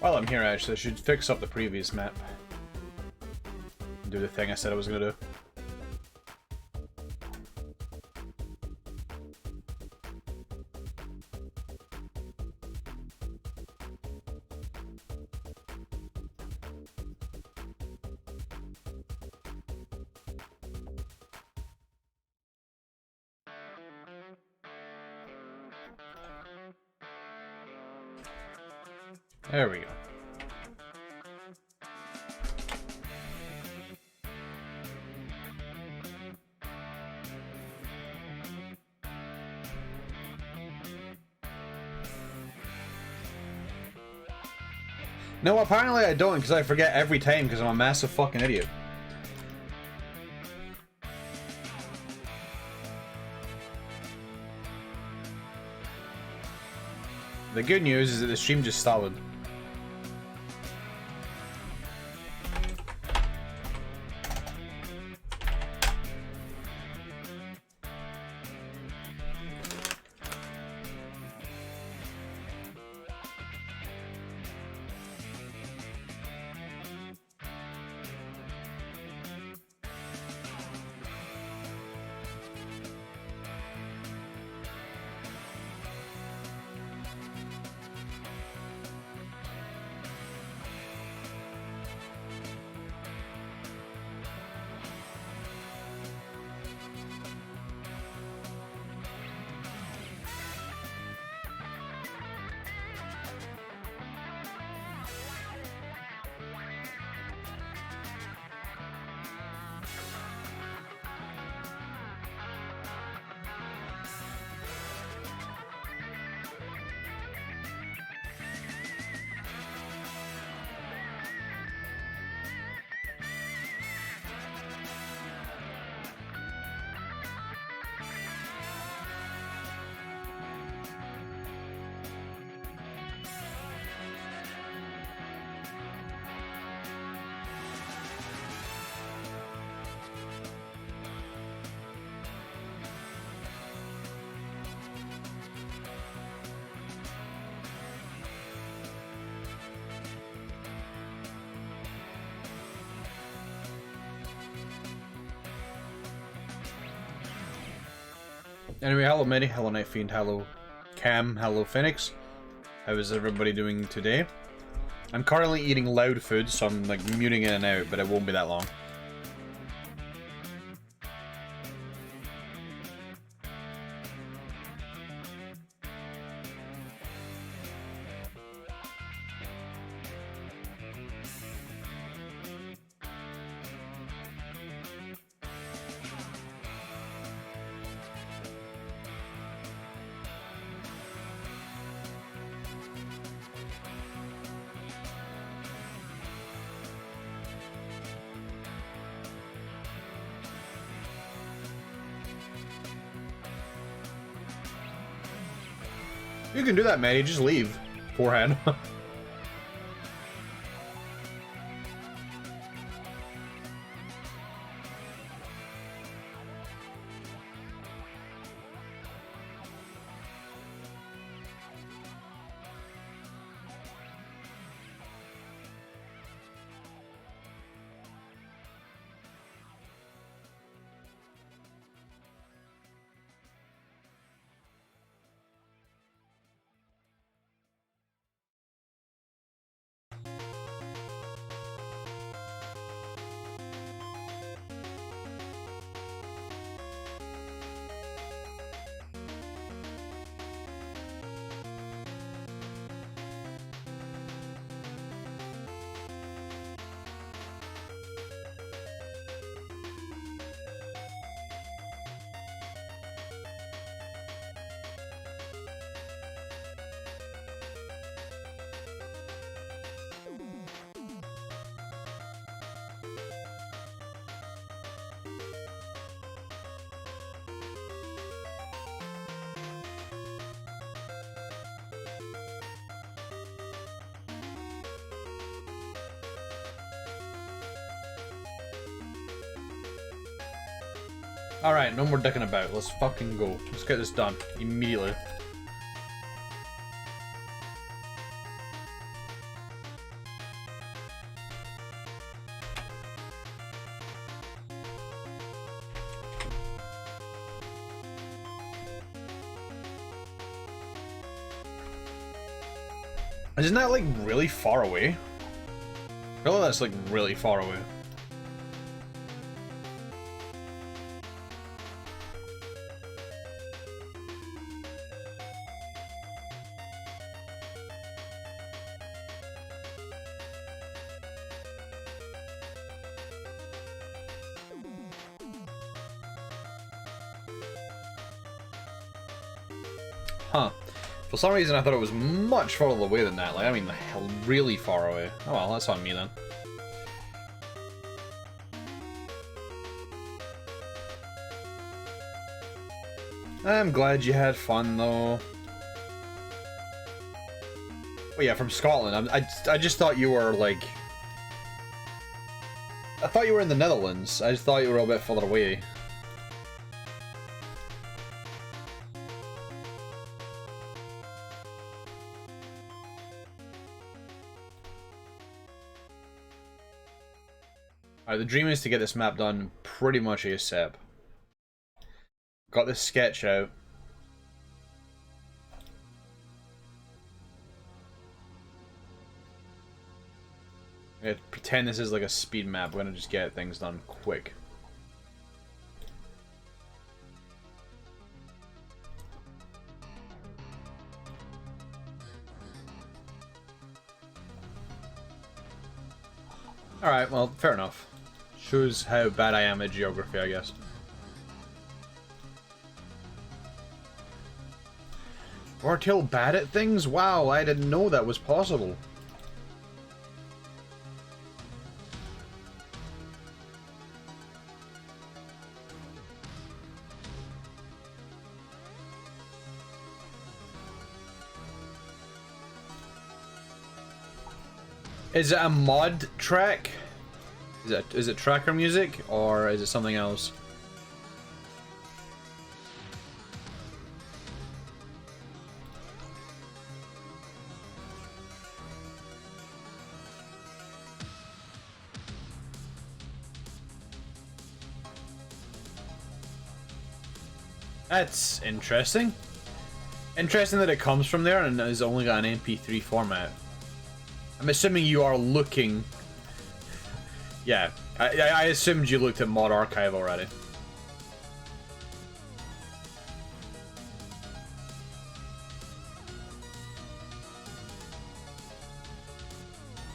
While I'm here, actually, I should fix up the previous map. Do the thing I said I was gonna do. There we go. No, apparently I don't, because I forget every time, because I'm a massive fucking idiot. The good news is that the stream just started. Anyway, hello Medi, hello Night Fiend, hello Cam, hello Phoenix. How is everybody doing today? I'm currently eating loud food, so I'm like muting in and out, but it won't be that long. You can do that, man. You just leave. Forehand. Alright, no more dicking about. Let's fucking go. Let's get this done. Immediately. Isn't that like really far away? I feel like that's like really far away. Huh. For some reason I thought it was much farther away than that. Like, I mean, the hell, really far away. Oh well, that's on me then. I'm glad you had fun though. Oh yeah, from Scotland. I just thought you were like... I thought you were in the Netherlands. I just thought you were a bit further away. Alright, the dream is to get this map done pretty much ASAP. Got this sketch out. I'm gonna pretend this is like a speed map. We're gonna just get things done quick. Alright, well, fair enough. Shows how bad I am at geography, I guess. Wartail bad at things? Wow, I didn't know that was possible. Is it a mod track? Is it tracker music or is it something else? That's interesting. Interesting that it comes from there and has only got an MP3 format. I'm assuming you are looking... Yeah, I assumed you looked at Mod Archive already.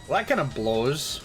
Well, that kind of blows.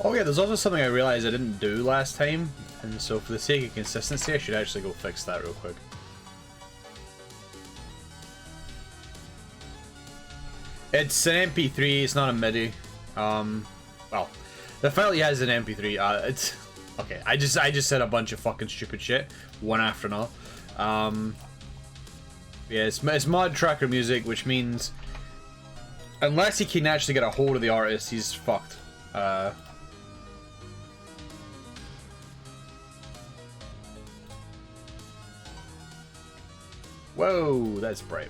Oh yeah, there's also something I realized I didn't do last time, and so for the sake of consistency, I should actually go fix that real quick. It's an MP3, it's not a MIDI. Well, the file he has is an MP3. It's okay. I just said a bunch of fucking stupid shit, one after another. Yeah, it's mod tracker music, which means unless he can actually get a hold of the artist, he's fucked. Whoa, that's bright.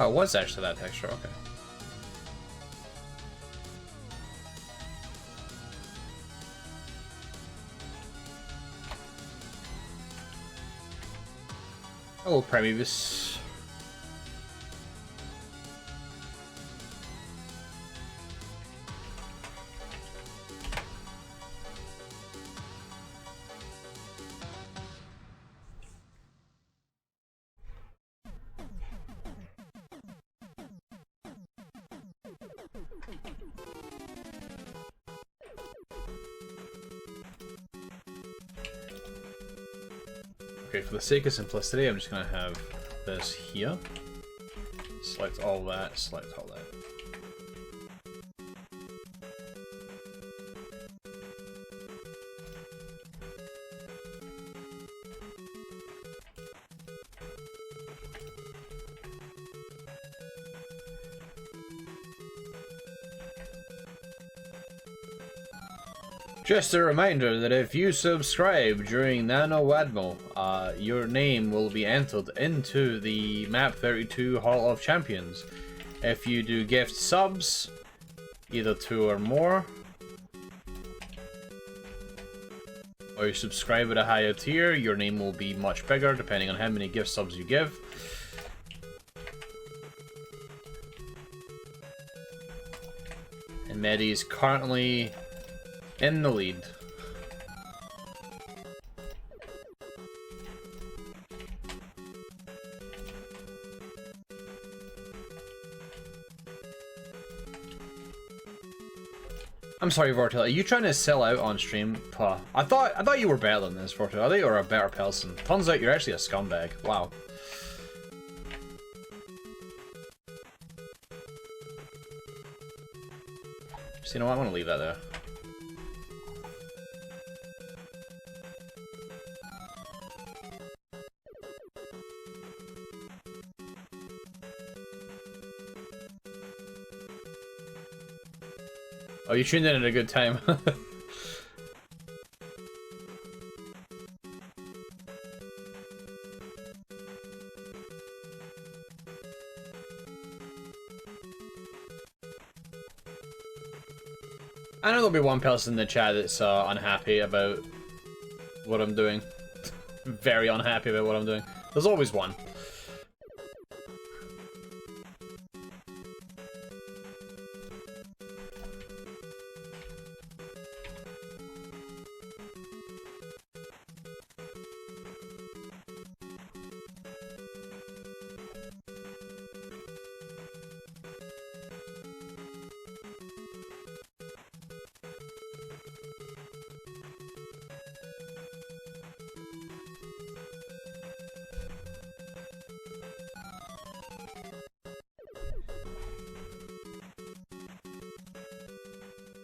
Oh, it was actually that texture, okay. Hello, Primevis. Okay, for the sake of simplicity, I'm just gonna have this here. Select all that, select all that. Just a reminder that if you subscribe during Nanowadmo, your name will be entered into the Map 32 Hall of Champions. If you do gift subs, either 2 or more, or you subscribe at a higher tier, your name will be much bigger depending on how many gift subs you give. And Medi is currently in the lead. I'm sorry, Vortil. Are you trying to sell out on stream? I thought you were better than this, Vortil. I thought you were a better person. Turns out you're actually a scumbag. Wow. So you know what? I'm gonna leave that there. Oh, you tuned in at a good time. I know there'll be one person in the chat that's unhappy about what I'm doing. Very unhappy about what I'm doing. There's always one.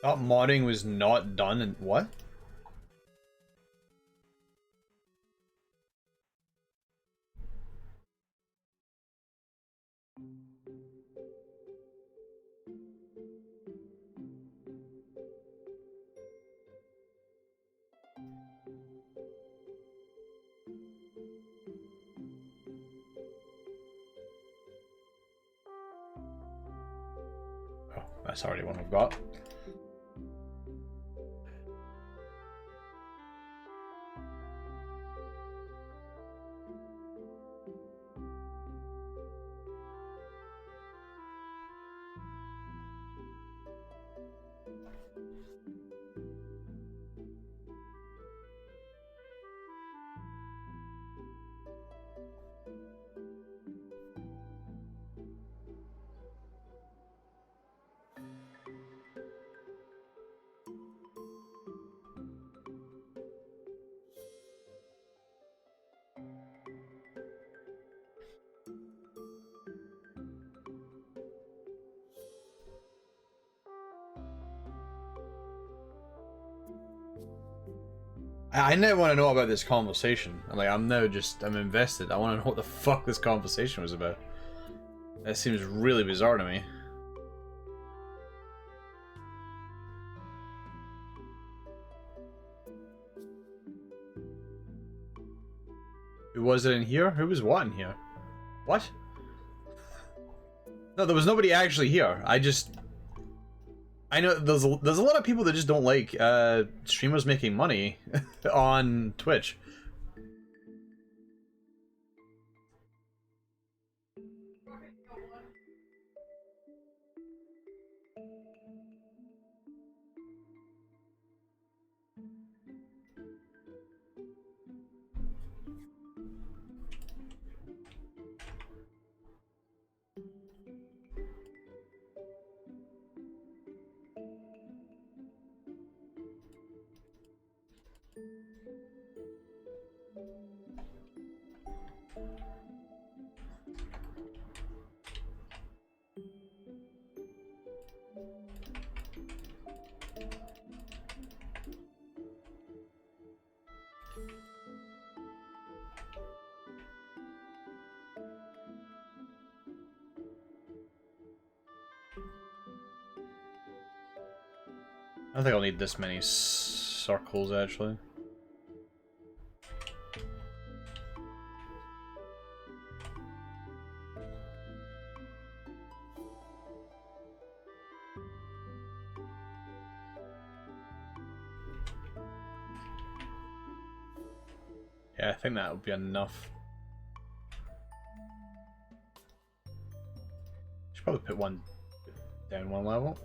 That modding was not done and what? Oh, that's already one I've got. I now want to know about this conversation. I'm invested. I want to know what the fuck this conversation was about. That seems really bizarre to me. Who was it in here? Who was what in here? What? No, there was nobody actually here. I know there's a lot of people that just don't like streamers making money on Twitch. I don't think I'll need this many circles, actually. Yeah, I think that would be enough. Should probably put one down one level.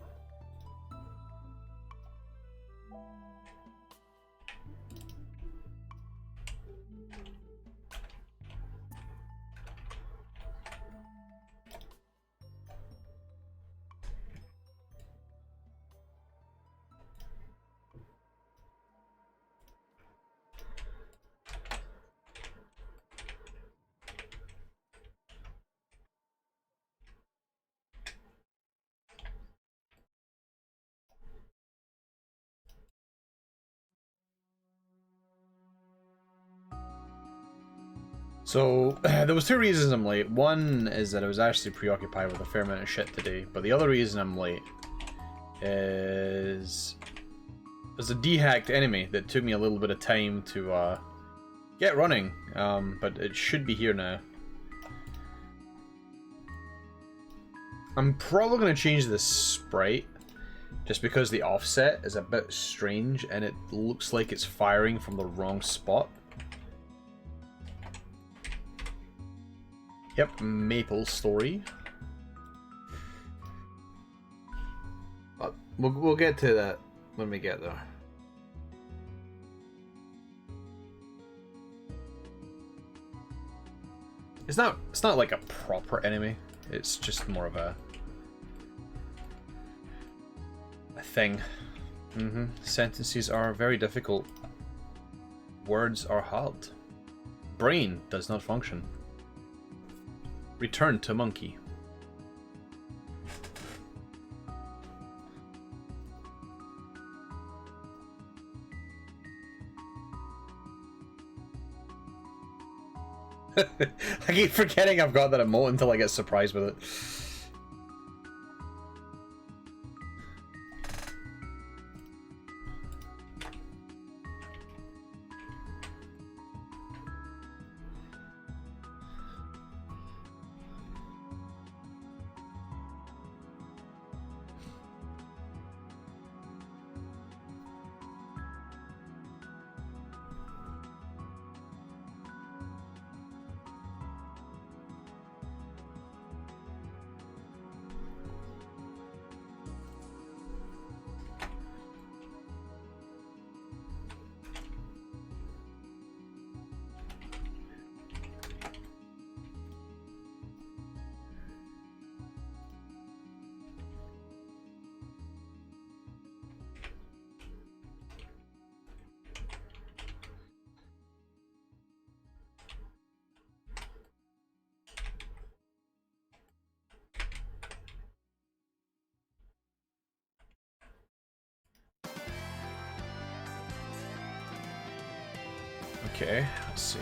So, there was two reasons I'm late. One is that I was actually preoccupied with a fair amount of shit today, but the other reason I'm late is there's a dehacked enemy that took me a little bit of time to get running, but it should be here now. I'm probably going to change this sprite, just because the offset is a bit strange and it looks like it's firing from the wrong spot. Yep, Maple Story. But we'll get to that when we get there. It's not like a proper enemy. It's just more of a thing. Sentences are very difficult. Words are hard. Brain does not function. Return to monkey. I keep forgetting I've got that emote until I get surprised with it. Okay, let's see.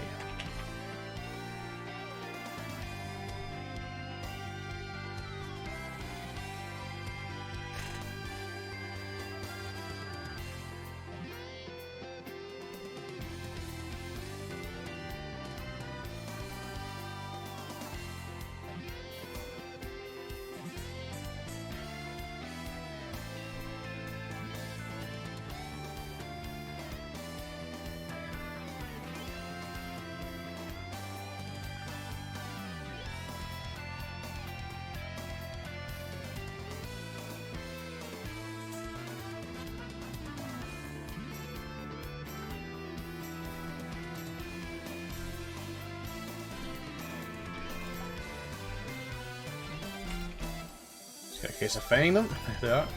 case of finding them. There they are.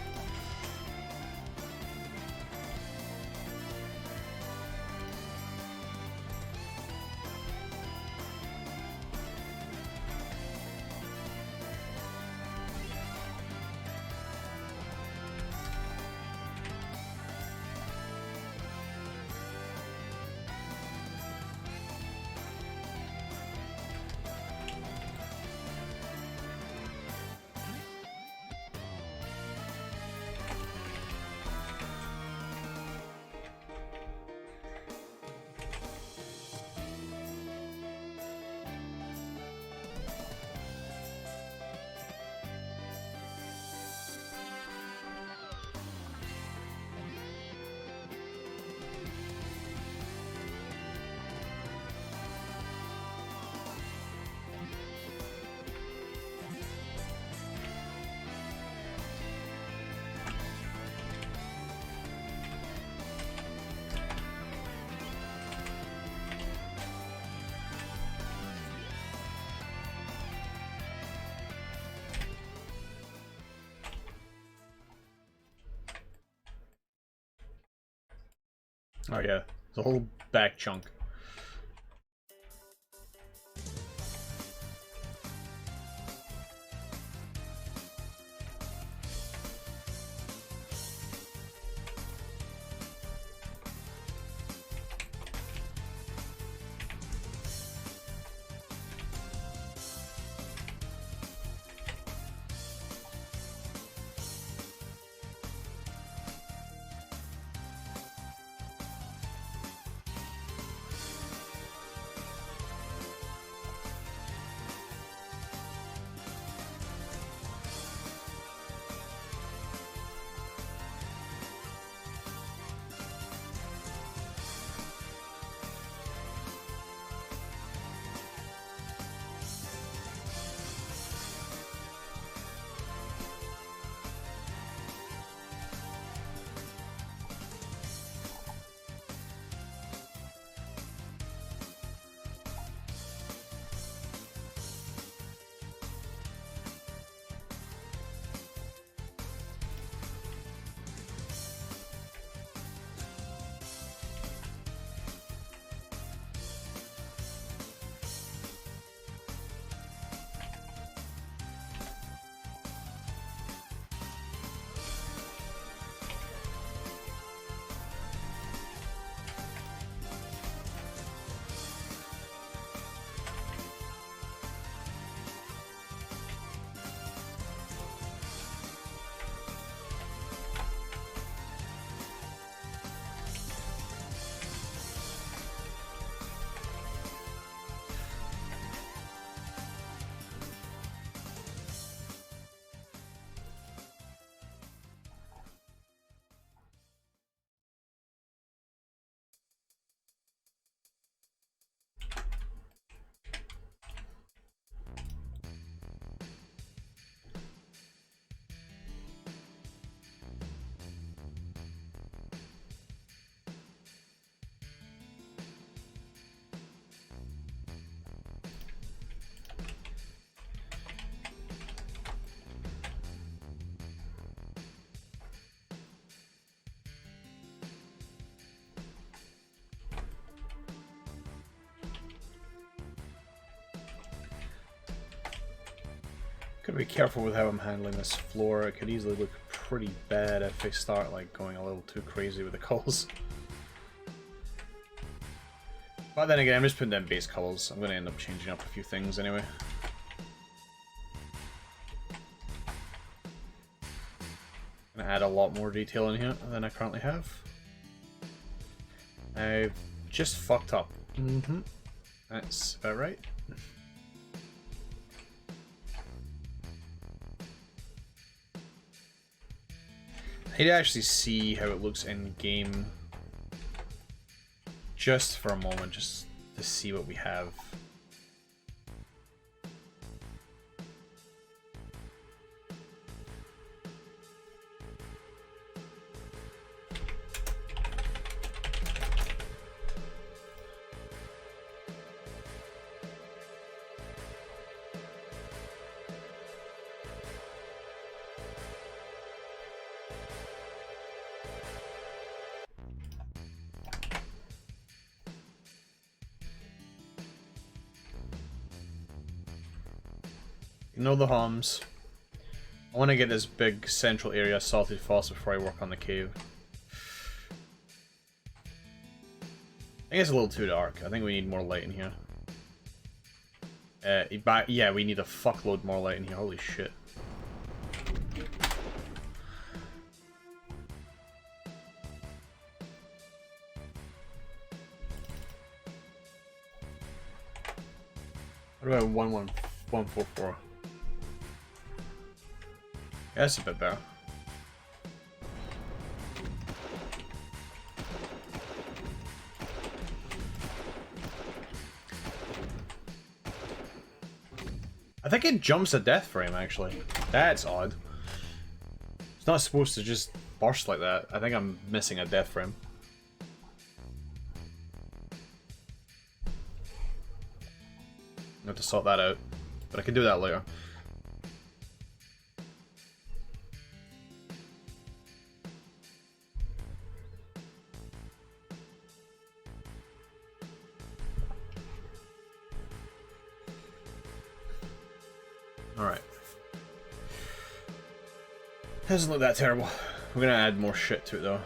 Oh yeah, the whole back chunk. Gotta be careful with how I'm handling this floor. It could easily look pretty bad if I start like going a little too crazy with the colors. But then again, I'm just putting down base colors. I'm gonna end up changing up a few things anyway. Gonna add a lot more detail in here than I currently have. I've just fucked up. That's about right. I need to actually see how it looks in game just for a moment, just to see what we have. Ignore the hums. I want to get this big central area salted fast before I work on the cave. I think it's a little too dark. I think we need more light in here. Yeah, we need a fuckload more light in here. Holy shit. What about 11144? Yeah, that's a bit better. I think it jumps a death frame, actually. That's odd. It's not supposed to just burst like that. I think I'm missing a death frame. I have to sort that out, but I can do that later. Alright. Doesn't look that terrible. We're gonna add more shit to it though.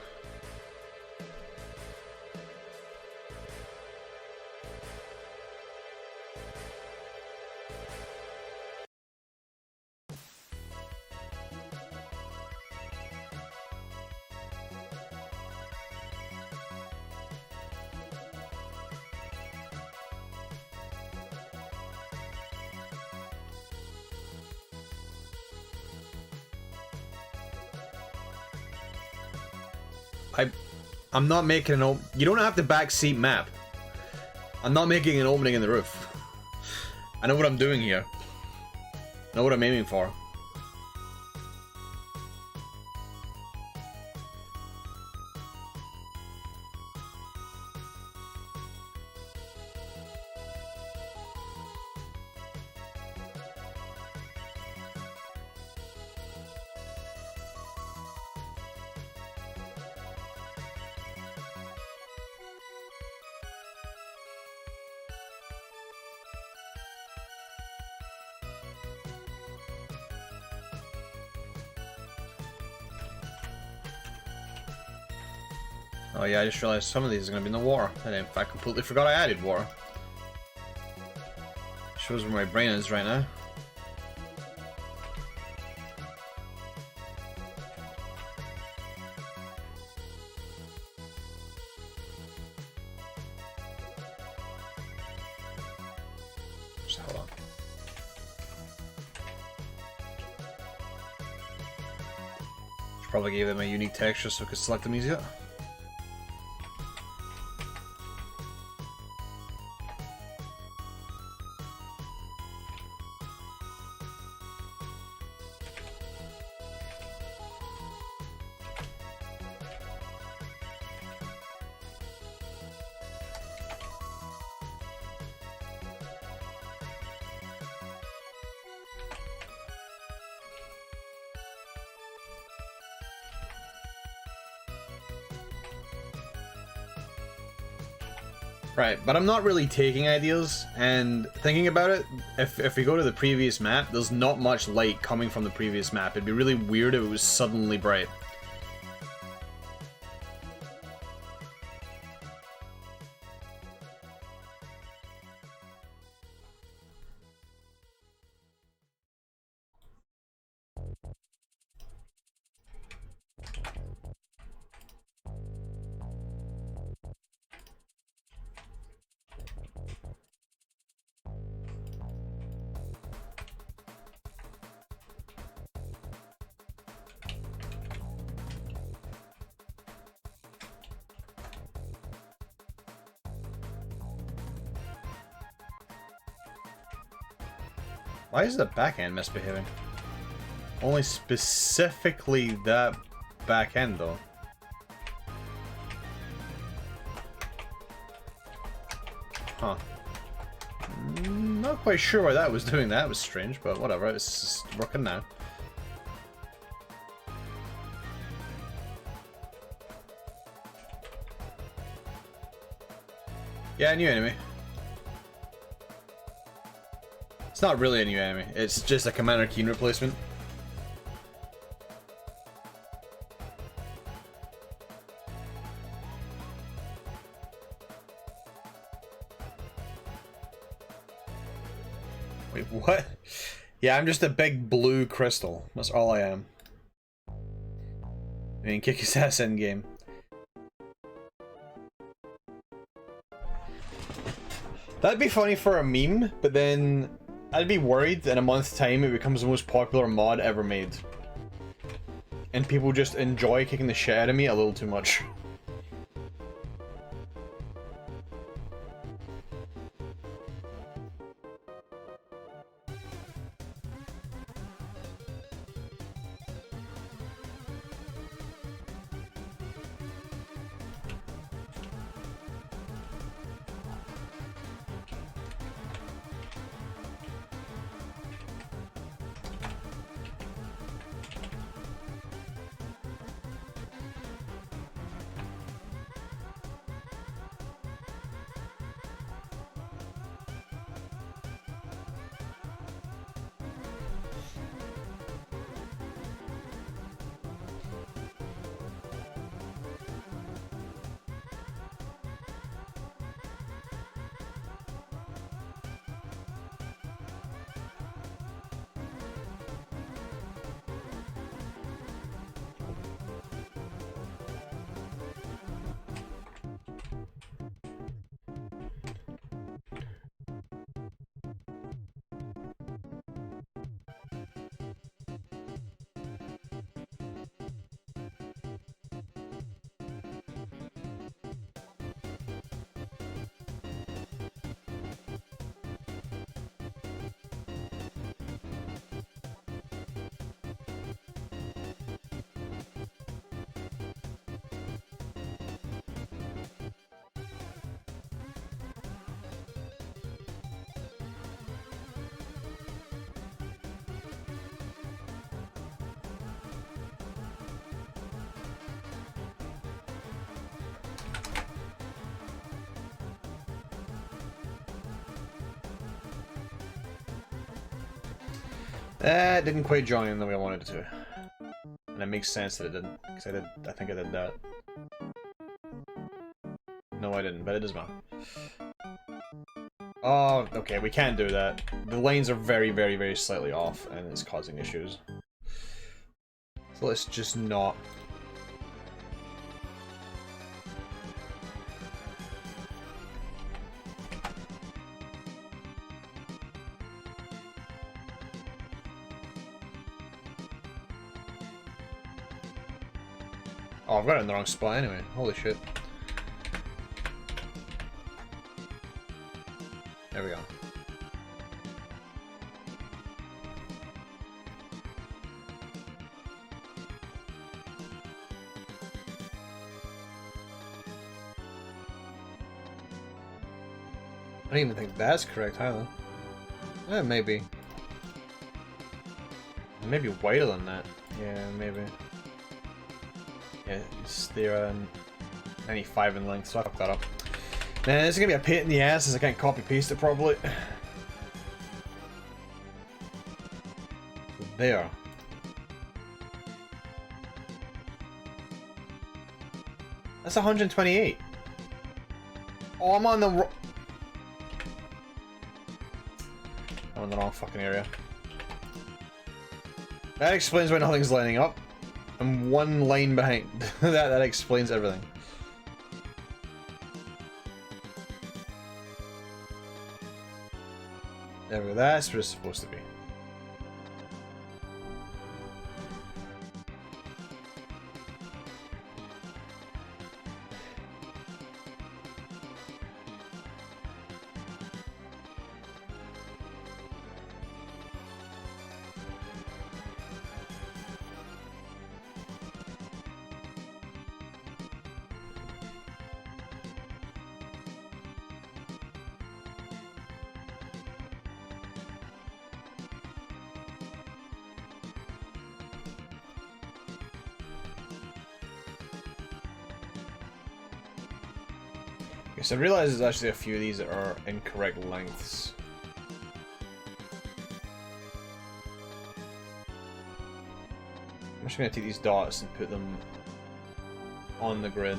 I'm not making an you don't have to backseat map. I'm not making an opening in the roof. I know what I'm doing here. I know what I'm aiming for. Oh yeah, I just realized some of these are going to be in the water. And in fact, completely forgot I added water. Shows where my brain is right now. Just hold on. Should probably give them a unique texture so I could select them easier. Right, but I'm not really taking ideas, and thinking about it, if we go to the previous map, there's not much light coming from the previous map. It'd be really weird if it was suddenly bright. Why is the backhand misbehaving? Only specifically that backhand though. Huh. Not quite sure why that was doing that. It was strange, but whatever. It's just working now. Yeah, new enemy. It's not really a new enemy, it's just a Commander Keen replacement. Wait, what? Yeah, I'm just a big blue crystal. That's all I am. I mean, kick his ass in game. That'd be funny for a meme, but then I'd be worried in a month's time it becomes the most popular mod ever made. And people just enjoy kicking the shit out of me a little too much. That didn't quite join in the way I wanted it to. And it makes sense that it didn't, because I think I did that. No, I didn't, but it doesn't matter. Oh, okay, we can't do that. The lanes are very, very, very slightly off, and it's causing issues. So let's just not. Oh, I've got it in the wrong spot anyway. Holy shit. There we go. I don't even think that's correct either. Maybe. Maybe wider than that. Yeah, maybe. Yeah, it's there 95 in length, so I fucked that up. Man, this is gonna be a pain in the ass as I can't copy paste it properly. There. That's 128. Oh, I'm on the I'm in the wrong fucking area. That explains why nothing's lining up. I'm one line behind. that explains everything. There we go. That's what it's supposed to be. So I realize there's actually a few of these that are incorrect lengths. I'm just going to take these dots and put them on the grid.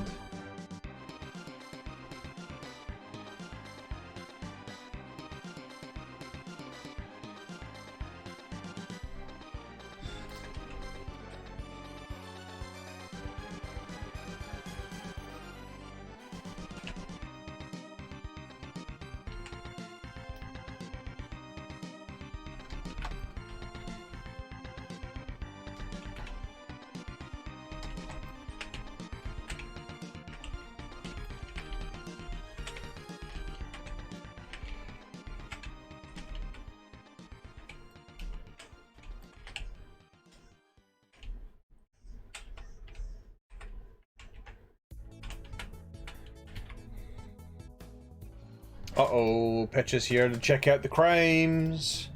Uh-oh, Pitch is here to check out the crimes.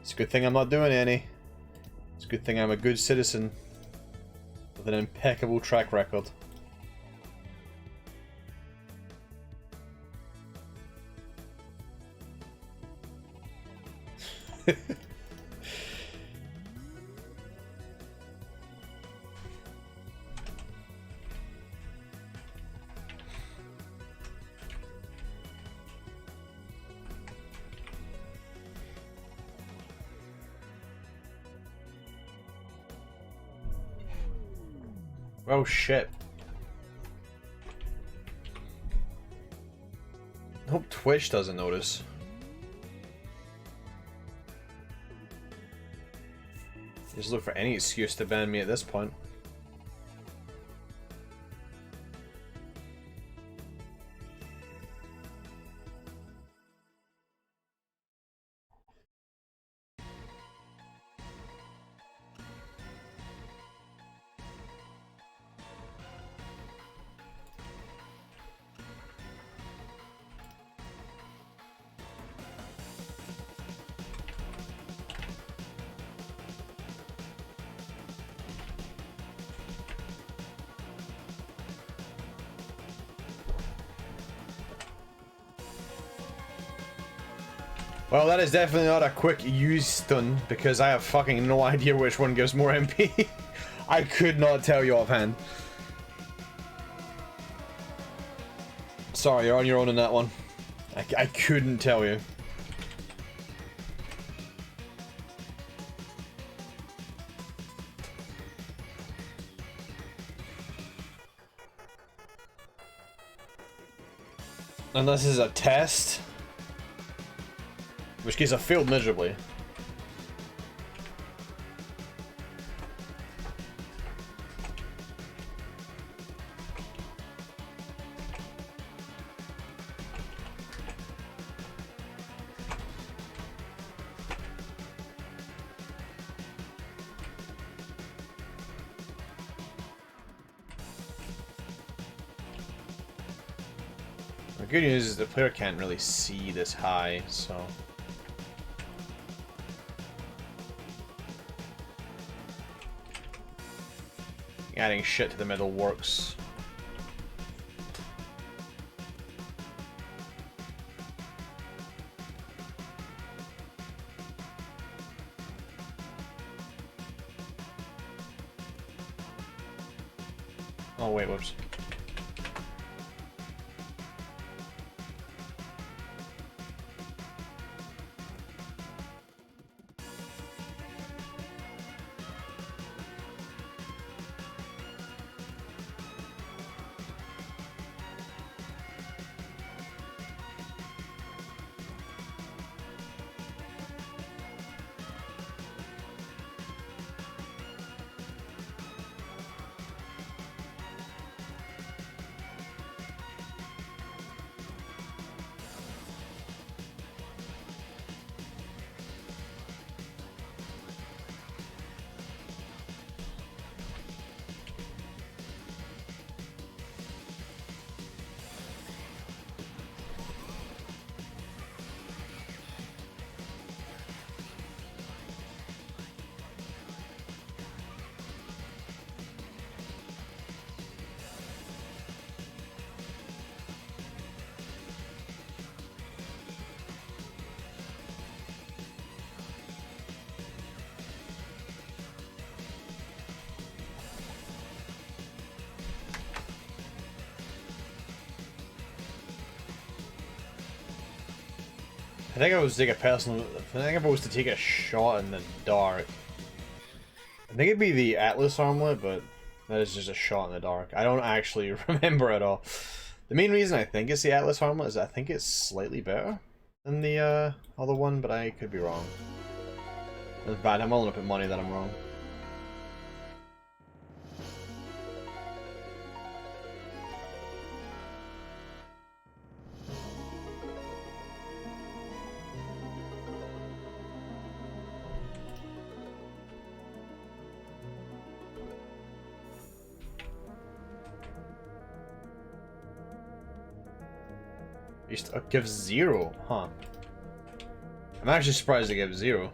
It's a good thing I'm not doing any. It's a good thing I'm a good citizen with an impeccable track record. Oh shit. Hope Twitch doesn't notice. Just look for any excuse to ban me at this point. Well, that is definitely not a quick use stun, because I have fucking no idea which one gives more MP. I could not tell you offhand. Sorry, you're on your own in that one. I couldn't tell you. And this is a test. In which case I failed miserably. The good news is the player can't really see this high, so... Adding shit to the middle works. Oh wait, whoops. I think I was to take a personal. I think if I was to take a shot in the dark, I think it'd be the Atlas armlet, but that is just a shot in the dark. I don't actually remember at all. The main reason I think it's the Atlas armlet is I think it's slightly better than the other one, but I could be wrong. That's bad. I'm willing to put money that I'm wrong. It gives 0, huh? I'm actually surprised it gives 0.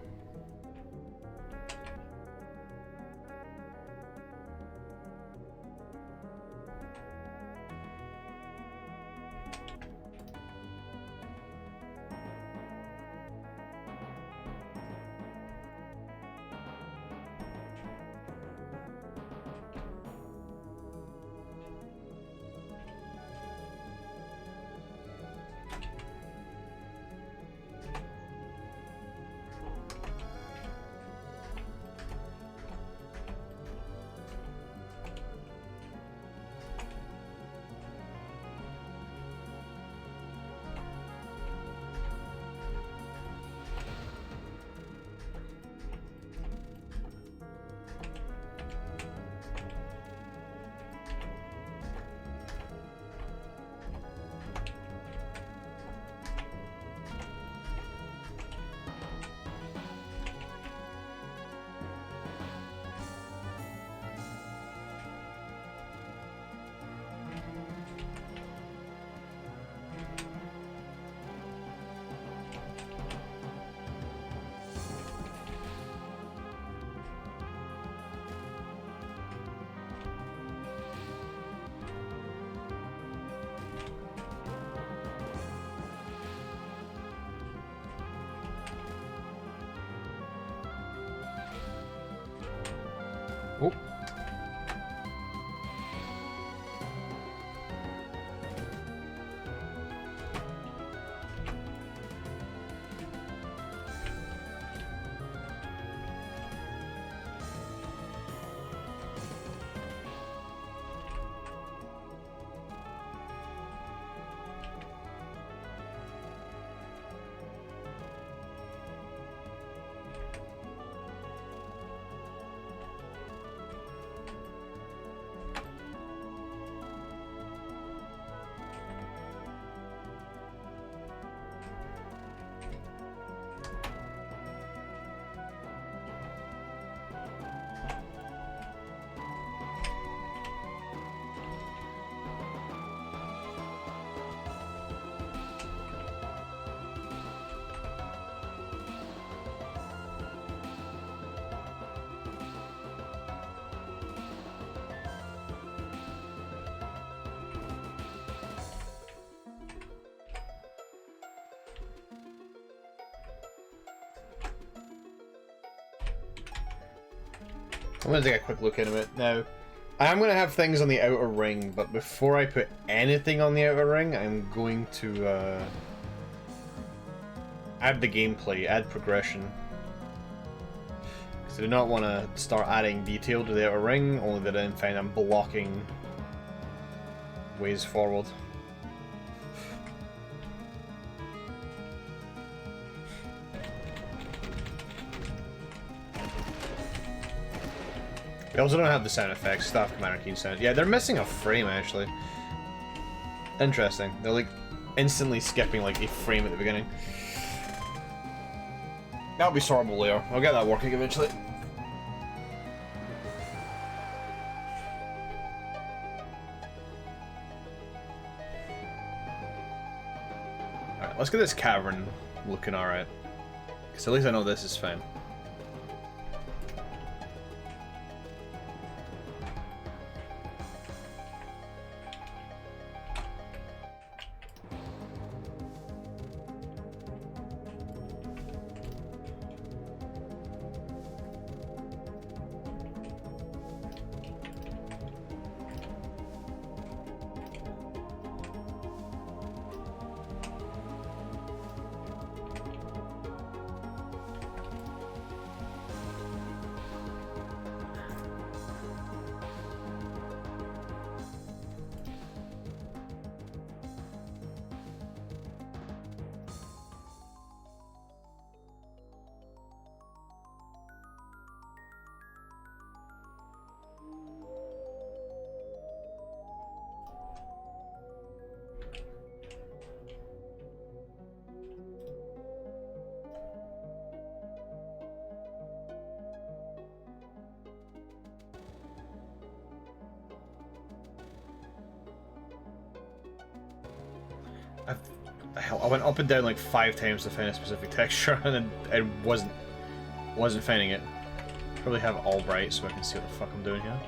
Oh. I'm going to take a quick look into it. Now, I am going to have things on the outer ring, but before I put anything on the outer ring, I'm going to add the gameplay, add progression. Because I do not want to start adding detail to the outer ring, only that I then find I'm blocking ways forward. We also don't have the sound effects, Staff Commander Keen sound. Yeah, they're missing a frame, actually. Interesting. They're, like, instantly skipping, like, a frame at the beginning. That'll be sortable later. I'll get that working eventually. Alright, let's get this cavern looking alright. Because at least I know this is fine. Hell, I went up and down like 5 times to find a specific texture, and I wasn't finding it. Probably have it all bright so I can see what the fuck I'm doing here.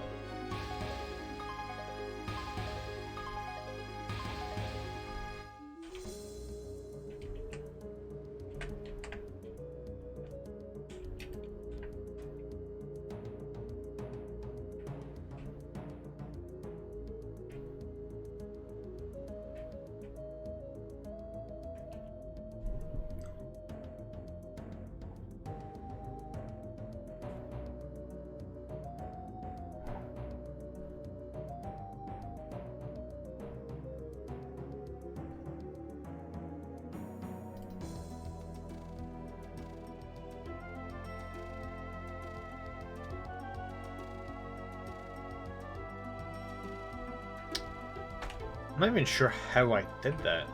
I'm not even sure how I did that.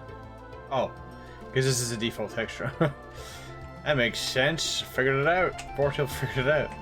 Oh, because this is a default texture. That makes sense. Figured it out. Portal figured it out.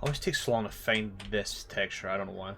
Always takes so long to find this texture, I don't know why.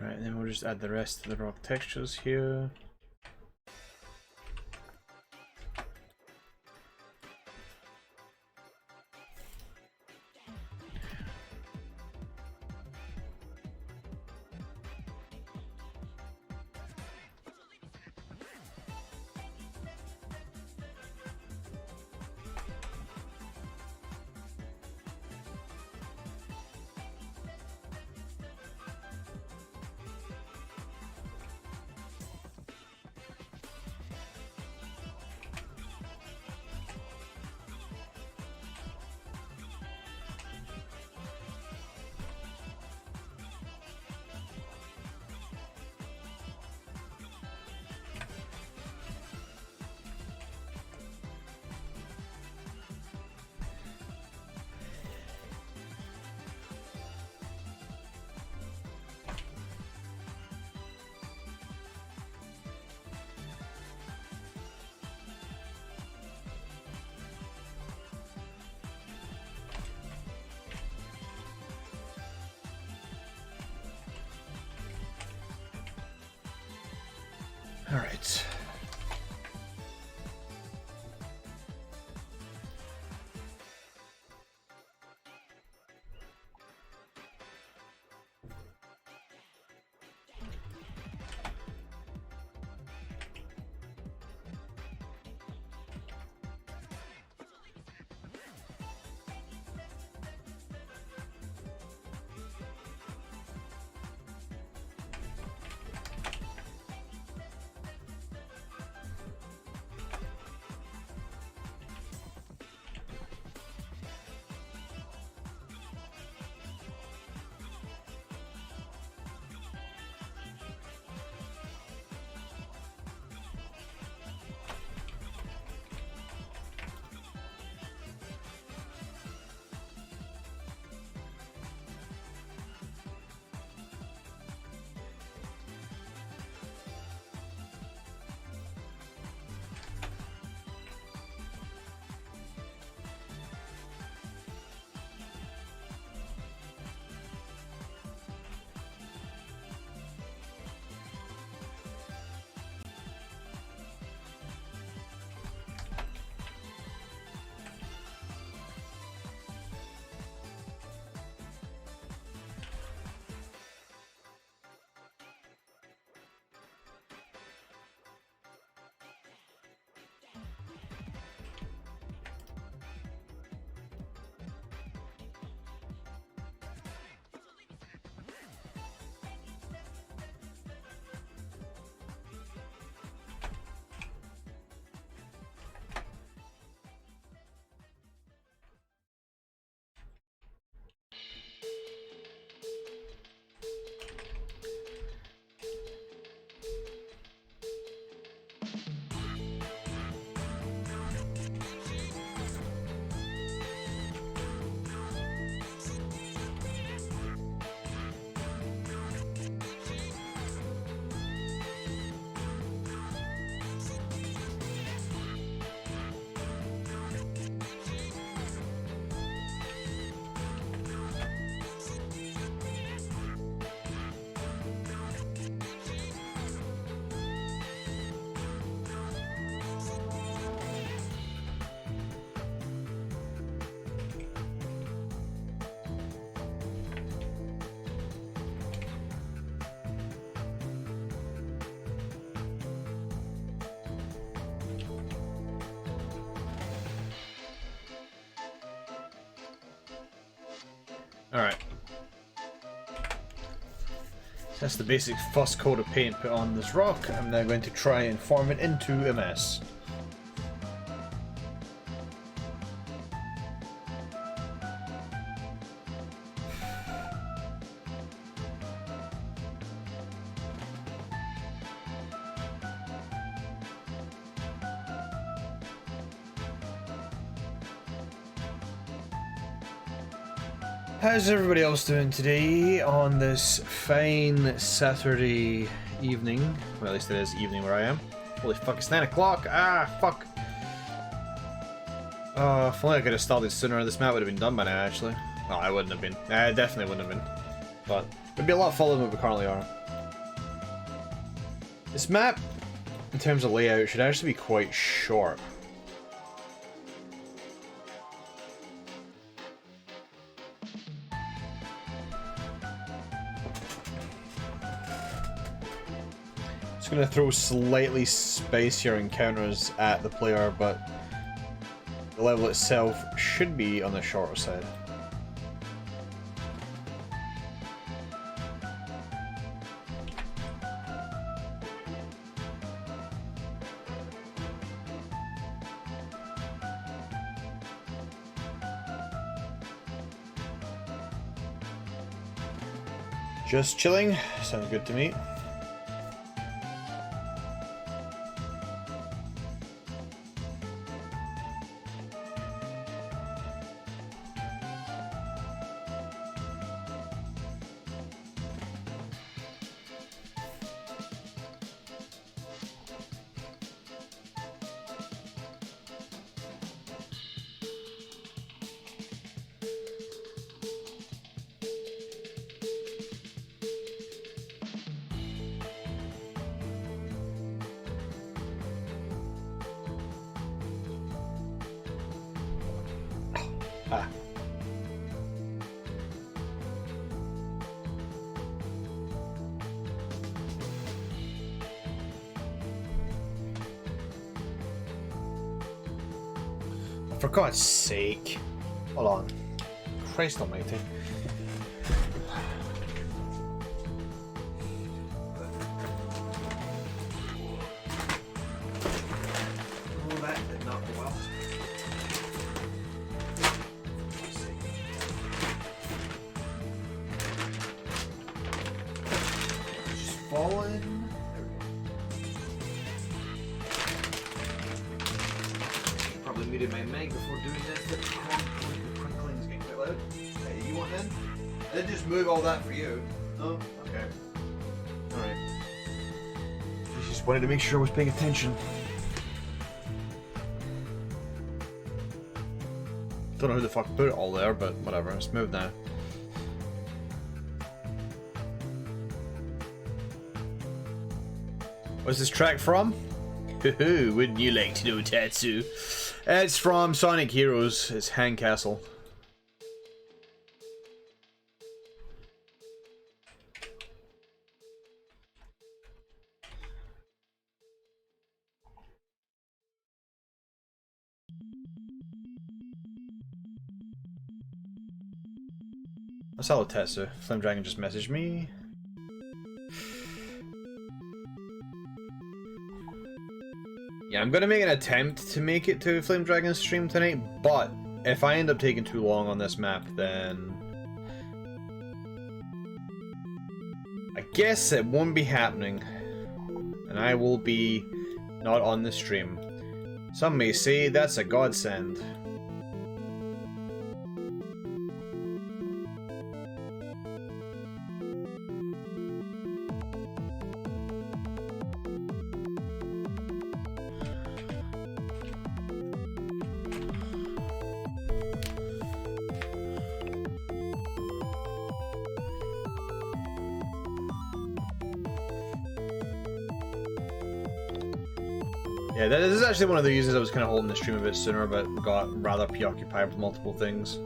Right, and then we'll just add the rest of the rock textures here. All right. Alright. So that's the basic first coat of paint put on this rock. I'm now going to try and form it into a mess. How's everybody else doing today on this fine Saturday evening? Well, at least it is evening where I am. Holy fuck, it's 9 o'clock! Ah, fuck! If only I could have started sooner, this map would have been done by now, actually. Well, I wouldn't have been. I definitely wouldn't have been. But it'd be a lot fuller than we currently are. This map, in terms of layout, should actually be quite short. It's going to throw slightly spicier encounters at the player, but the level itself should be on the shorter side. Just chilling, sounds good to me. Ah. For God's sake. Hold on. Christ almighty. Oh, that did not go well. Just falling. Probably muted my mic before doing this. The crinkling's getting quite loud. Hey, you want in? I didn't just move all that for you. No? Okay. Alright. Just wanted to make sure I was paying attention. Don't know who the fuck put it all there, but whatever. It's moved now. What's this track from? Wouldn't you like to know, Tatsu? It's from Sonic Heroes. It's Hang Castle. That's hello, Tetsu. Flame Dragon just messaged me. Yeah, I'm gonna make an attempt to make it to Flame Dragon's stream tonight, but if I end up taking too long on this map, then I guess it won't be happening, and I will be not on the stream. Some may say that's a godsend. Yeah, this is actually one of the reasons I was kind of holding the stream a bit sooner, but got rather preoccupied with multiple things.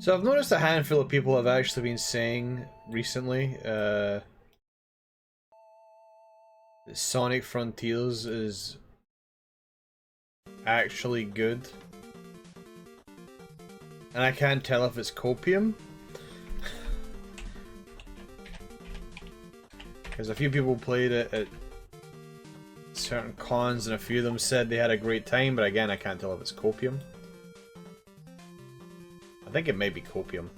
So I've noticed a handful of people have actually been saying recently that Sonic Frontiers is actually good. And I can't tell if it's copium. Because a few people played it at certain cons and a few of them said they had a great time, but again I can't tell if it's copium. I think it may be copium.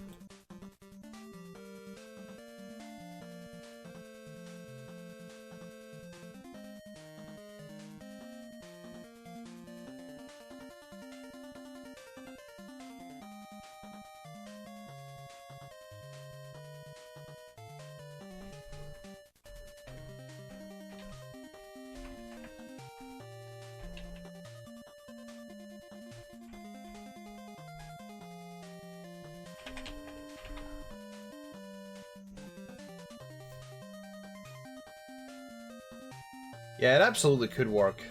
Yeah, it absolutely could work.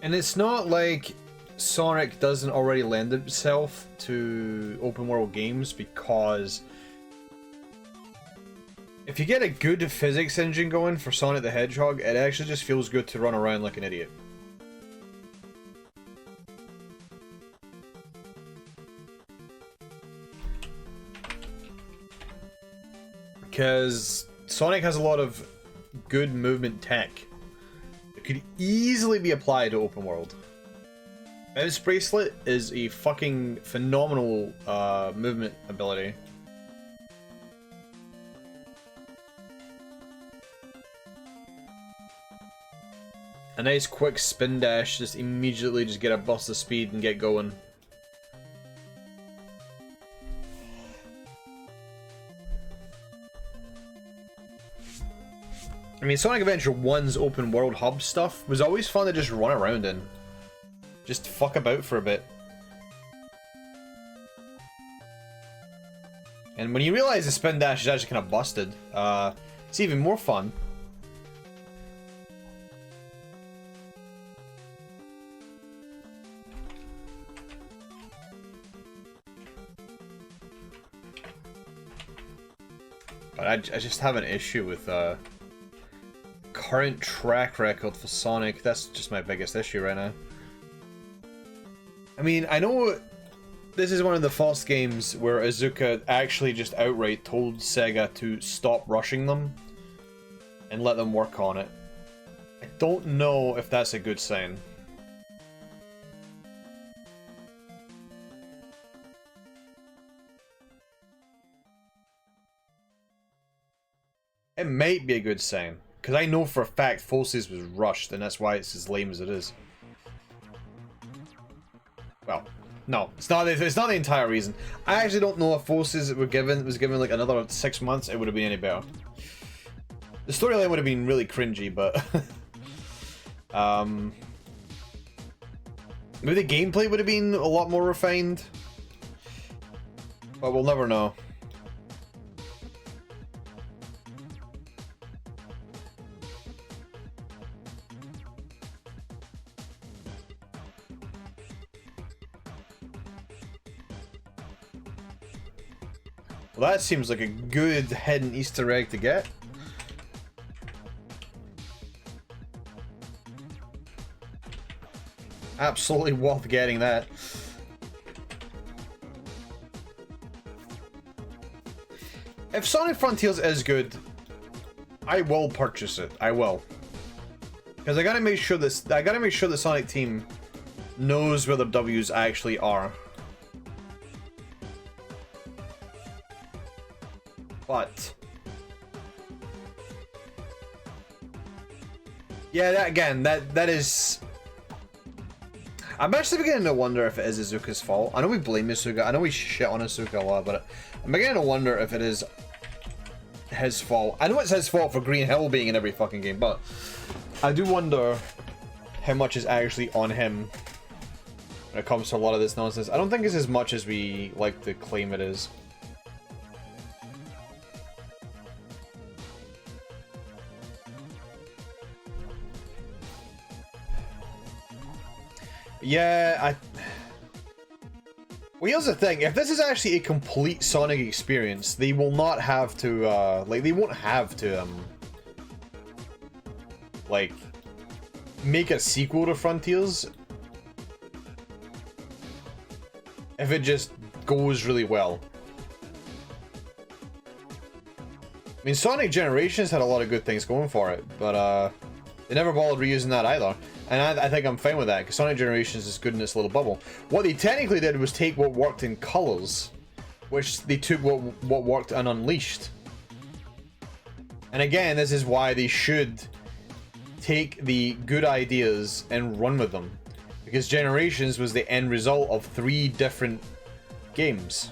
And it's not like Sonic doesn't already lend itself to open world games, because If you get a good physics engine going for Sonic the Hedgehog, it actually just feels good to run around like an idiot. Because Sonic has a lot of good movement tech that could easily be applied to open world. Mouse Bracelet is a fucking phenomenal movement ability. A nice quick spin dash, just immediately just get a burst of speed and get going. I mean, Sonic Adventure 1's open world hub stuff was always fun to just run around in. Just fuck about for a bit. And when you realize the spin dash is actually kind of busted, it's even more fun. But I just have an issue with current track record for Sonic. That's just my biggest issue right now. I mean, I know this is one of the first games where Iizuka actually just outright told Sega to stop rushing them and let them work on it. I don't know if that's a good sign. It might be a good sign, because I know for a fact Forces was rushed, and that's why it's as lame as it is. Well, no, it's not the entire reason. I actually don't know if Forces was given like another 6 months, it would have been any better. The storyline would have been really cringy, but maybe the gameplay would have been a lot more refined. But we'll never know. Well, that seems like a good hidden Easter egg to get. Absolutely worth getting that. If Sonic Frontiers is good, I will purchase it. I will, because I gotta make sure the Sonic team knows where the W's actually are. But yeah, that is. I'm actually beginning to wonder if it is Izuka's fault. I know we blame Izuka. I know we shit on Izuka a lot, but I'm beginning to wonder if it is his fault. I know it's his fault for Green Hill being in every fucking game, but I do wonder how much is actually on him when it comes to a lot of this nonsense. I don't think it's as much as we like to claim it is. Yeah, well, here's the thing. If this is actually a complete Sonic experience, they will not have to, they won't have to, like, make a sequel to Frontiers if it just goes really well. I mean, Sonic Generations had a lot of good things going for it, but, they never bothered reusing that either. And I think I'm fine with that, because Sonic Generations is good in this little bubble. What they technically did was take what worked in Colors, which they took what worked in Unleashed. And again, this is why they should take the good ideas and run with them. Because Generations was the end result of 3 different games.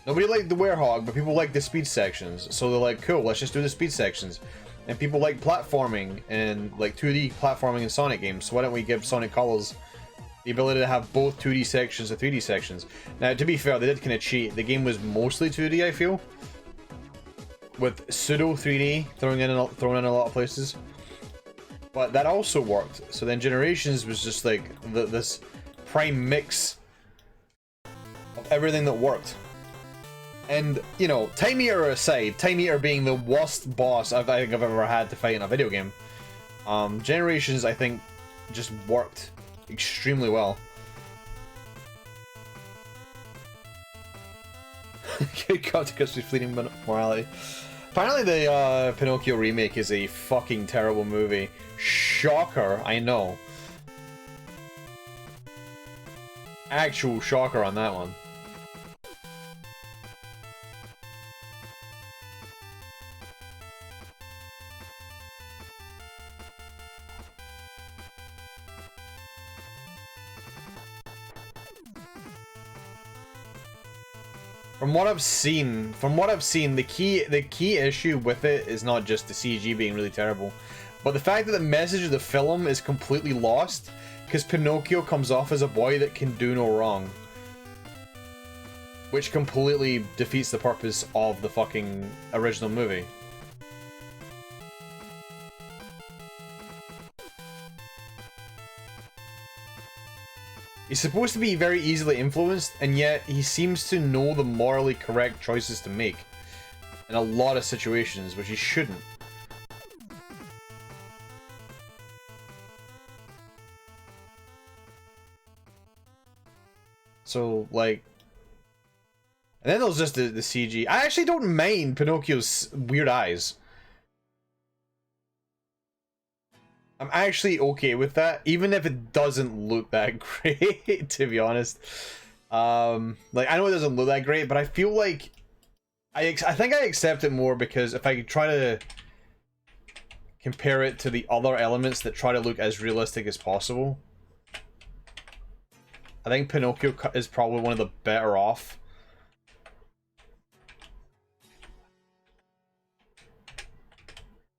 Nobody liked the Werehog, but people liked the speed sections. So they're like, cool, let's just do the speed sections. And people like platforming and like 2D platforming in Sonic games, so why don't we give Sonic Colors the ability to have both 2D sections and 3D sections? Now, to be fair, they did kind of cheat. The game was mostly 2D, I feel, with pseudo 3D thrown in a lot of places. But that also worked. So then Generations was just like this prime mix of everything that worked. And, you know, Time Eater aside, Time Eater being the worst boss I think I've ever had to fight in a video game, Generations, I think, just worked extremely well. Cut to Christmas fleeting morality. Apparently the Pinocchio remake is a fucking terrible movie. Shocker, I know. Actual shocker on that one. From what I've seen, the key issue with it is not just the CG being really terrible, but the fact that the message of the film is completely lost, because Pinocchio comes off as a boy that can do no wrong. Which completely defeats the purpose of the fucking original movie. He's supposed to be very easily influenced, and yet he seems to know the morally correct choices to make in a lot of situations, which he shouldn't. So, like... And then there's just the CG. I actually don't mind Pinocchio's weird eyes. I'm actually okay with that, even if it doesn't look that great, to be honest. Like, I know it doesn't look that great, but I feel like... I think I accept it more because if I try to compare it to the other elements that try to look as realistic as possible, I think Pinocchio is probably one of the better off.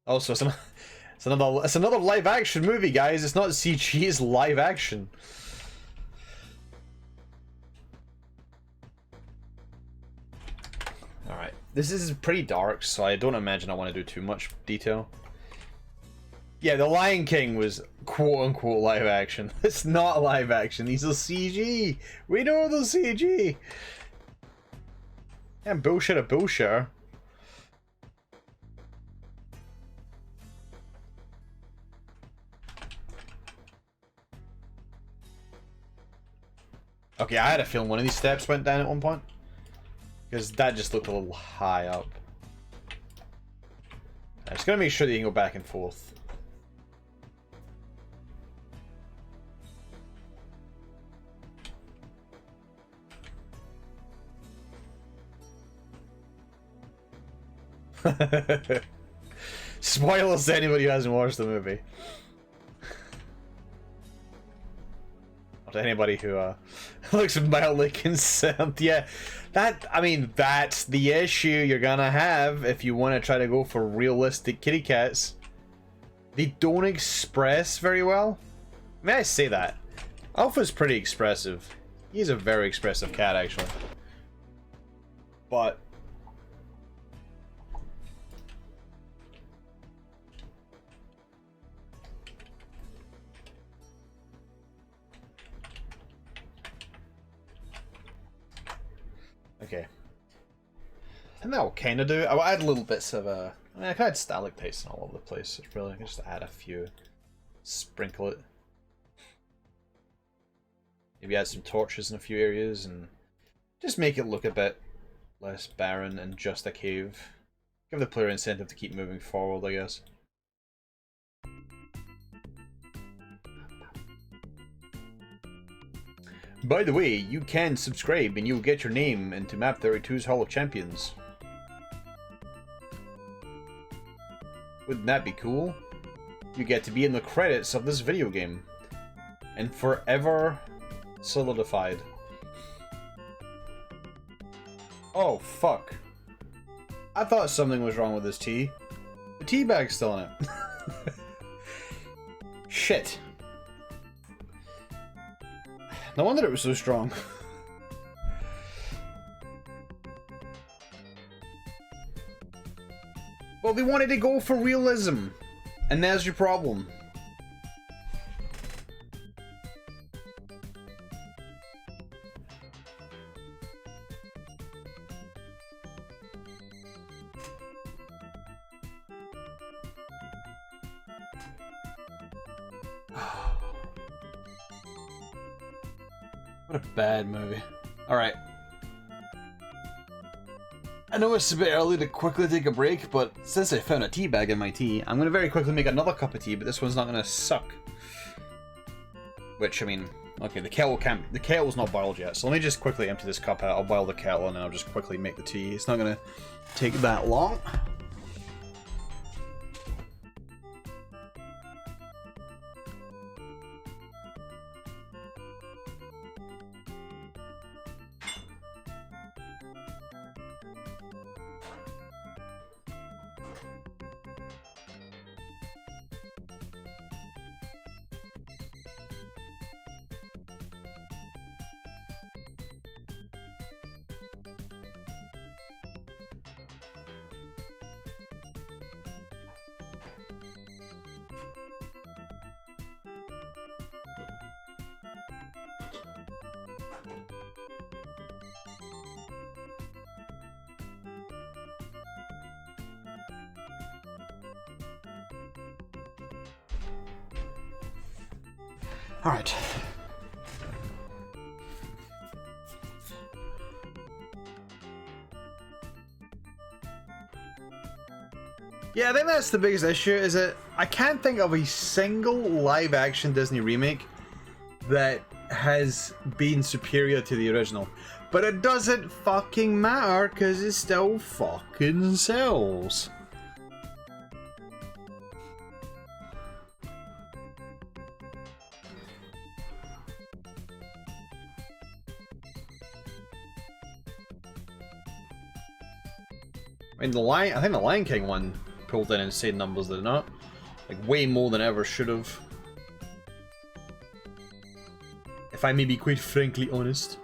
Also, it's another live action movie, guys. It's not CG, it's live action. Alright. This is pretty dark, so I don't imagine I want to do too much detail. Yeah, The Lion King was quote-unquote live action. It's not live action. These are CG. We know they're CG. Yeah, bullshit a bullshit. Okay, I had a feeling one of these steps went down at one point. Because that just looked a little high up. I'm just gonna make sure that you can go back and forth. Spoilers to anybody who hasn't watched the movie. Or to anybody who looks mildly concerned. Yeah, I mean, that's the issue you're gonna have if you want to try to go for realistic kitty cats. They don't express very well. May I say that? Alpha's pretty expressive. He's a very expressive cat, actually. But... okay. I think that will kind of do it. I'll add little bits of I mean, I could add stalactites all over the place. It's really, I can just add a few. Sprinkle it. Maybe add some torches in a few areas and just make it look a bit less barren and just a cave. Give the player incentive to keep moving forward, I guess. By the way, you can subscribe and you'll get your name into Map 32's Hall of Champions. Wouldn't that be cool? You get to be in the credits of this video game. And forever solidified. Oh, fuck. I thought something was wrong with this tea. The tea bag's still in it. Shit. No wonder it was so strong. Well, they wanted to go for realism. And there's your problem. What a bad movie. Alright. I know it's a bit early to quickly take a break, but since I found a tea bag in my tea, I'm going to very quickly make another cup of tea, but this one's not going to suck. Which, I mean, okay, the kettle's not boiled yet, so let me just quickly empty this cup out. I'll boil the kettle and then I'll just quickly make the tea. It's not going to take that long. Alright. Yeah, I think that's the biggest issue, is that I can't think of a single live-action Disney remake that has been superior to the original. But it doesn't fucking matter, because it still fucking sells. I mean, I think the Lion King one pulled in insane numbers, did it not? Like, way more than ever should have. If I may be quite frankly honest.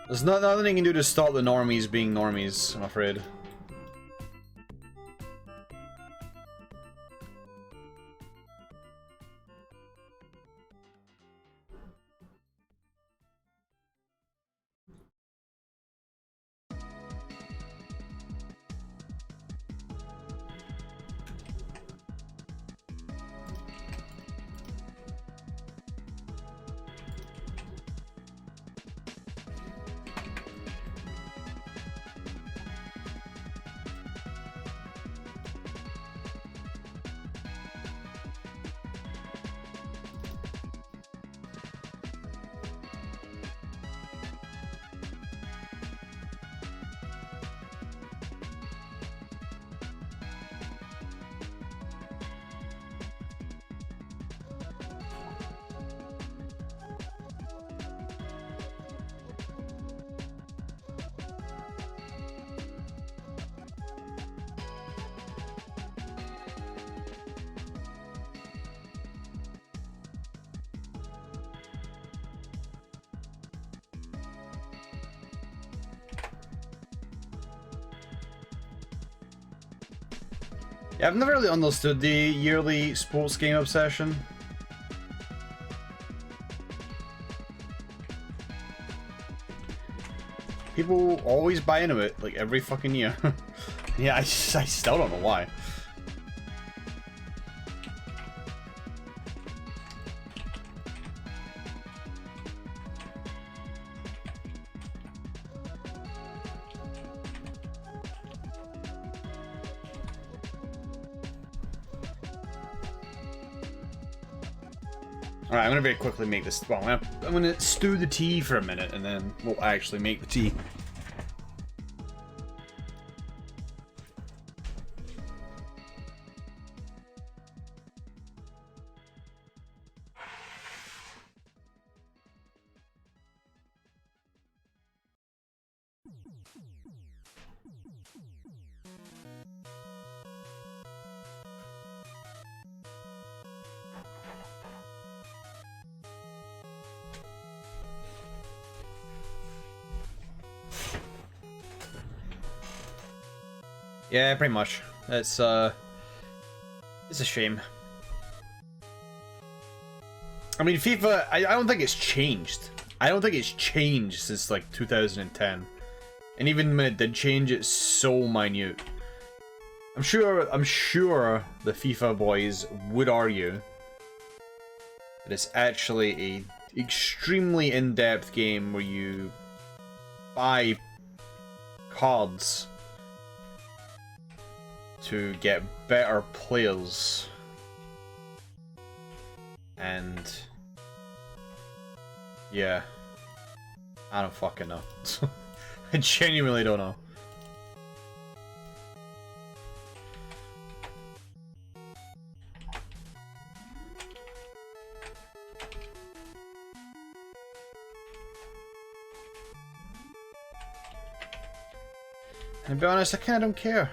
There's nothing you can do to stop the normies being normies, I'm afraid. Yeah, I've never really understood the yearly sports game obsession. People always buy into it, like, every fucking year. Yeah, I still don't know why. Alright, I'm gonna very quickly make this. Well, I'm gonna stew the tea for a minute and then we'll actually make the tea. Yeah, pretty much. It's a shame. I mean, FIFA, I don't think it's changed. I don't think it's changed since like 2010. And even when it did change, it's so minute. I'm sure the FIFA boys would argue that it's actually a extremely in-depth game where you buy cards to get better players. And yeah, I don't fucking know. I genuinely don't know. And to be honest, I kinda don't care.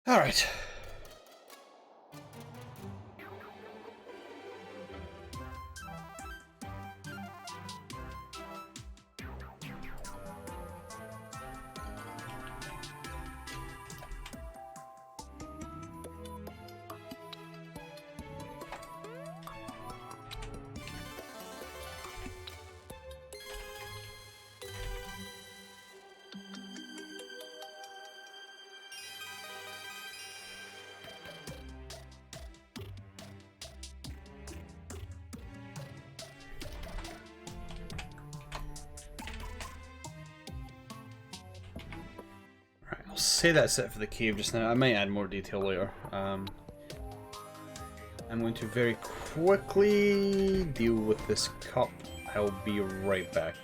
All right. I'll say that's it for the cave just now. I might add more detail later. I'm going to very quickly deal with this cup. I'll be right back.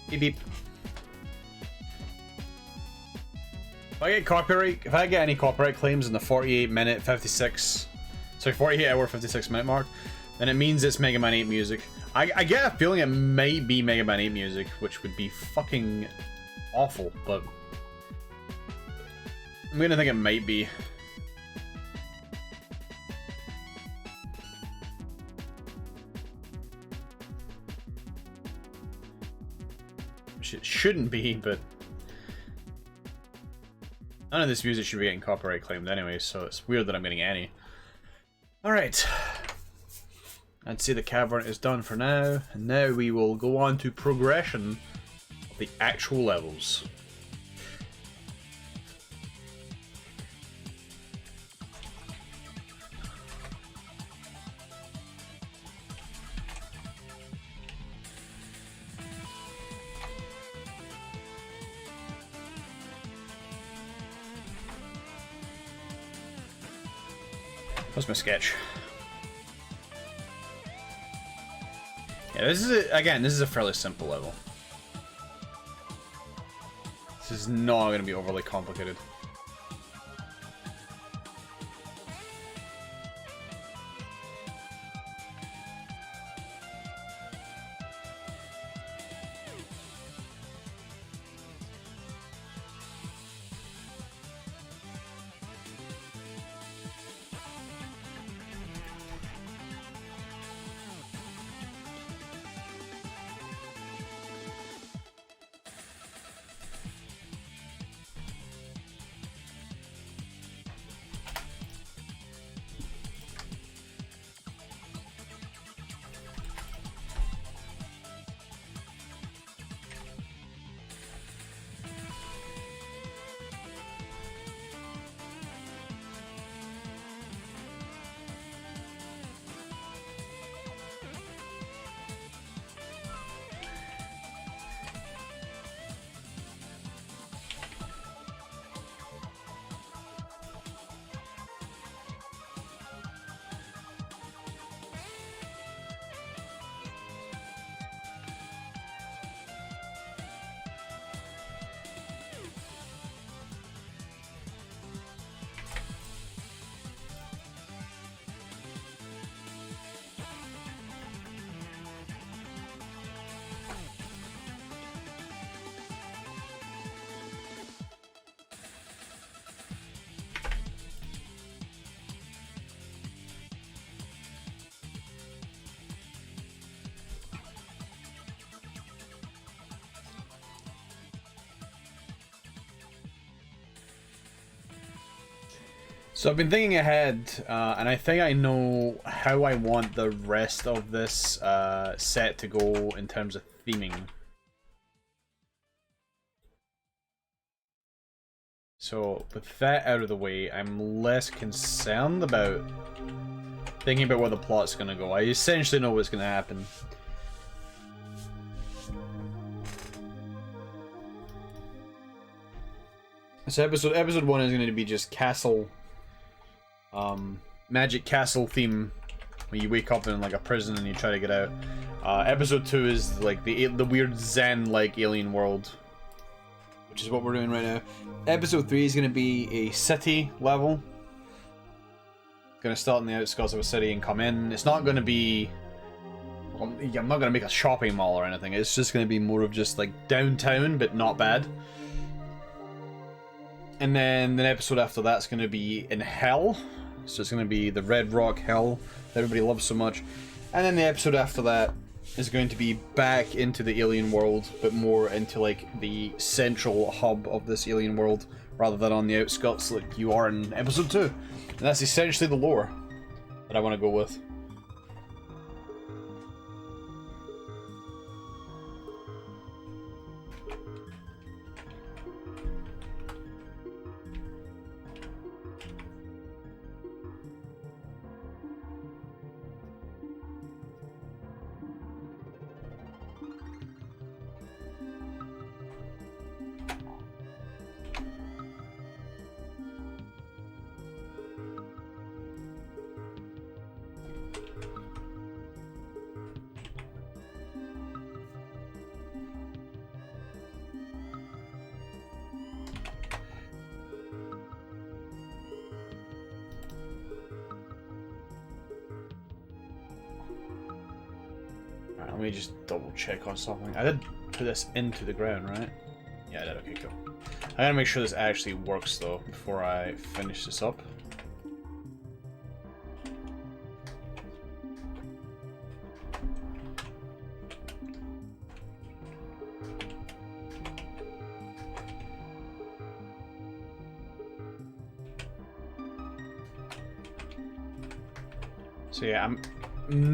Beep beep. If I get any copyright claims in the 48 hour 56 minute mark, then it means it's Mega Man 8 music. I get a feeling it might be Mega Man 8 music, which would be fucking awful, but I'm gonna think it might be. It shouldn't be, but none of this music should be getting copyright claimed anyway, so it's weird that I'm getting any. Alright. I'd say the cavern is done for now, and now we will go on to progression of the actual levels. What's my sketch? Yeah, this is a fairly simple level. This is not going to be overly complicated. So I've been thinking ahead, and I think I know how I want the rest of this set to go in terms of theming. So with that out of the way, I'm less concerned about thinking about where the plot's gonna go. I essentially know what's gonna happen. So episode 1 is going to be just castle, magic castle theme, where you wake up in like a prison and you try to get out. Episode 2 is like the weird Zen-like alien world, which is what we're doing right now. Episode 3 is going to be a city level. Going to start in the outskirts of a city and come in. It's not going to be... Well, I'm not going to make a shopping mall or anything. It's just going to be more of just like downtown, but not bad. And then the episode after that's going to be in Hell. So it's going to be the Red Rock Hell that everybody loves so much. And then the episode after that is going to be back into the alien world, but more into like the central hub of this alien world, rather than on the outskirts like you are in episode 2. And that's essentially the lore that I want to go with. Let me just double check on something. I did put this into the ground, right? Yeah, I did. Okay, cool. I gotta make sure this actually works though before I finish this up. So yeah, I'm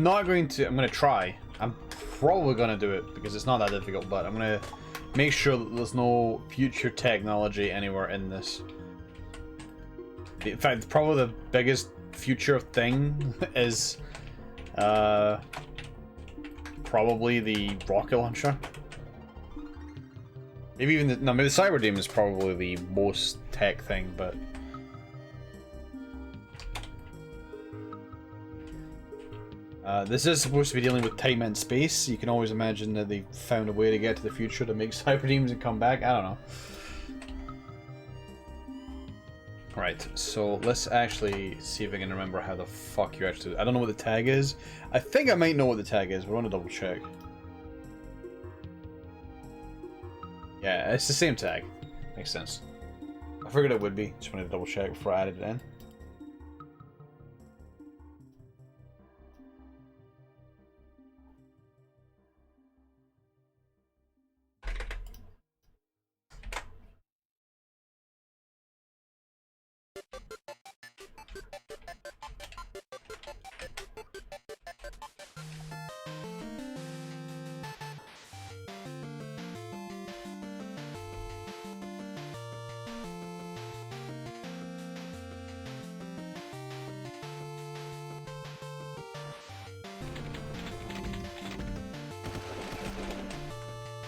going to try. I'm probably going to do it because it's not that difficult, but I'm going to make sure that there's no future technology anywhere in this. In fact, probably the biggest future thing is probably the rocket launcher. Maybe even maybe the Cyber Demon is probably the most tech thing, but this is supposed to be dealing with time and space. You can always imagine that they found a way to get to the future to make cyber demons and come back. I don't know. Right, so let's actually see if I can remember how the fuck you actually... I don't know what the tag is. I think I might know what the tag is, but I want to double check. Yeah, it's the same tag. Makes sense. I figured it would be. Just wanted to double check before I added it in.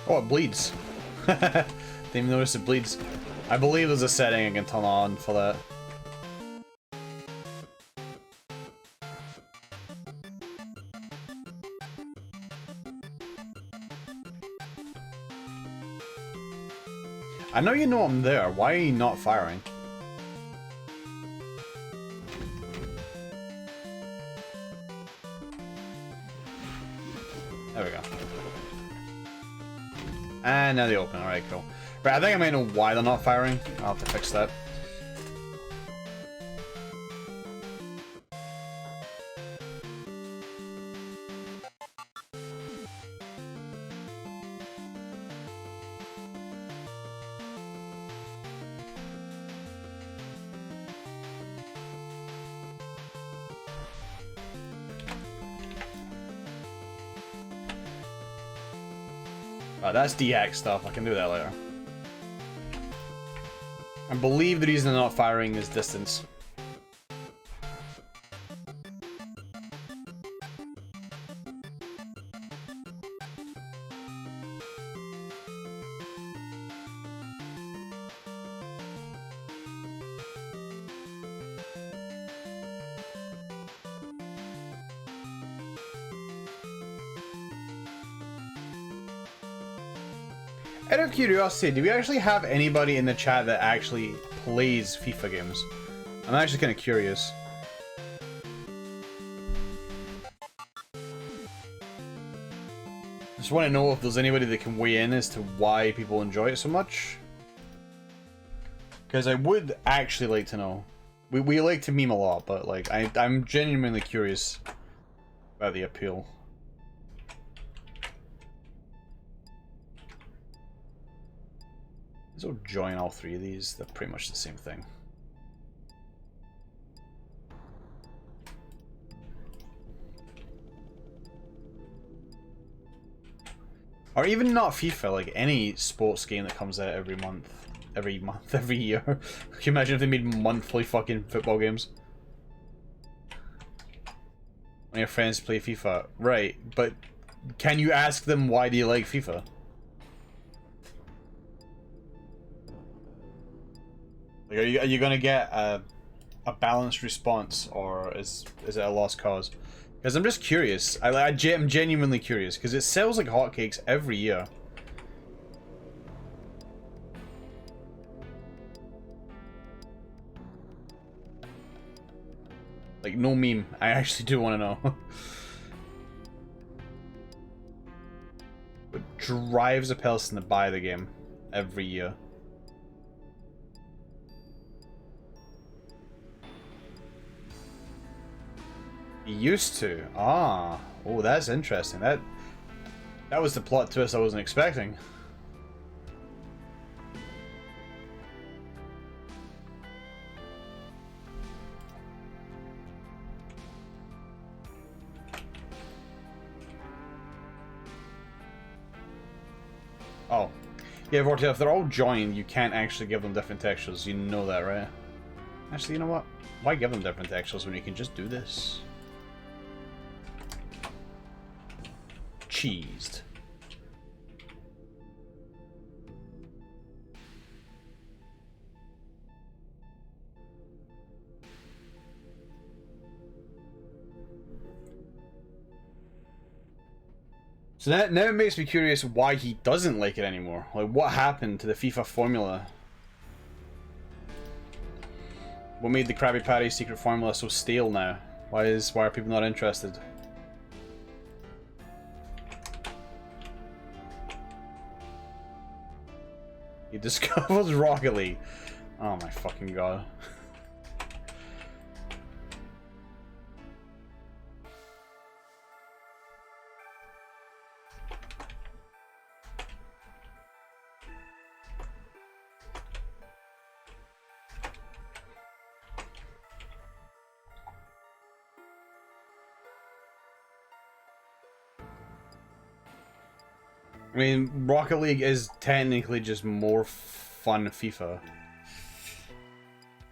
Oh, it bleeds. Didn't even notice it bleeds. I believe there's a setting I can turn on for that. I know you know I'm there. Why are you not firing? There we go. And now they open. Alright, cool. Right, I think I might know why they're not firing. I'll have to fix that. That's DX stuff. I can do that later. I believe the reason they're not firing is distance. Out of curiosity, do we actually have anybody in the chat that actually plays FIFA games? I'm actually kind of curious. Just want to know if there's anybody that can weigh in as to why people enjoy it so much. Because I would actually like to know. We like to meme a lot, but like I'm genuinely curious about the appeal. So join all three of these, they're pretty much the same thing. Or even not FIFA, like any sports game that comes out every year. Can you imagine if they made monthly fucking football games? When your friends play FIFA, right, but can you ask them why do you like FIFA? Like, are you gonna get a balanced response, or is it a lost cause? Because I'm just curious. I'm genuinely curious because it sells like hotcakes every year. Like no meme. I actually do want to know. drives a person to buy the game every year. He used to. Ah. Oh, that's interesting. That was the plot twist I wasn't expecting. Oh. Yeah, Vortex, if they're all joined, you can't actually give them different textures. You know that, right? Actually, you know what? Why give them different textures when you can just do this? Cheesed. So now it makes me curious why he doesn't like it anymore. Like, what happened to the FIFA formula? What made the Krabby Patty secret formula so stale now? Why are people not interested? He discovers Rocket League. Oh my fucking god. I mean, Rocket League is technically just more fun FIFA.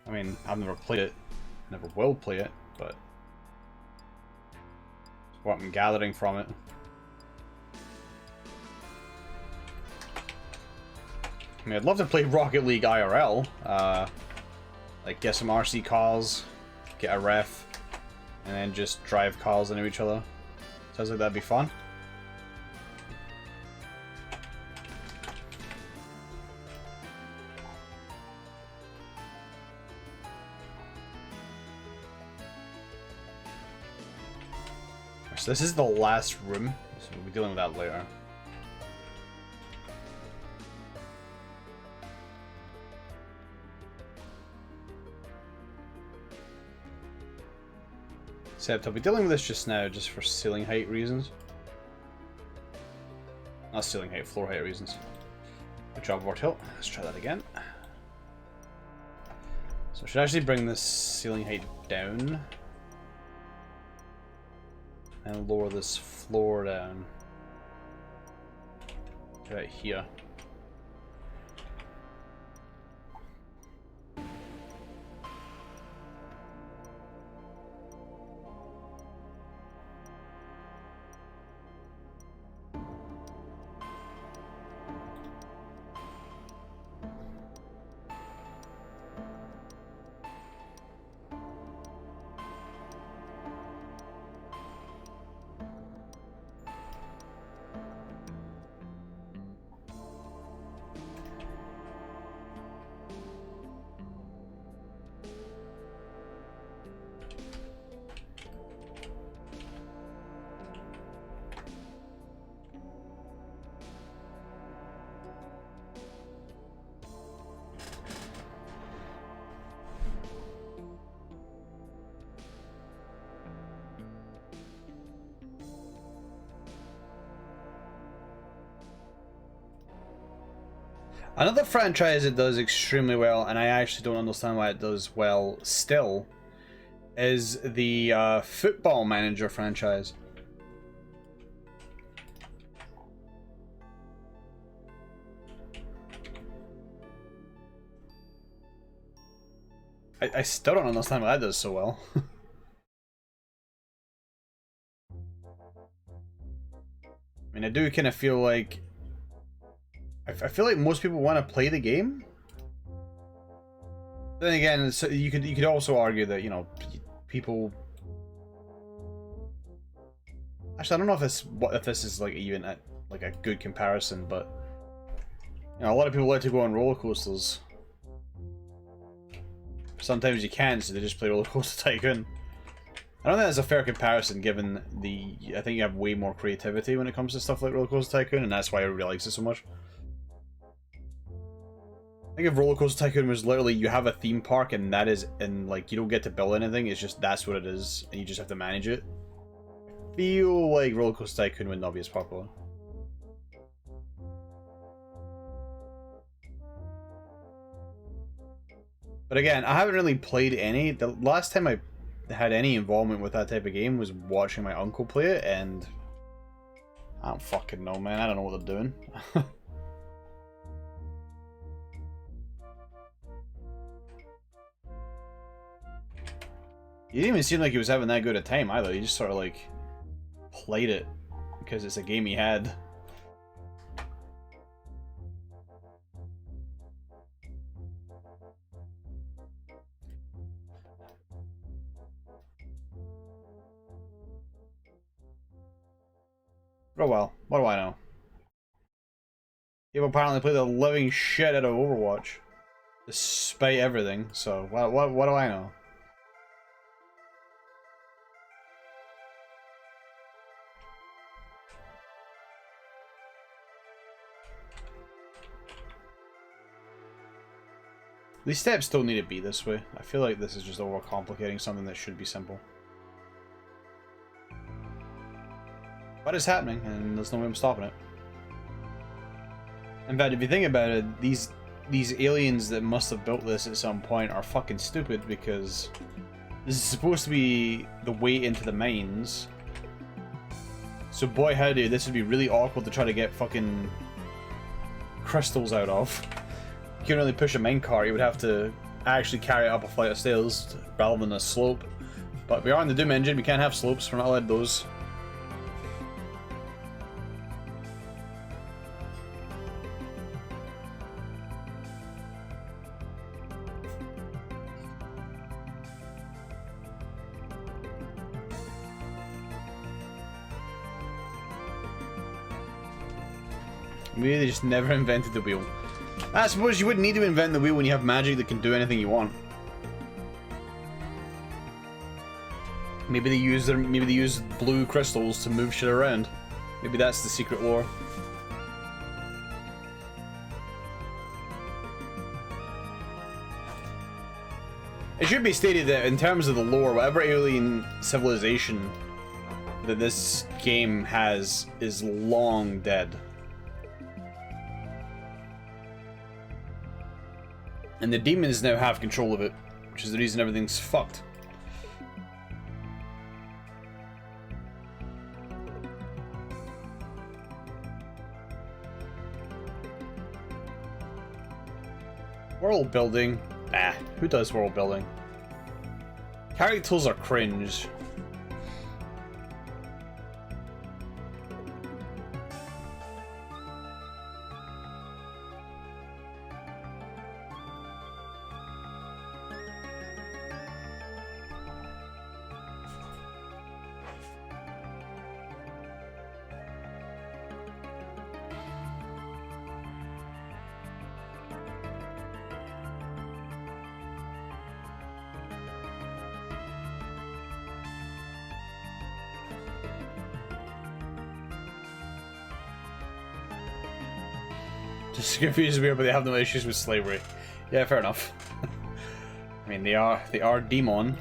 I mean, I've never played it, never will play it, but that's what I'm gathering from it. I mean, I'd love to play Rocket League IRL. Like, get some RC cars, get a ref, and then just drive cars into each other. Sounds like that'd be fun. So this is the last room, so we'll be dealing with that later. Except I'll be dealing with this just now, just for ceiling height reasons. Not ceiling height, floor height reasons. Good job, Vortilt. Let's try that again. So I should actually bring this ceiling height down. And lower this floor down. Right here. Another franchise that does extremely well, and I actually don't understand why it does well still, is the Football Manager franchise. I still don't understand why that does so well. I mean, I do kind of feel like... I feel like most people want to play the game. Then again, you could also argue that, you know, people. Actually, I don't know if this is like even like a good comparison, but you know, a lot of people like to go on roller coasters. Sometimes you can't, so they just play Roller Coaster Tycoon. I don't think that's a fair comparison, given the... I think you have way more creativity when it comes to stuff like Roller Coaster Tycoon, and that's why everybody likes it so much. I think if Roller Coaster Tycoon was literally, you have a theme park, and that is... and, like, you don't get to build anything, it's just that's what it is, and you just have to manage it. I feel like Roller Coaster Tycoon would not be as popular. But again, I haven't really played any. The last time I had any involvement with that type of game was watching my uncle play it, and I don't fucking know, man. I don't know what they're doing. He didn't even seem like he was having that good a time either. He just sort of like played it because it's a game he had. Oh well, what do I know? People apparently play the living shit out of Overwatch, despite everything. So what do I know? These steps don't need to be this way. I feel like this is just overcomplicating something that should be simple. But it's happening, and there's no way I'm stopping it. In fact, if you think about it, these aliens that must have built this at some point are fucking stupid, because this is supposed to be the way into the mines. So boy howdy, this would be really awkward to try to get fucking crystals out of. You can't really push a minecart, you would have to actually carry it up a flight of stairs rather than a slope. But we are in the Doom engine, we can't have slopes, we're not allowed those. Maybe they just never invented the wheel. I suppose you wouldn't need to invent the wheel when you have magic that can do anything you want. Maybe they use blue crystals to move shit around. Maybe that's the secret lore. It should be stated that in terms of the lore, whatever alien civilization that this game has is long dead. And the demons now have control of it, which is the reason everything's fucked. World building? Nah, who does world building? Characters are cringe. Just confused me, but they have no issues with slavery. Yeah, fair enough. I mean, they are demon.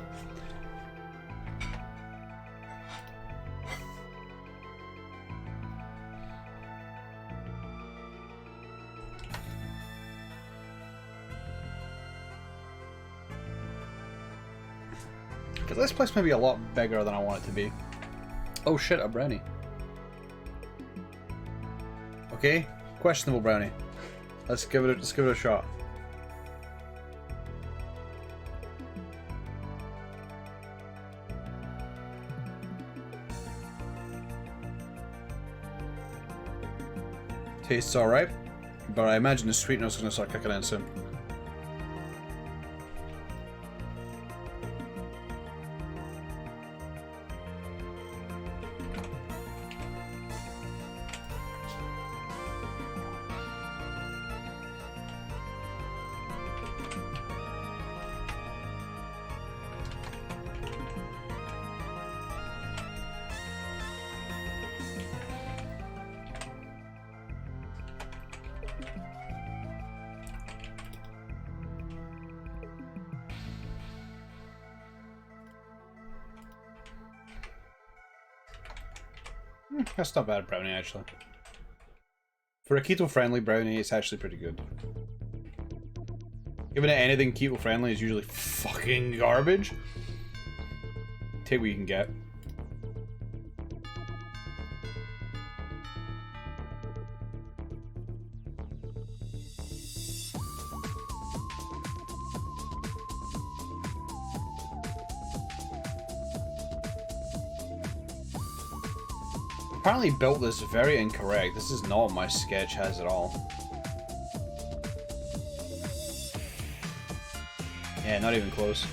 Because this place may be a lot bigger than I want it to be. Oh shit, a brownie. Okay, questionable brownie. Let's give it a shot. Tastes alright, but I imagine the sweetness is going to start kicking in soon. That's not bad brownie, actually. For a keto-friendly brownie, it's actually pretty good. Giving it anything keto-friendly is usually fucking garbage. Take what you can get. Apparently built this very incorrect. This is not what my sketch has at all. Yeah, not even close.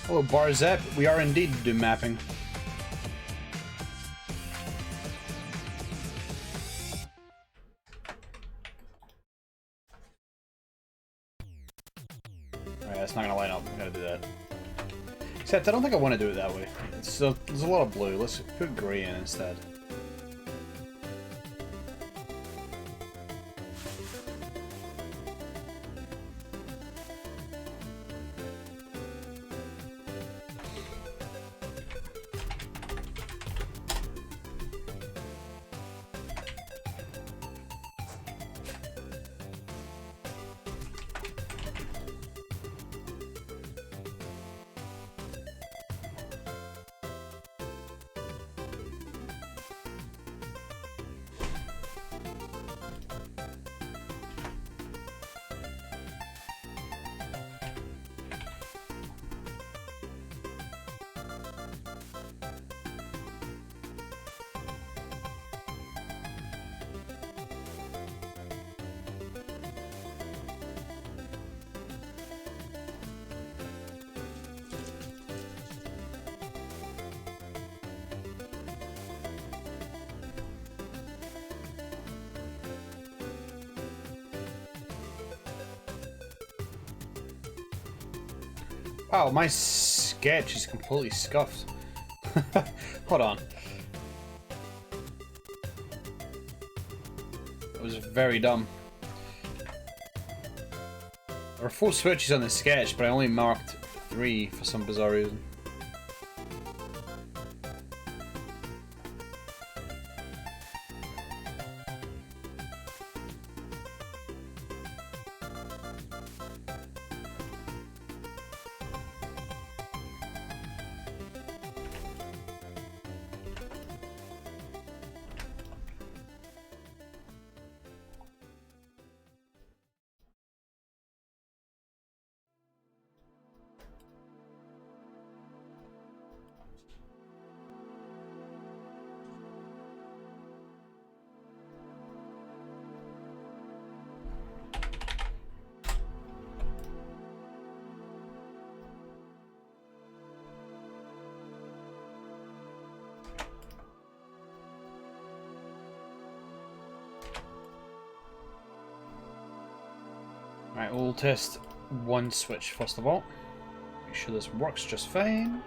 Hello, Barzep. We are indeed doing mapping. Alright, that's not gonna line up. I'm gonna do that. Except, I don't think I want to do it that way. There's a lot of blue. Let's put grey in instead. Wow, my sketch is completely scuffed. Hold on. It was very dumb. There were 4 switches on the sketch, but I only marked 3 for some bizarre reason. Right, we'll test one switch first of all. Make sure this works just fine.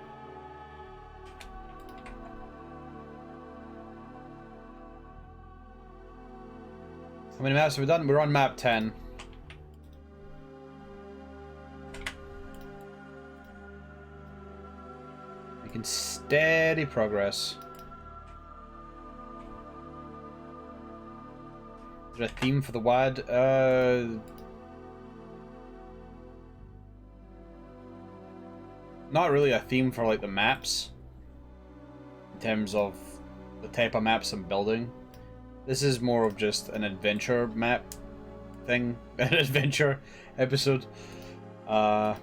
How many maps have we done? We're on map 10. Making steady progress. Is there a theme for the WAD? Not really a theme for like the maps. In terms of the type of maps I'm building. This is more of just an adventure map thing. An adventure episode. You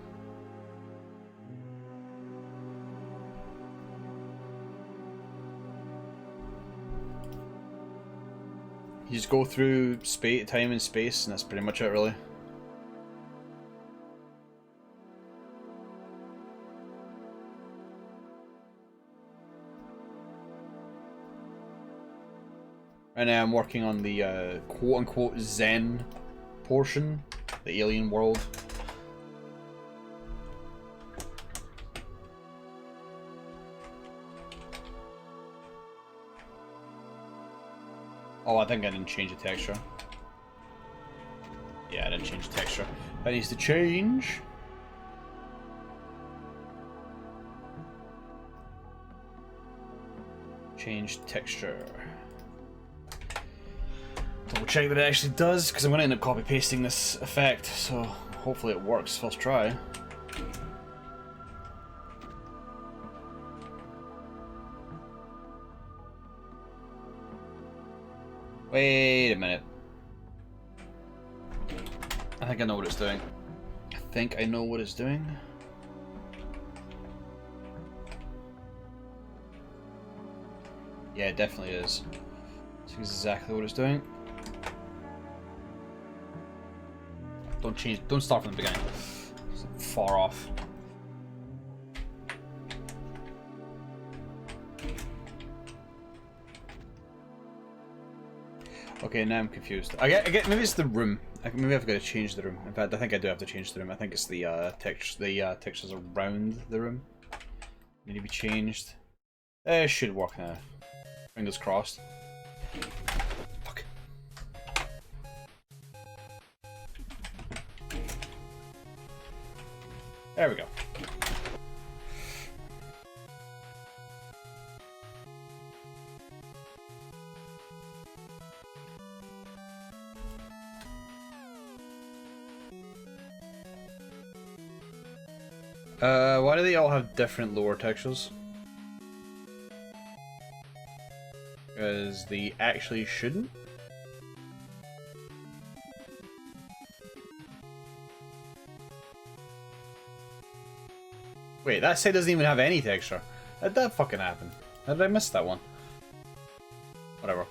just go through time and space, and that's pretty much it, really. Right now I'm working on the quote-unquote Zen portion, the alien world. Oh, I think I didn't change the texture. Yeah, I didn't change the texture. That needs to change. Change texture. Double check that it actually does, because I'm going to end up copy pasting this effect, so hopefully it works first try. Wait a minute. I think I know what it's doing. I think I know what it's doing. Yeah, it definitely is. This is exactly what it's doing. Don't change. Don't start from the beginning. It's far off. Okay, now I'm confused. I get. Maybe it's the room. Maybe I've got to change the room. In fact, I think I do have to change the room. I think it's the texture. The textures around the room need to be changed. It should work now. Fingers crossed. Fuck. There we go. Why do they all have different lower textures? Because they actually shouldn't. Wait, that side doesn't even have any texture. How'd that fucking happen? How did I miss that one? Whatever.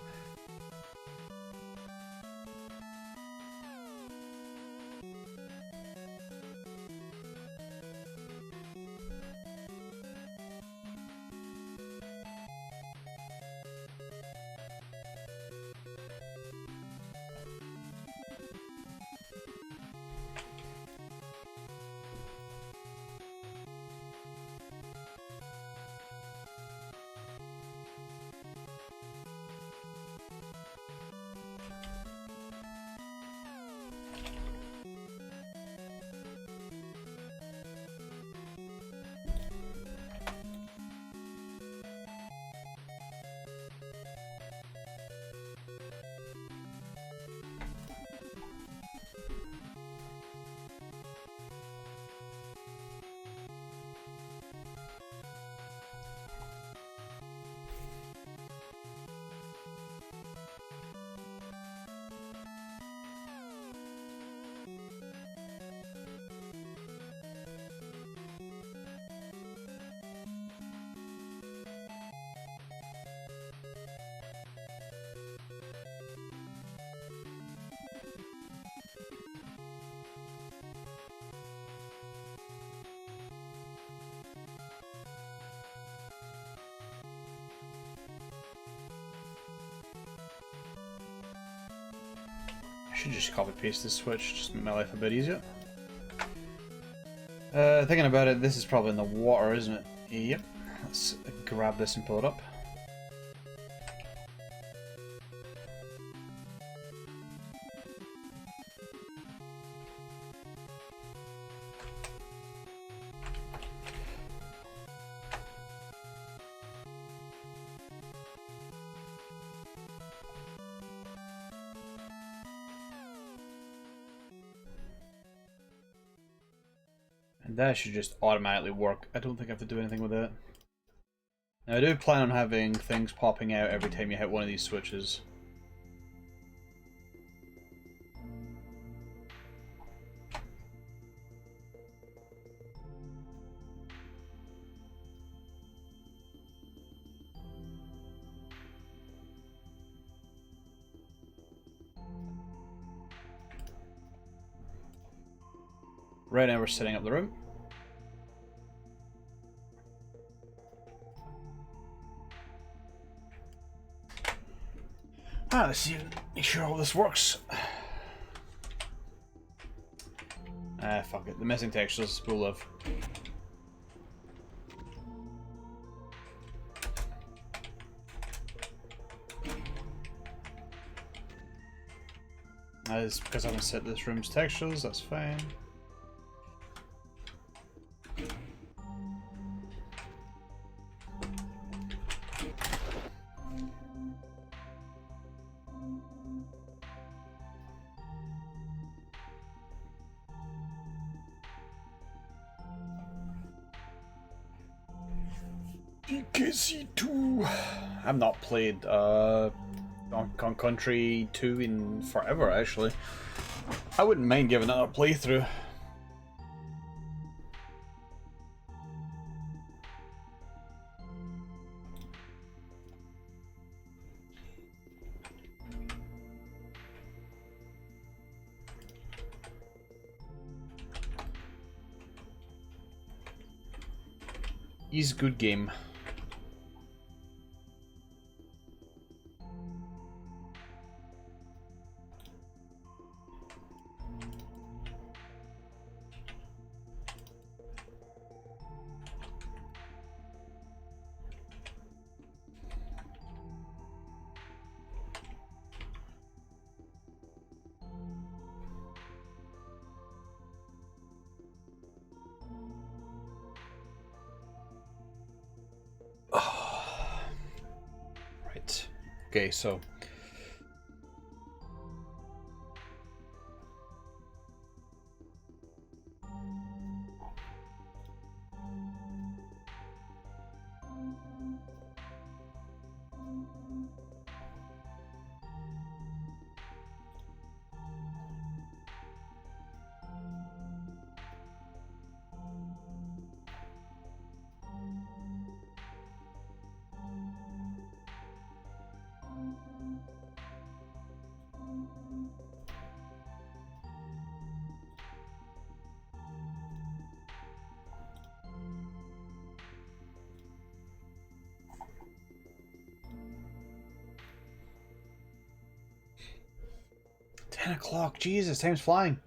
Should just copy paste this switch, just make my life a bit easier. Thinking about it, this is probably in the water, isn't it? Yep. Let's grab this and pull it up. And that should just automatically work. I don't think I have to do anything with it. Now I do plan on having things popping out every time you hit one of these switches. Right now we're setting up the room. Let's see, make sure all this works. Fuck it, the missing textures we'll live. That is because I haven't set this room's textures, that's fine. DKC2. I've not played Donkey Kong Country 2 in forever, actually. I wouldn't mind giving it a playthrough. He's a good game. Right. Okay, so $10 o'clock, Jesus, time's flying.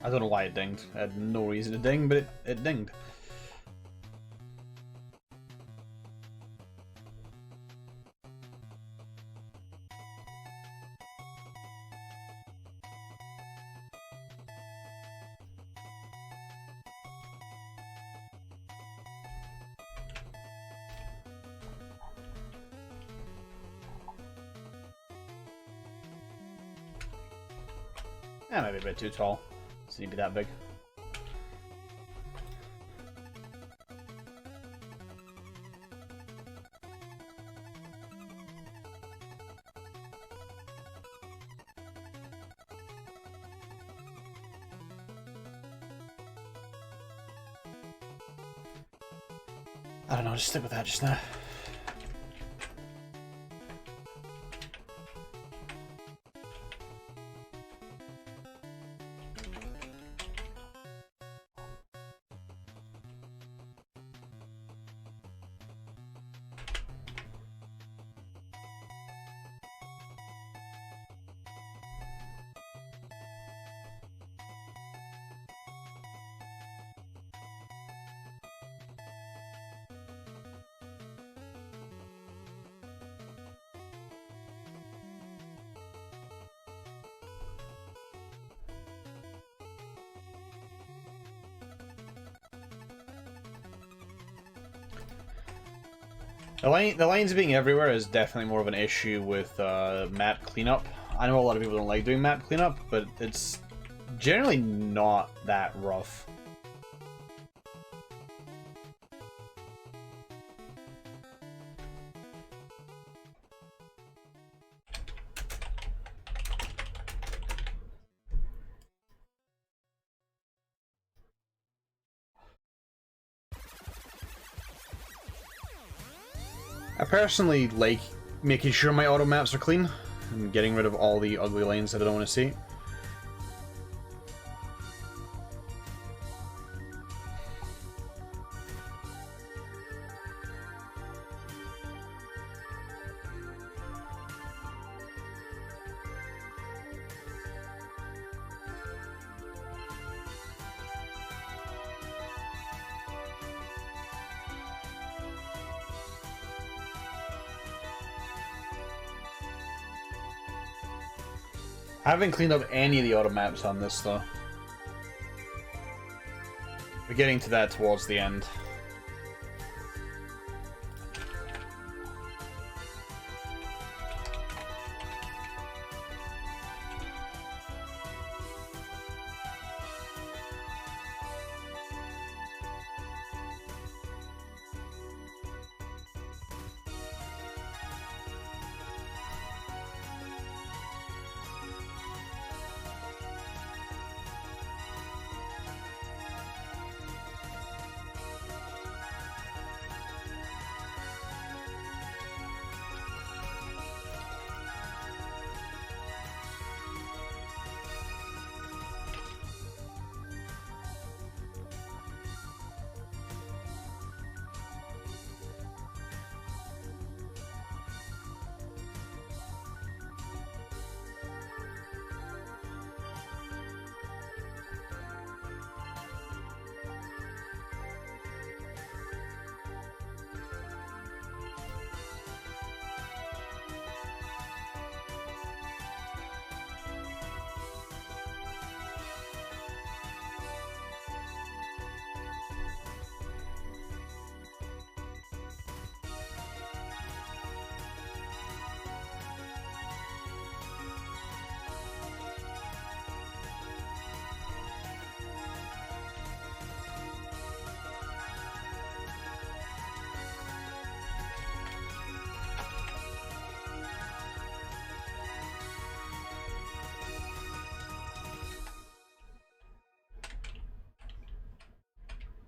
I don't know why it dinged. I had no reason to ding, but it dinged. That might be a bit too tall. Doesn't need to be that big. I don't know, just stick with that just now. The lines being everywhere is definitely more of an issue with map cleanup. I know a lot of people don't like doing map cleanup, but it's generally not that rough. I personally like making sure my auto maps are clean and getting rid of all the ugly lines that I don't want to see. I haven't cleaned up any of the auto maps on this though. We're getting to that towards the end.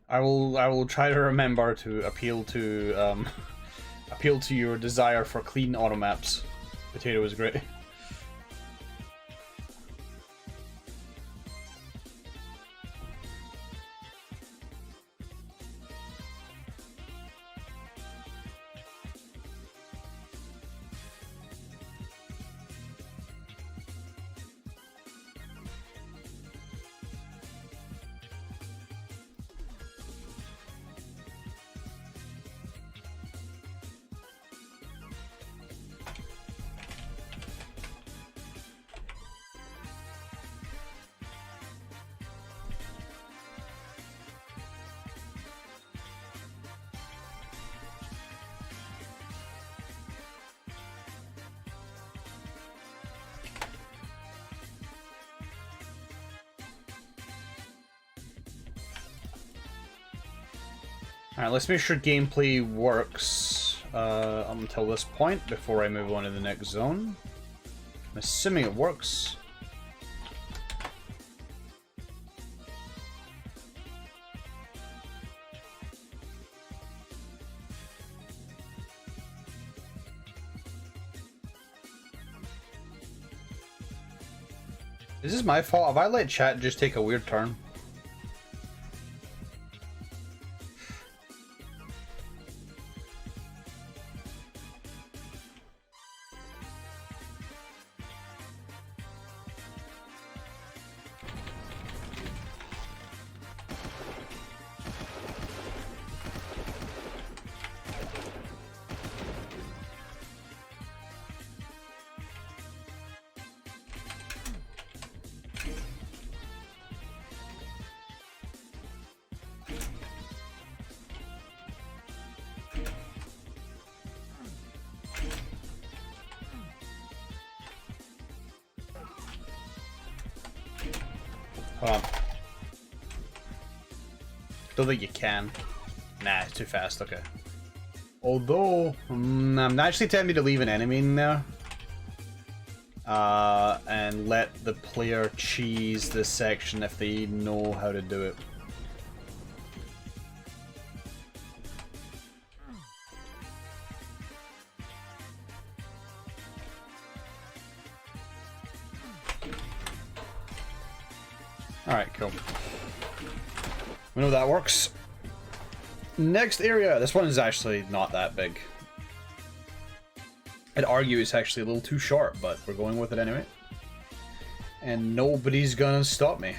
I will try to remember to appeal to your desire for clean auto maps. Potato is great. Alright, let's make sure gameplay works until this point before I move on to the next zone. I'm assuming it works. Is this my fault? Have I let chat just take a weird turn? Hold on. Don't think you can. Nah, it's too fast, okay. Although, I'm actually telling me to leave an enemy in there. And let the player cheese this section if they know how to do it. Alright, cool. We know that works. Next area. This one is actually not that big. I'd argue it's actually a little too short, but we're going with it anyway. And nobody's gonna stop me.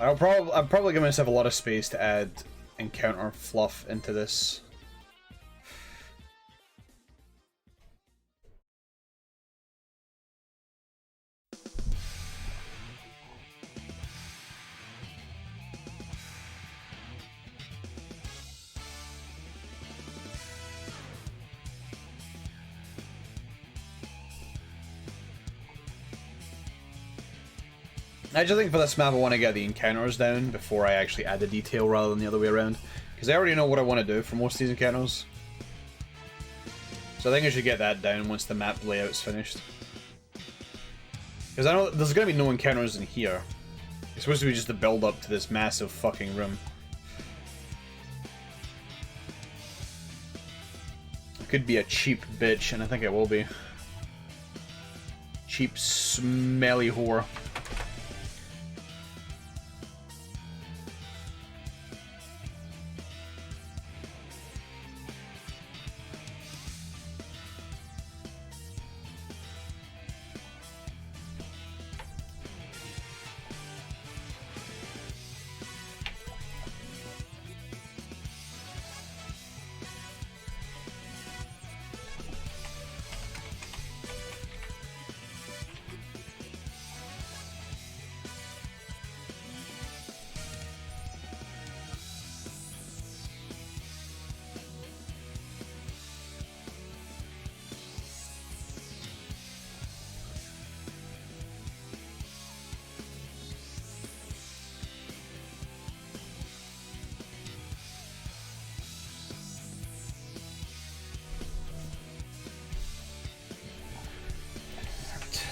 I'll probably give myself a lot of space to add encounter fluff into this. I just think for this map I want to get the encounters down before I actually add the detail rather than the other way around. Because I already know what I want to do for most of these encounters. So I think I should get that down once the map layout's finished. Because I know there's going to be no encounters in here. It's supposed to be just the build up to this massive fucking room. It could be a cheap bitch, and I think it will be. Cheap, smelly whore.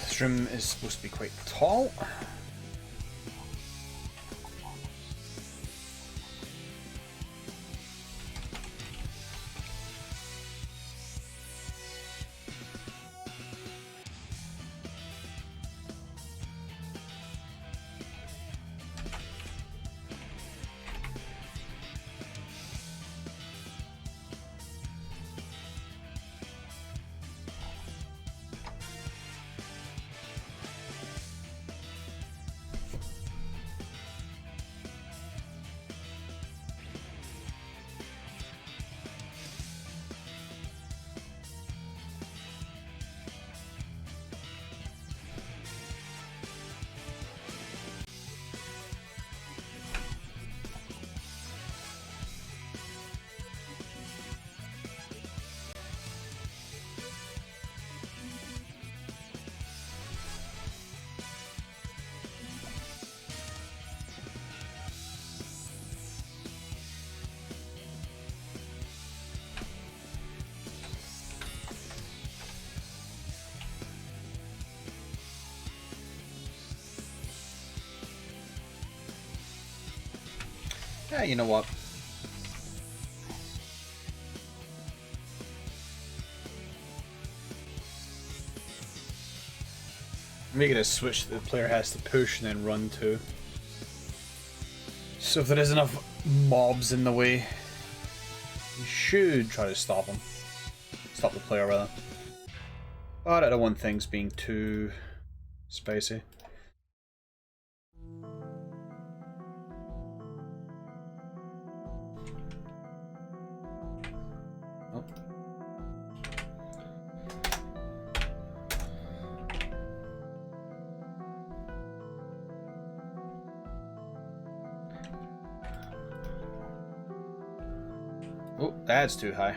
This room is supposed to be quite tall. Yeah, you know what? Make it a switch that the player has to push and then run to. So if there is enough mobs in the way, you should try to stop them. Stop the player, rather. But I don't want things being too spicy. Oh. Oh, that's too high.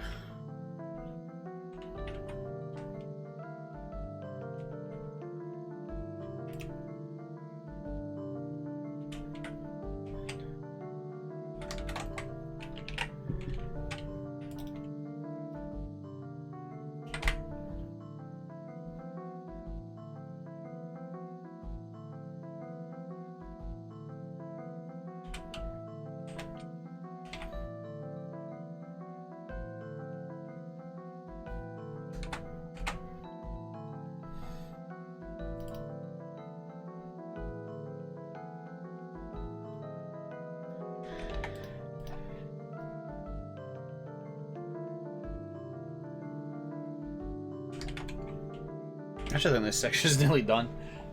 Actually, I think this section is nearly done.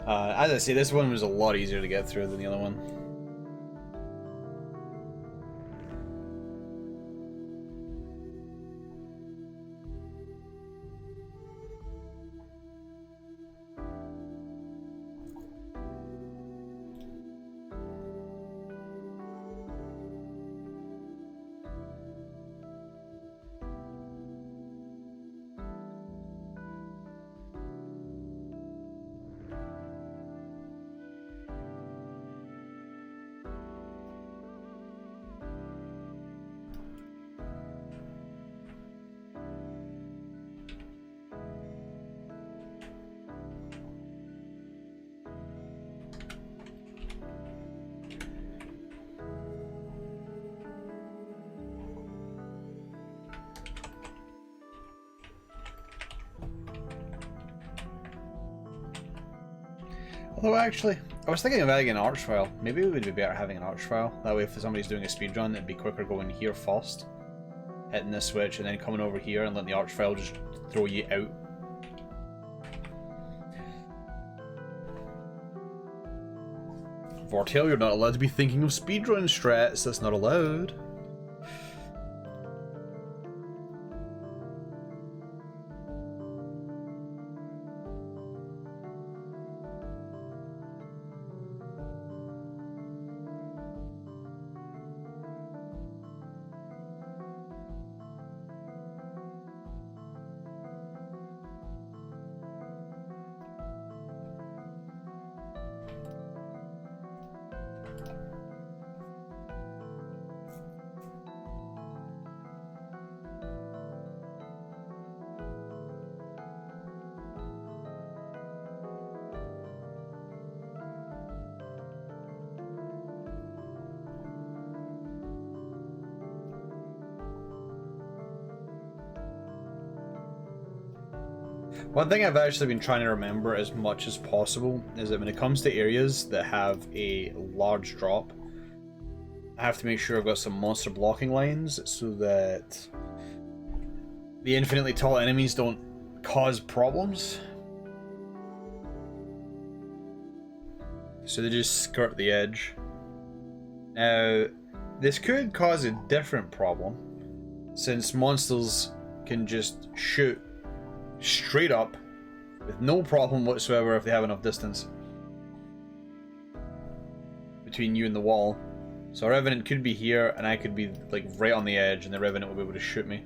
As I say, this one was a lot easier to get through than the other one. Although actually, I was thinking of adding an arch file. Maybe it would be better having an arch file. That way if somebody's doing a speedrun, it'd be quicker going here first, hitting this switch, and then coming over here and letting the arch file just throw you out. Vortail, you're not allowed to be thinking of speedrun strats. That's not allowed. One thing I've actually been trying to remember as much as possible is that when it comes to areas that have a large drop, I have to make sure I've got some monster blocking lines so that the infinitely tall enemies don't cause problems. So they just skirt the edge. Now, this could cause a different problem, since monsters can just shoot straight up with no problem whatsoever if they have enough distance between you and the wall. So our Revenant could be here and I could be like right on the edge and the Revenant will be able to shoot me.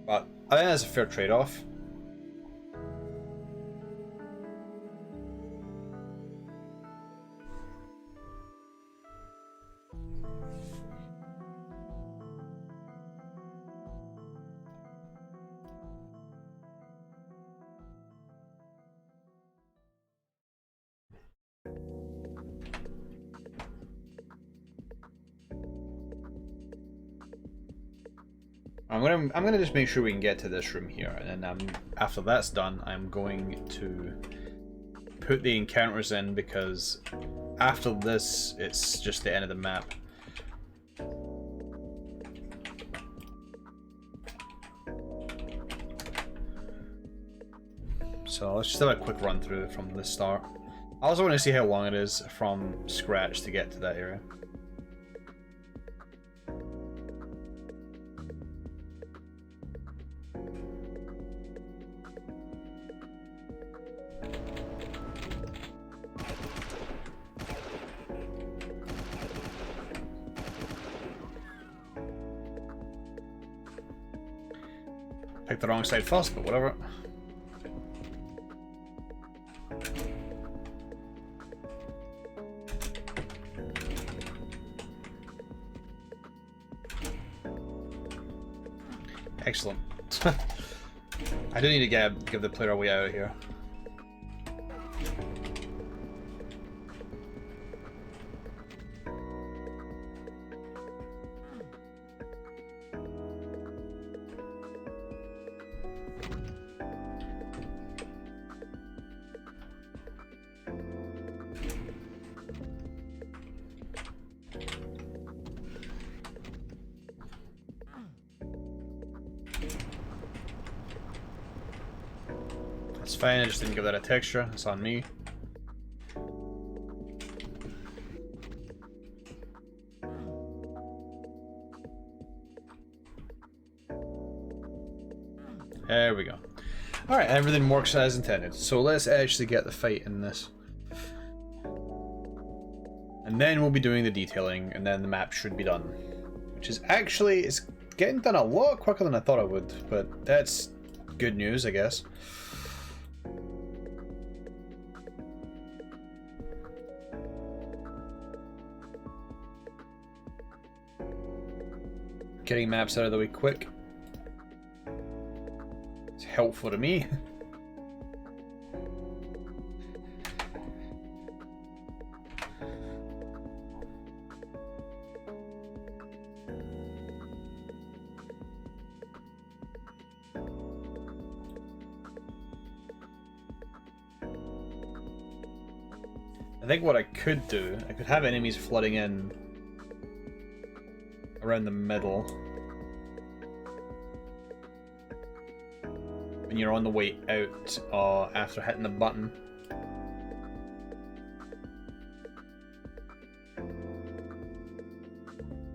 But I think that's a fair trade-off. I'm gonna just make sure we can get to this room here, and then after that's done, I'm going to put the encounters in, because after this, it's just the end of the map. So let's just have a quick run through from the start. I also want to see how long it is from scratch to get to that area. Picked the wrong side first, but whatever. Excellent. I do need to give the player a way out of here. That's fine, I just didn't give that a texture. It's on me. There we go. Alright, everything works as intended. So let's actually get the fight in this. And then we'll be doing the detailing, and then the map should be done. Which is actually, it's getting done a lot quicker than I thought it would, but that's good news, I guess. Getting maps out of the way quick. It's helpful to me. I think what I could do, I could have enemies flooding in around the middle when you're on the way out after hitting the button.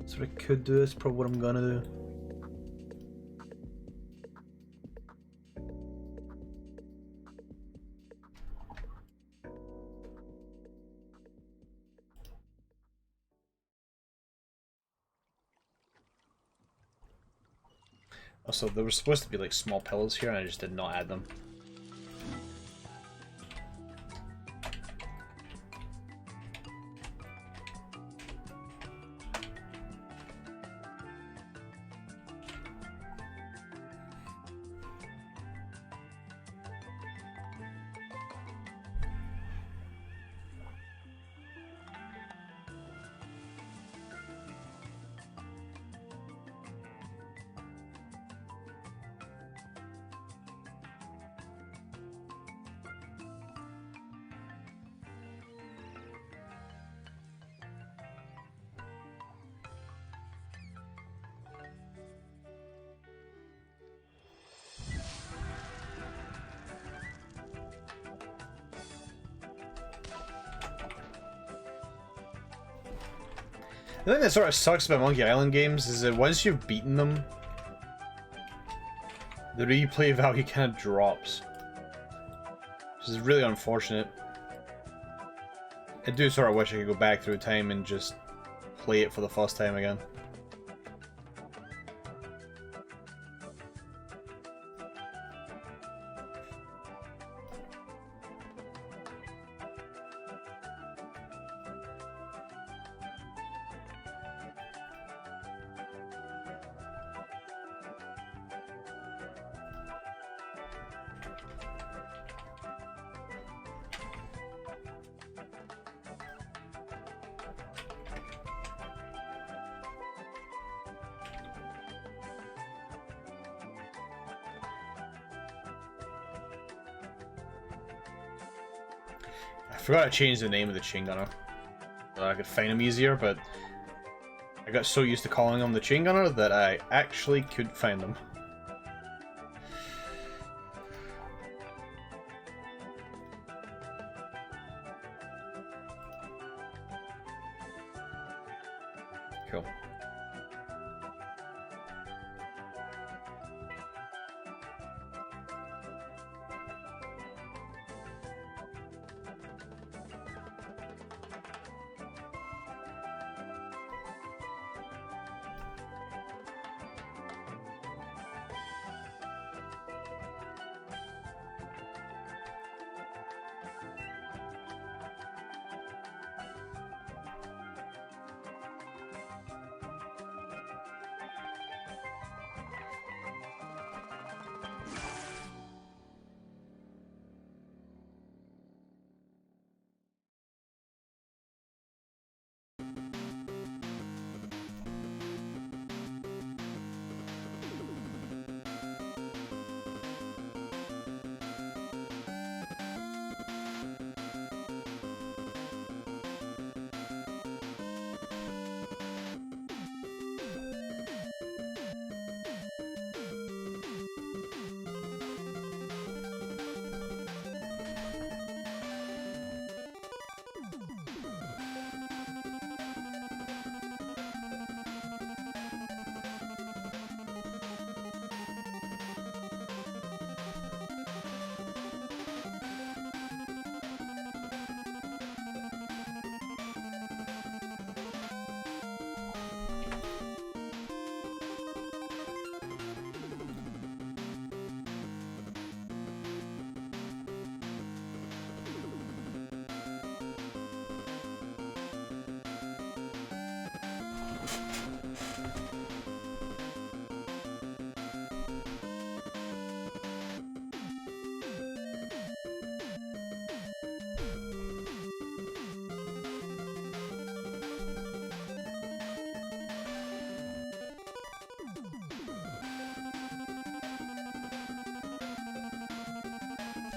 So what I could do, is probably what I'm gonna do. Also, there were supposed to be like small pillars here, and I just did not add them. The thing that sort of sucks about Monkey Island games is that once you've beaten them, the replay value kind of drops. Which is really unfortunate. I do sort of wish I could go back through time and just play it for the first time again. I forgot to change the name of the chain gunner so I could find him easier, but I got so used to calling him the chain gunner that I actually couldn't find him. Cool.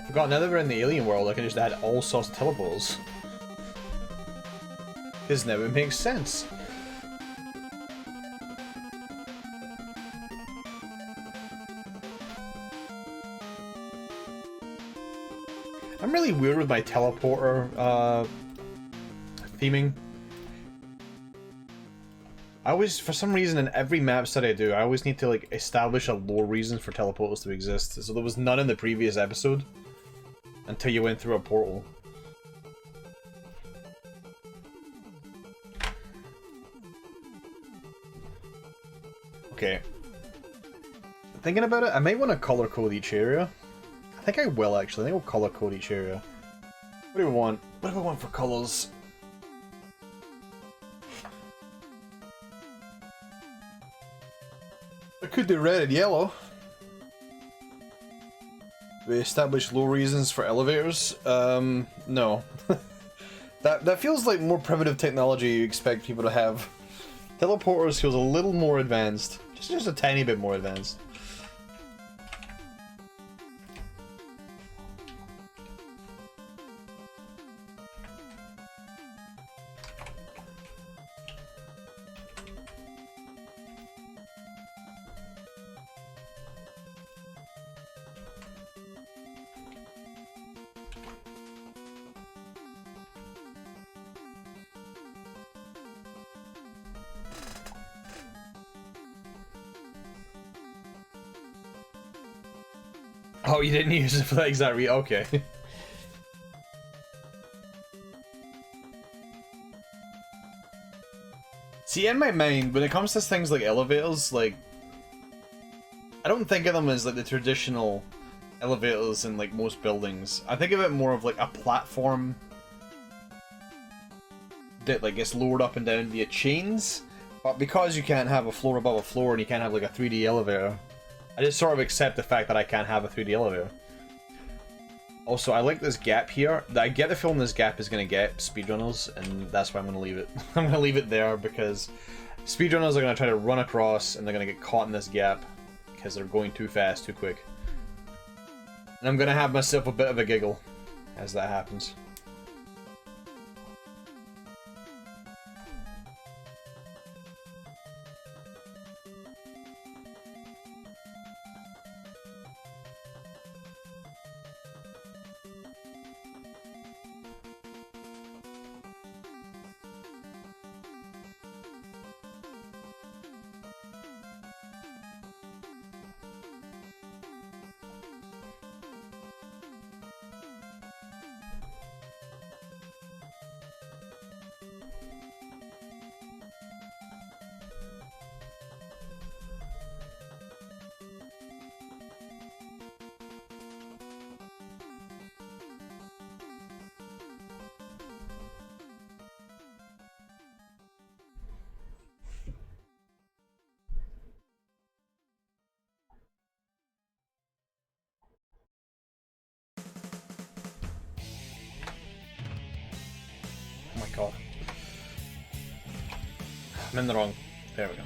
Forgot, now that we're in the alien world, I can just add all sorts of teleporters. Because now it makes sense. I'm really weird with my teleporter theming. I always, for some reason, in every maps that I do, I always need to like establish a lore reason for teleporters to exist. So there was none in the previous episode until you went through a portal. Okay. Thinking about it, I might want to color code each area. I think I will actually. I think I'll color code each area. What do we want? What do we want for colors? I could do red and yellow. We establish low reasons for elevators. No. that feels like more primitive technology you expect people to have. Teleporters feels a little more advanced. Just a tiny bit more advanced. Oh, you didn't use it for that exact reason? Okay. See, in my mind, when it comes to things like elevators, like, I don't think of them as like the traditional elevators in like most buildings. I think of it more of like a platform that like gets lowered up and down via chains. But because you can't have a floor above a floor and you can't have like a 3D elevator, I just sort of accept the fact that I can't have a 3D elevator. Also, I like this gap here. I get the feeling this gap is going to get speedrunners, and that's why I'm going to leave it. I'm going to leave it there because speedrunners are going to try to run across and they're going to get caught in this gap because they're going too fast, too quick. And I'm going to have myself a bit of a giggle as that happens. God. I'm in the wrong. There we go.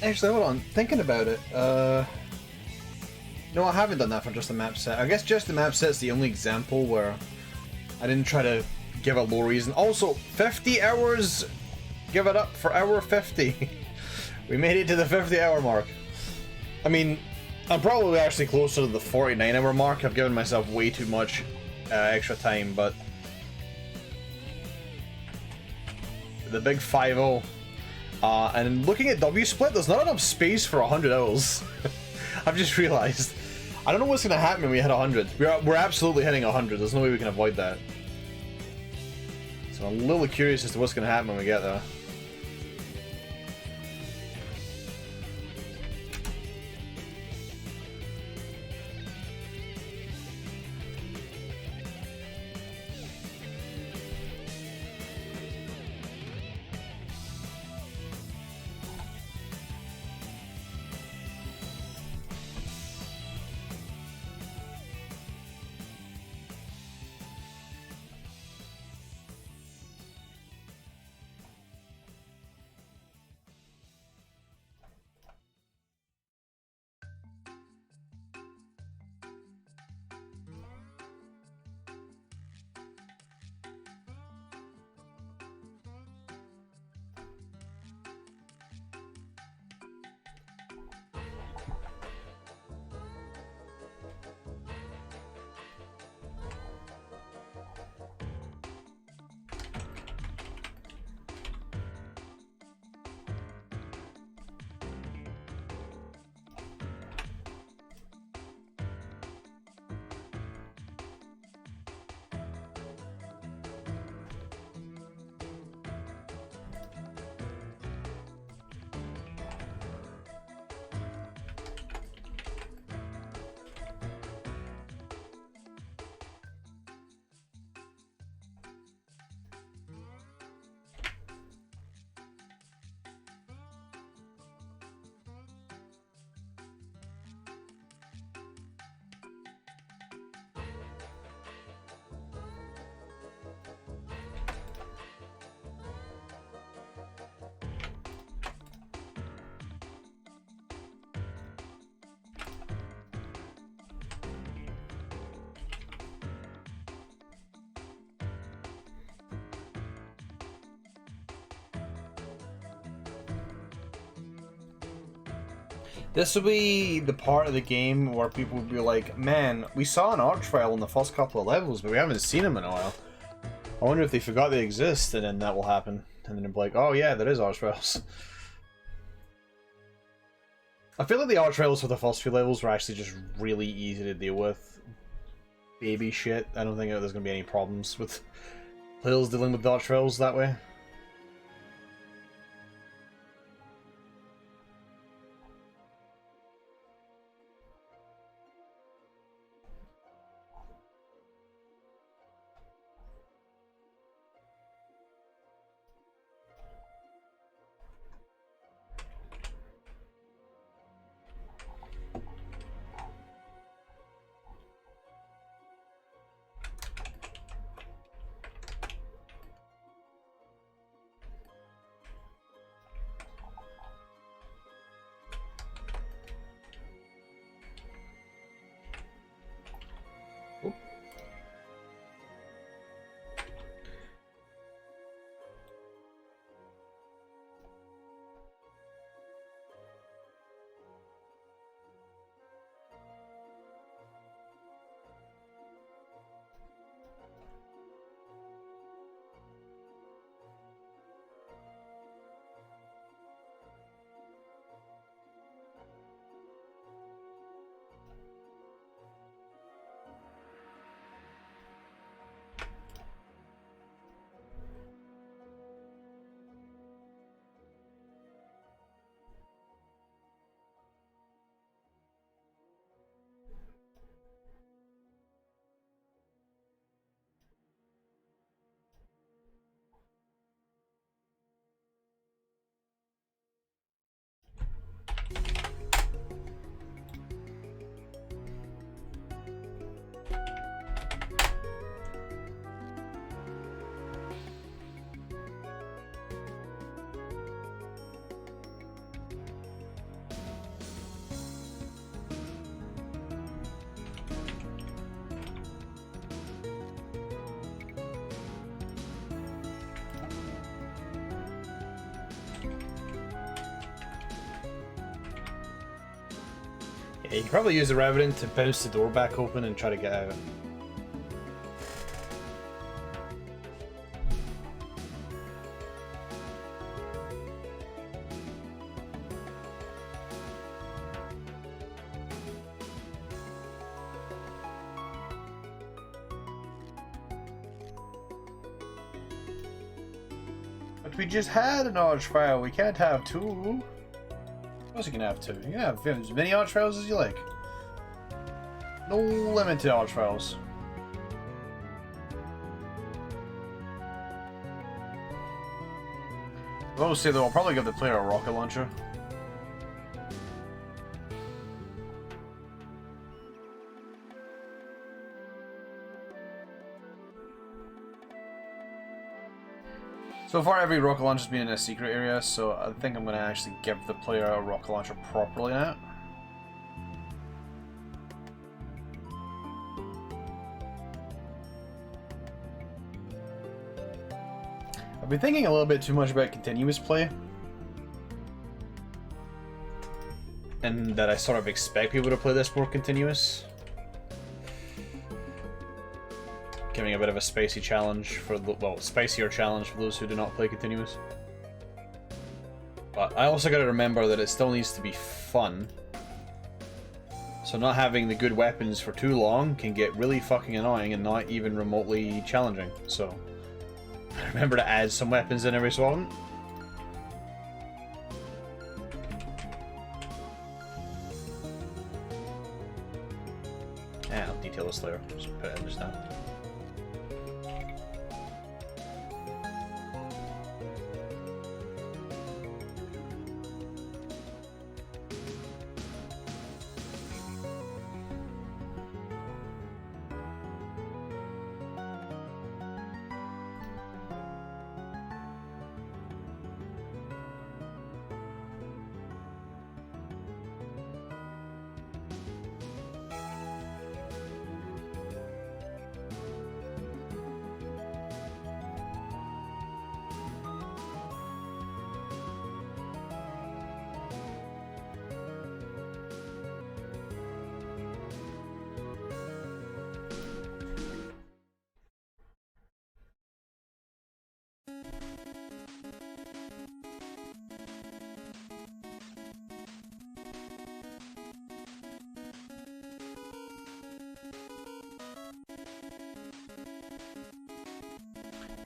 Actually, hold on. Thinking about it, no, I haven't done that for just the map set. I guess just the map set's the only example where I didn't try to give a low reason. Also, 50 hours! Give it up for hour 50. We made it to the 50-hour mark. I mean, I'm probably actually closer to the 49-hour mark. I've given myself way too much extra time, but... The big 5-0. And looking at W-Split, there's not enough space for 100 hours. I've just realized. I don't know what's going to happen when we hit 100. We're absolutely hitting 100. There's no way we can avoid that. So I'm a little curious as to what's going to happen when we get there. This will be the part of the game where people will be like, man, we saw an art trail in the first couple of levels, but we haven't seen him in a while. I wonder if they forgot they exist, and then that will happen. And then they'll be like, oh yeah, there is art trails. I feel like the art trails for the first few levels were actually just really easy to deal with. Baby shit. I don't think there's going to be any problems with players dealing with the art trails that way. Yeah, you can probably use the Revenant to bounce the door back open and try to get out. But we just had an archvile, we can't have two. Of course you can have two. You can have as many archviles as you like. No limit to archviles. I will say though, I'll probably give the player a rocket launcher. So far every rocket launcher's been in a secret area, so I think I'm going to actually give the player a rocket launcher properly now. I've been thinking a little bit too much about continuous play. And that I sort of expect people to play this more continuous. Giving a bit of a spicy challenge for the, well, spicier challenge for those who do not play continuous. But I also gotta remember that it still needs to be fun. So not having the good weapons for too long can get really fucking annoying and not even remotely challenging. So remember to add some weapons in every so often. Yeah, I'll detail this later. Just put it in just now.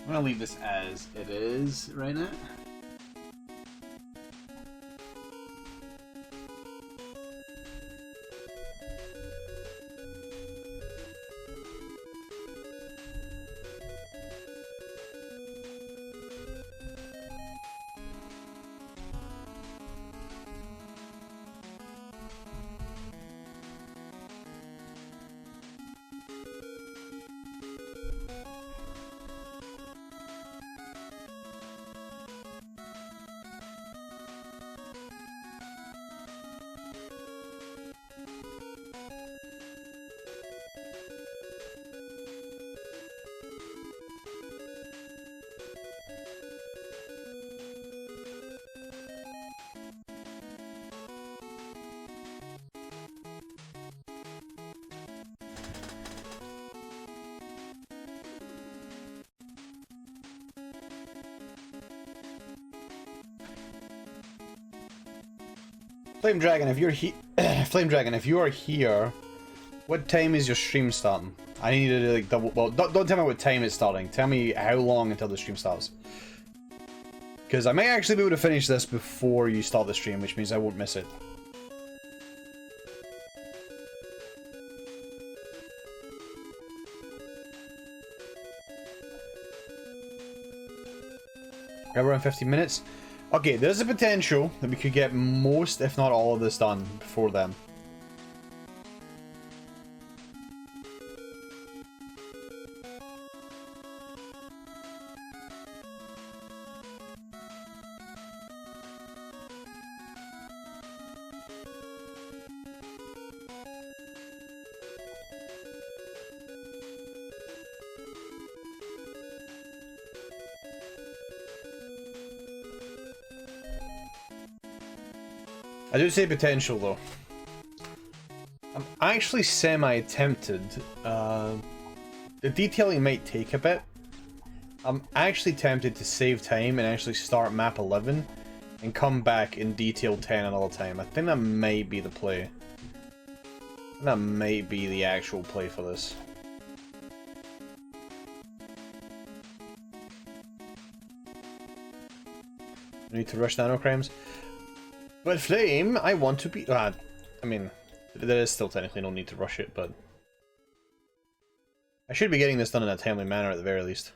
I'm gonna leave this as it is right now. Flame Dragon, if you're Flame Dragon, if you are here, what time is your stream starting? I need to like double. Well, don't tell me what time it's starting. Tell me how long until the stream starts. Because I may actually be able to finish this before you start the stream, which means I won't miss it. Around 15 minutes. Okay, there's a potential that we could get most, if not all of this done before then. I do say potential though. actually semi-tempted. The detailing might take a bit. I'm actually tempted to save time and actually start map 11 and come back in detail 10 another time. I think that might be the play. That might be the actual play for this. I need to rush nanocrimes. But Flame, I want to be... I mean, there is still technically no need to rush it, but... I should be getting this done in a timely manner at the very least.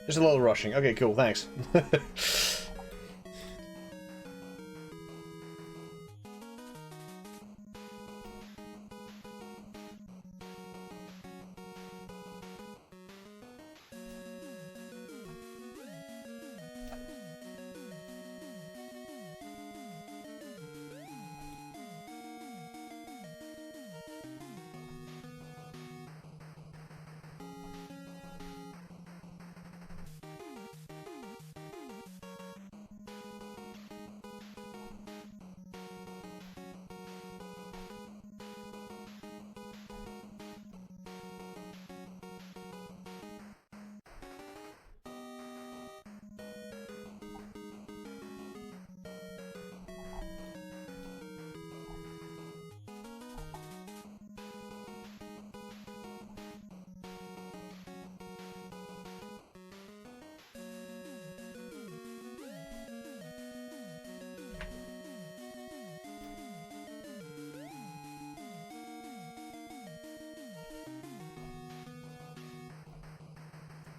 Just a little rushing. Okay, cool, thanks.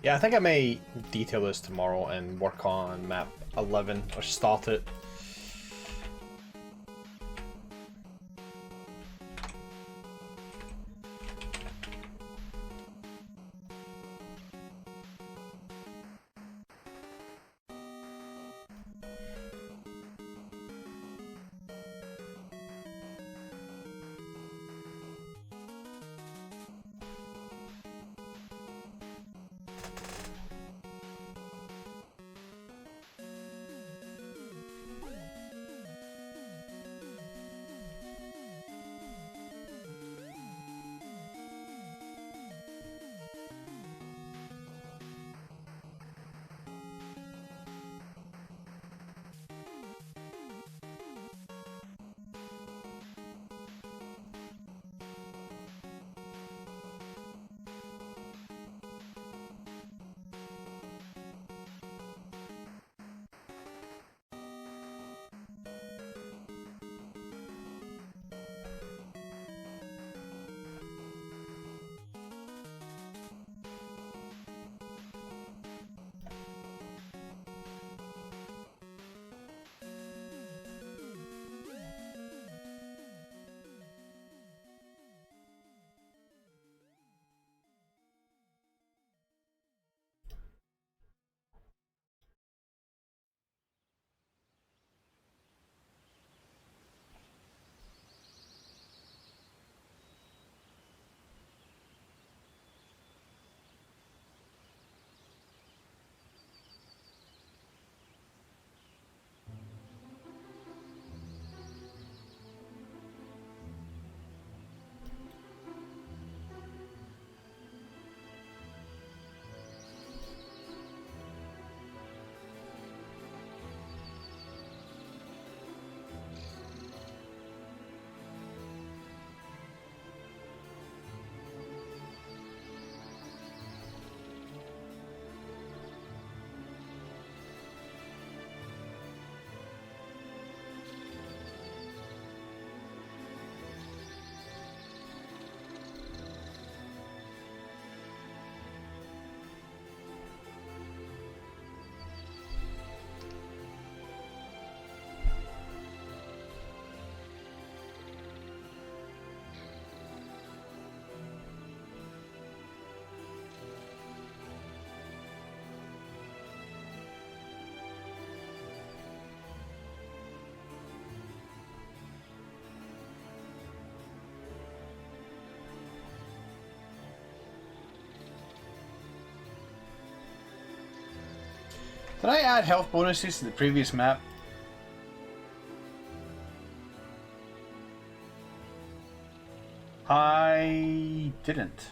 Yeah, I think I may detail this tomorrow and work on map 11, or start it. Did I add health bonuses to the previous map? I didn't.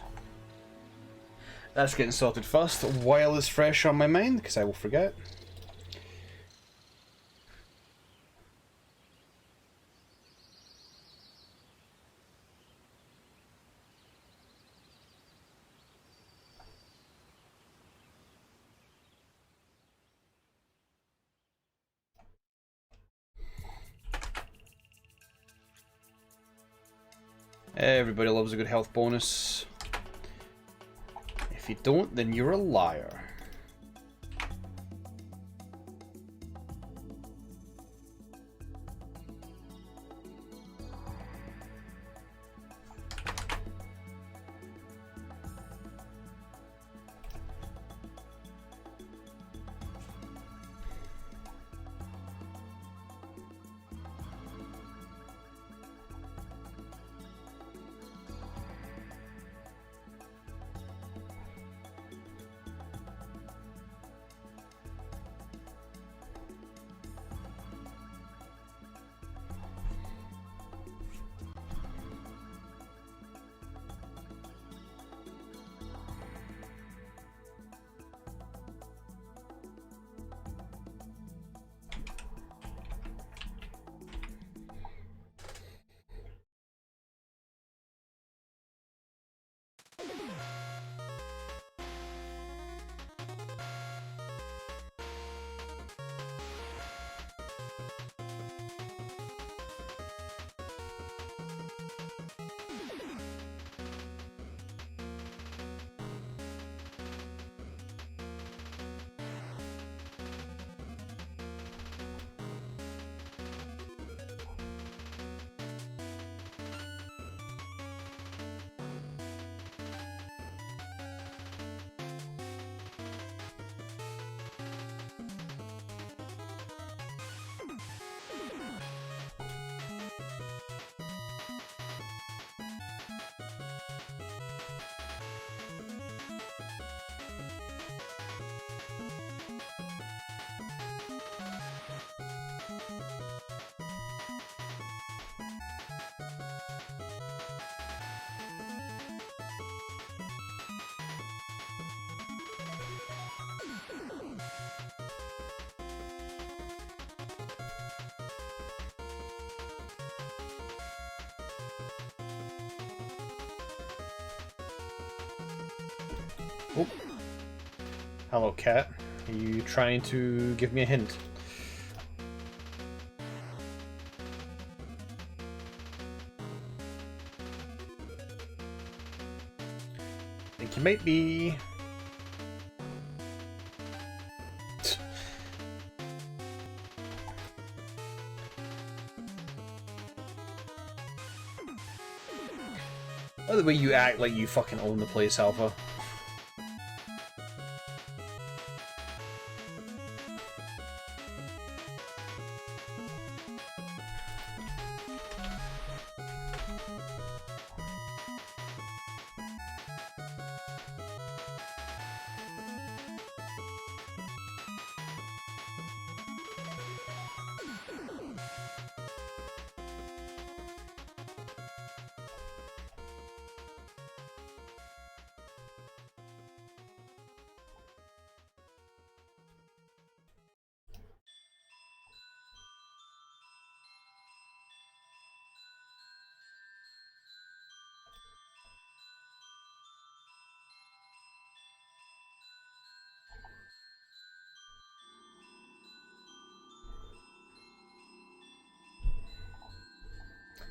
That's getting sorted first while it's fresh on my mind, because I will forget. Everybody loves a good health bonus. If you don't, then you're a liar. Oh. Hello, cat. Are you trying to give me a hint? I think you might be. Oh, the way you act like you fucking own the place, Alpha.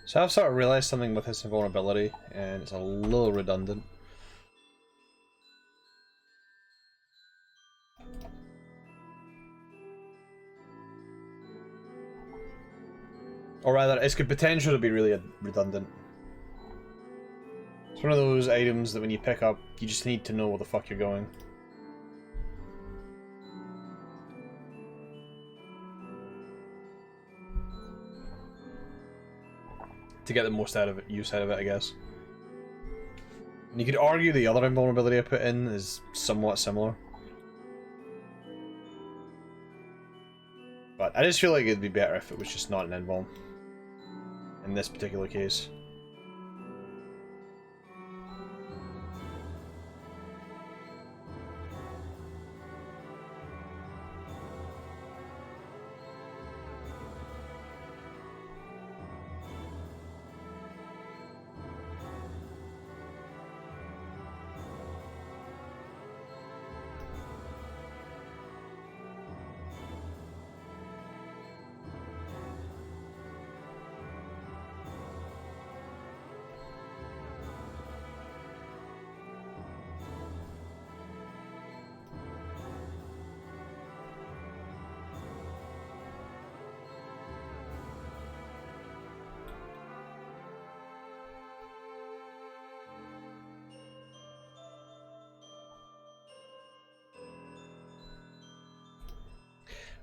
So I've sort of realised something with this invulnerability, and it's a little redundant. Or rather, it's got potential to be really redundant. It's one of those items that when you pick up, you just need to know where the fuck you're going. To get the most out of it, use out of it, I guess. And you could argue the other invulnerability I put in is somewhat similar. But I just feel like it'd be better if it was just not an invuln. In this particular case.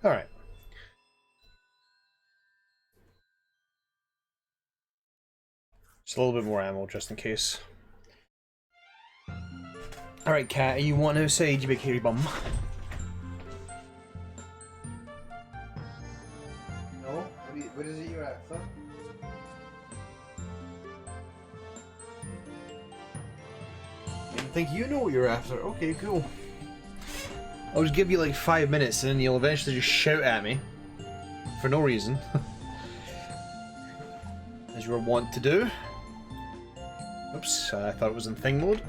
Alright. Just a little bit more ammo, just in case. Alright, Cat, you want to say, you big hairy bum? No? What is it you're after? I think you know what you're after. Okay, cool. I'll just give you like 5 minutes and then you'll eventually just shout at me. For no reason. As you were wont to do. Oops, I thought it was in thing mode.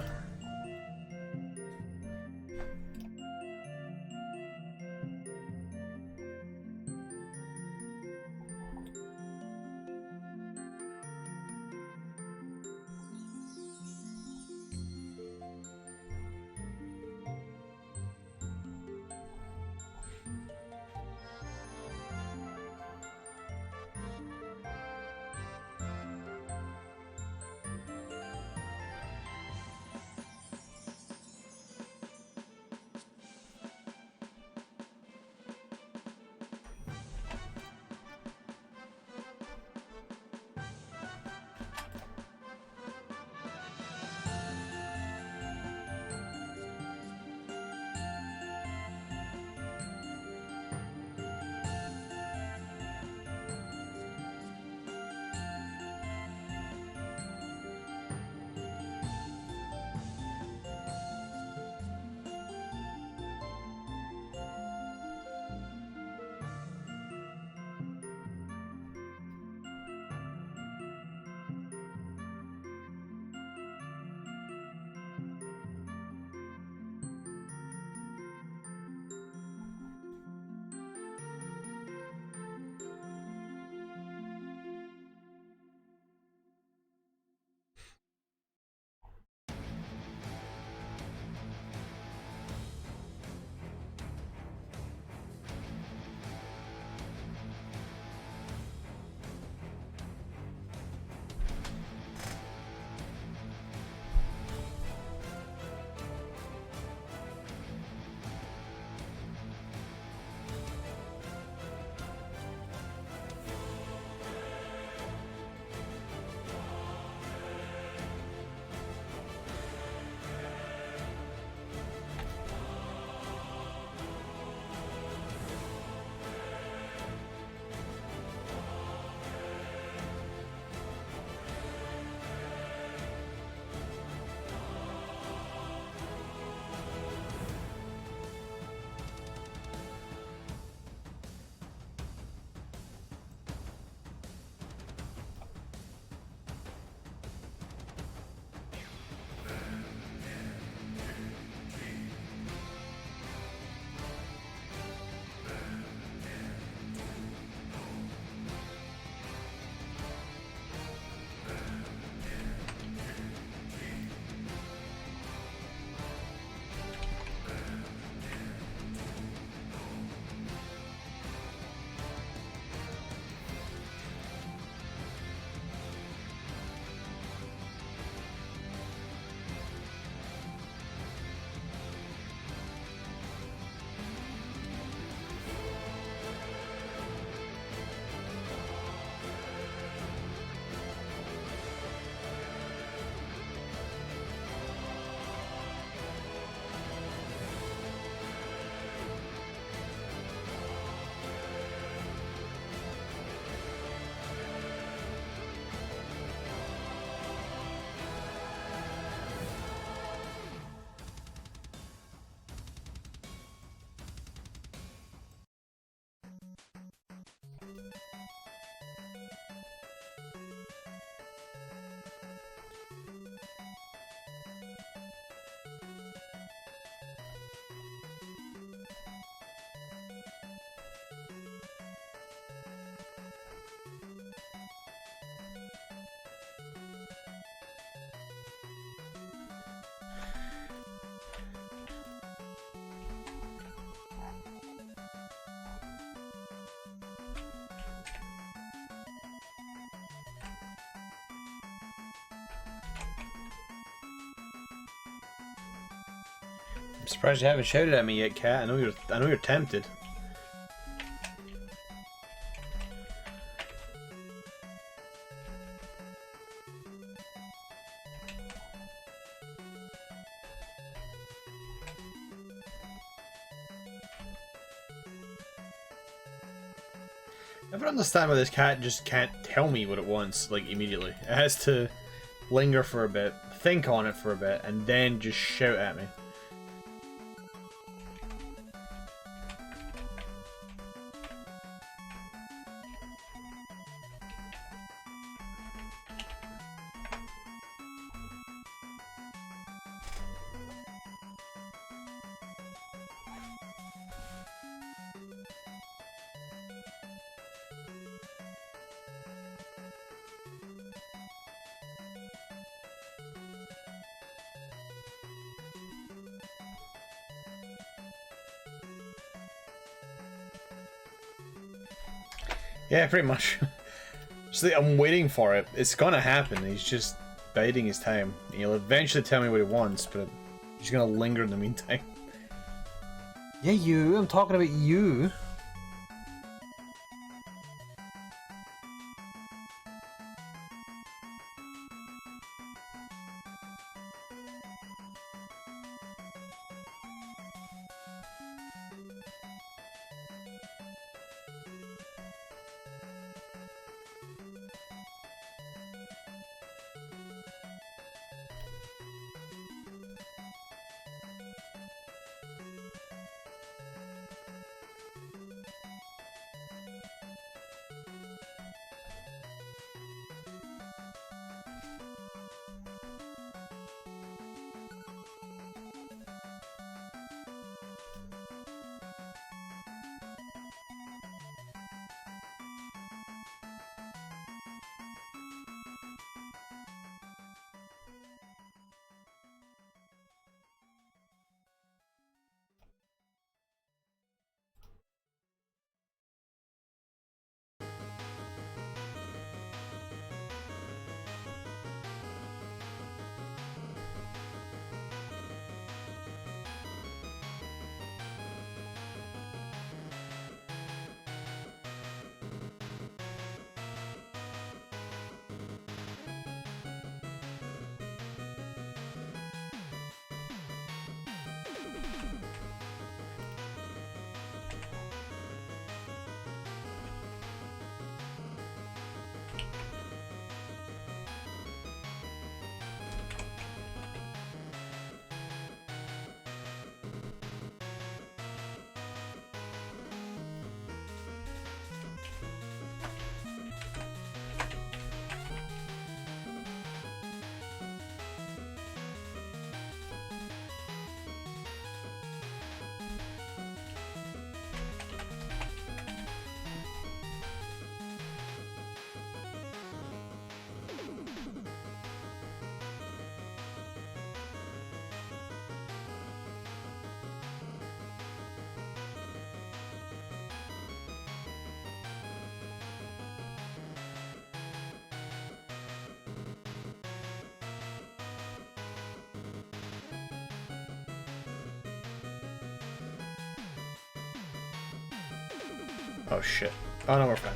I'm surprised you haven't shouted at me yet, Cat. I know you're tempted. I never understand why this cat just can't tell me what it wants, like, immediately. It has to linger for a bit, think on it for a bit, and then just shout at me. Yeah, pretty much. Just like, I'm waiting for it. It's gonna happen. He's just biding his time. He'll eventually tell me what he wants, but he's gonna linger in the meantime. Yeah, you. I'm talking about you. Oh shit. Oh no, we're fine.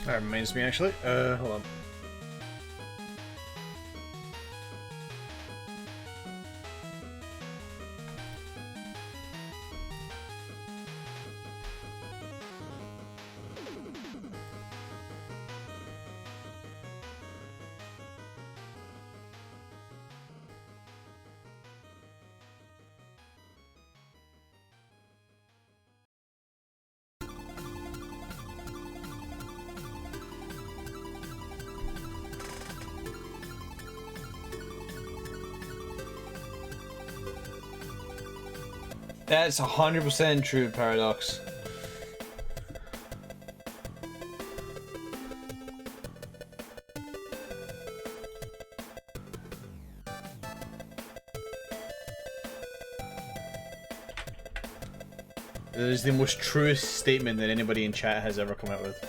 That reminds me actually. Hold on. That's 100% true, Paradox. It is the most truest statement that anybody in chat has ever come out with.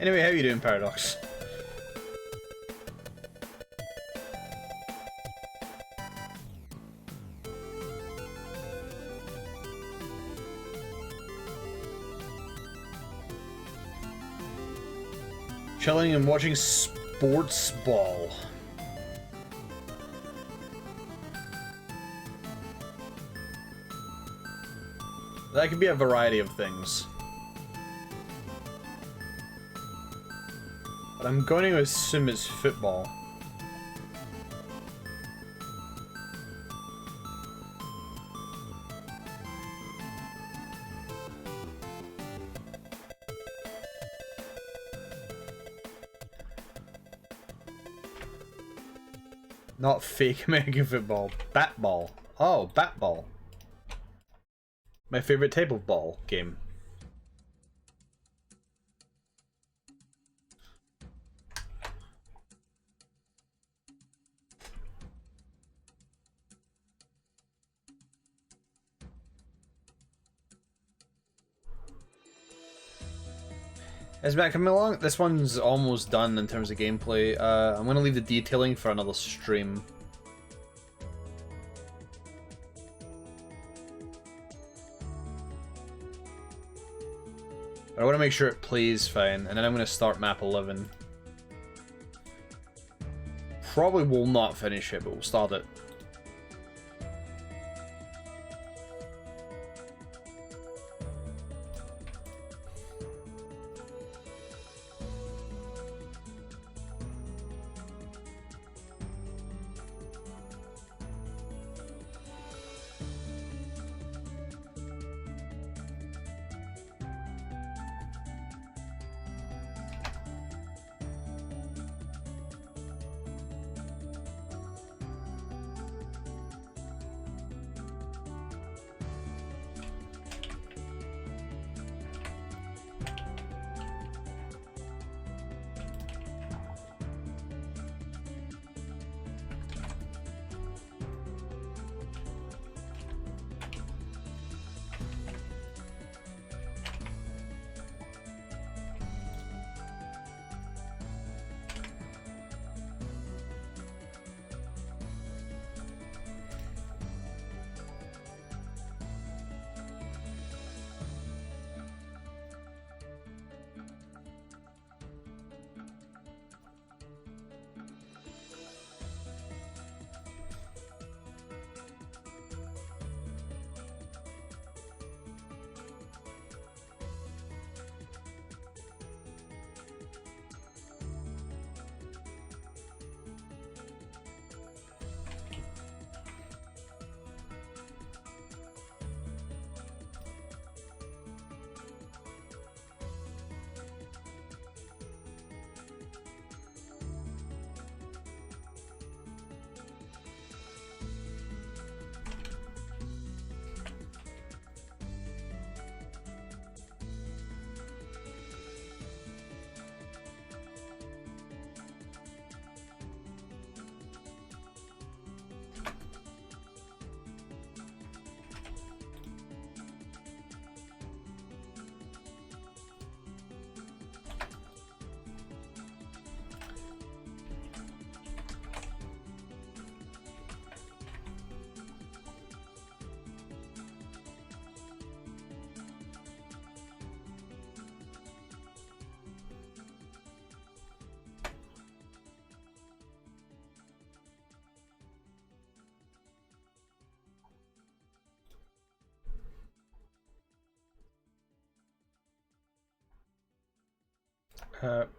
Anyway, how you doing, Paradox? Chilling and watching sports ball. That could be a variety of things. But I'm going to assume it's football. Not fake American football. Bat ball. Oh, bat ball. My favorite type of ball game. Is Matt coming along? This one's almost done in terms of gameplay. I'm going to leave the detailing for another stream. But I want to make sure it plays fine, and then I'm going to start map 11. Probably will not finish it, but we'll start it.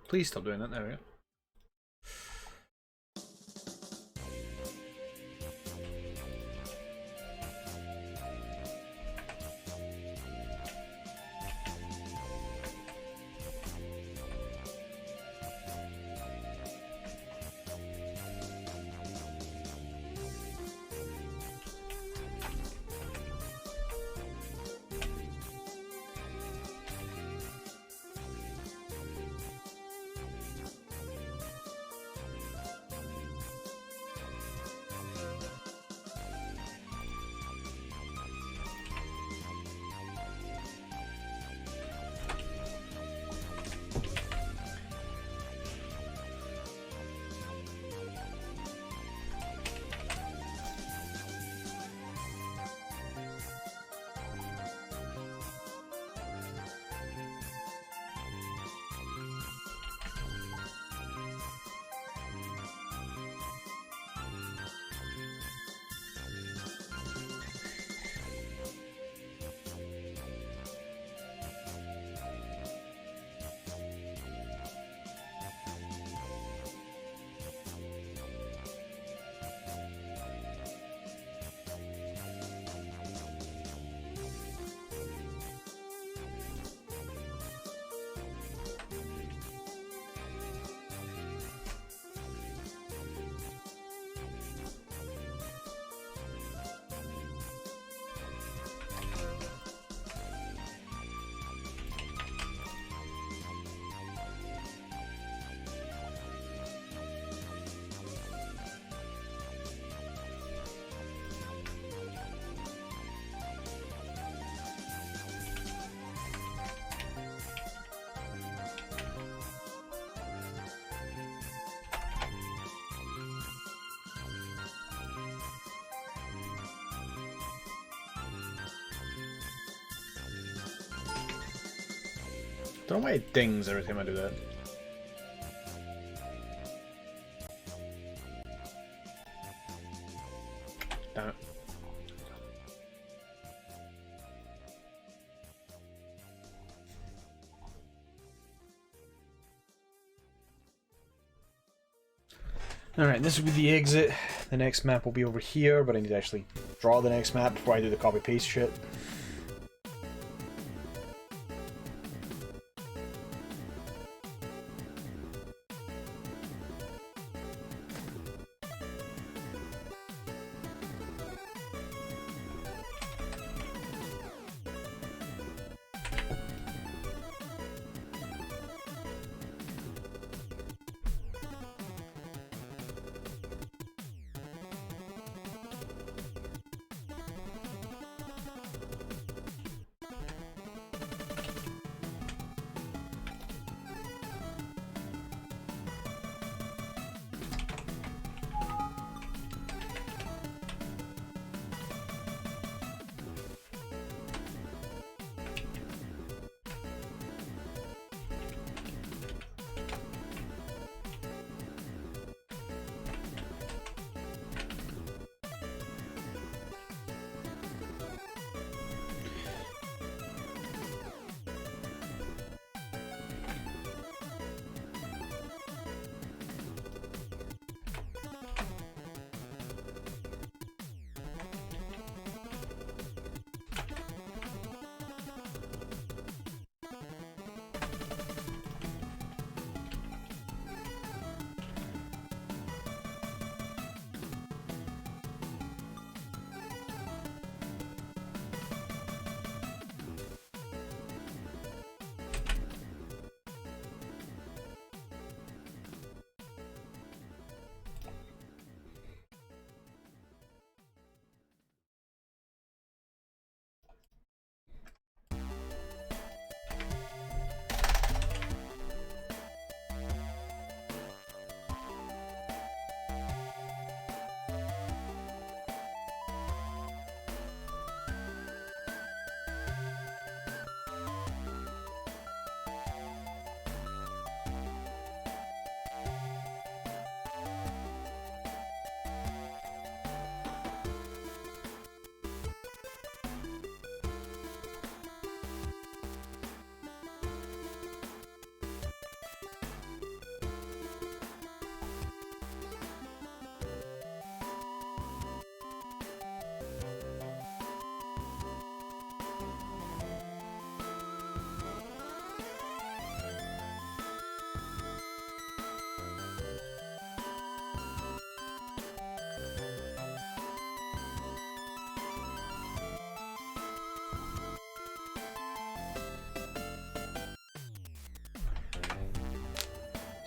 Please stop doing that. There we go. Don't know why it dings every time I do that. Damn it. Alright, this will be the exit. The next map will be over here, but I need to actually draw the next map before I do the copy-paste shit.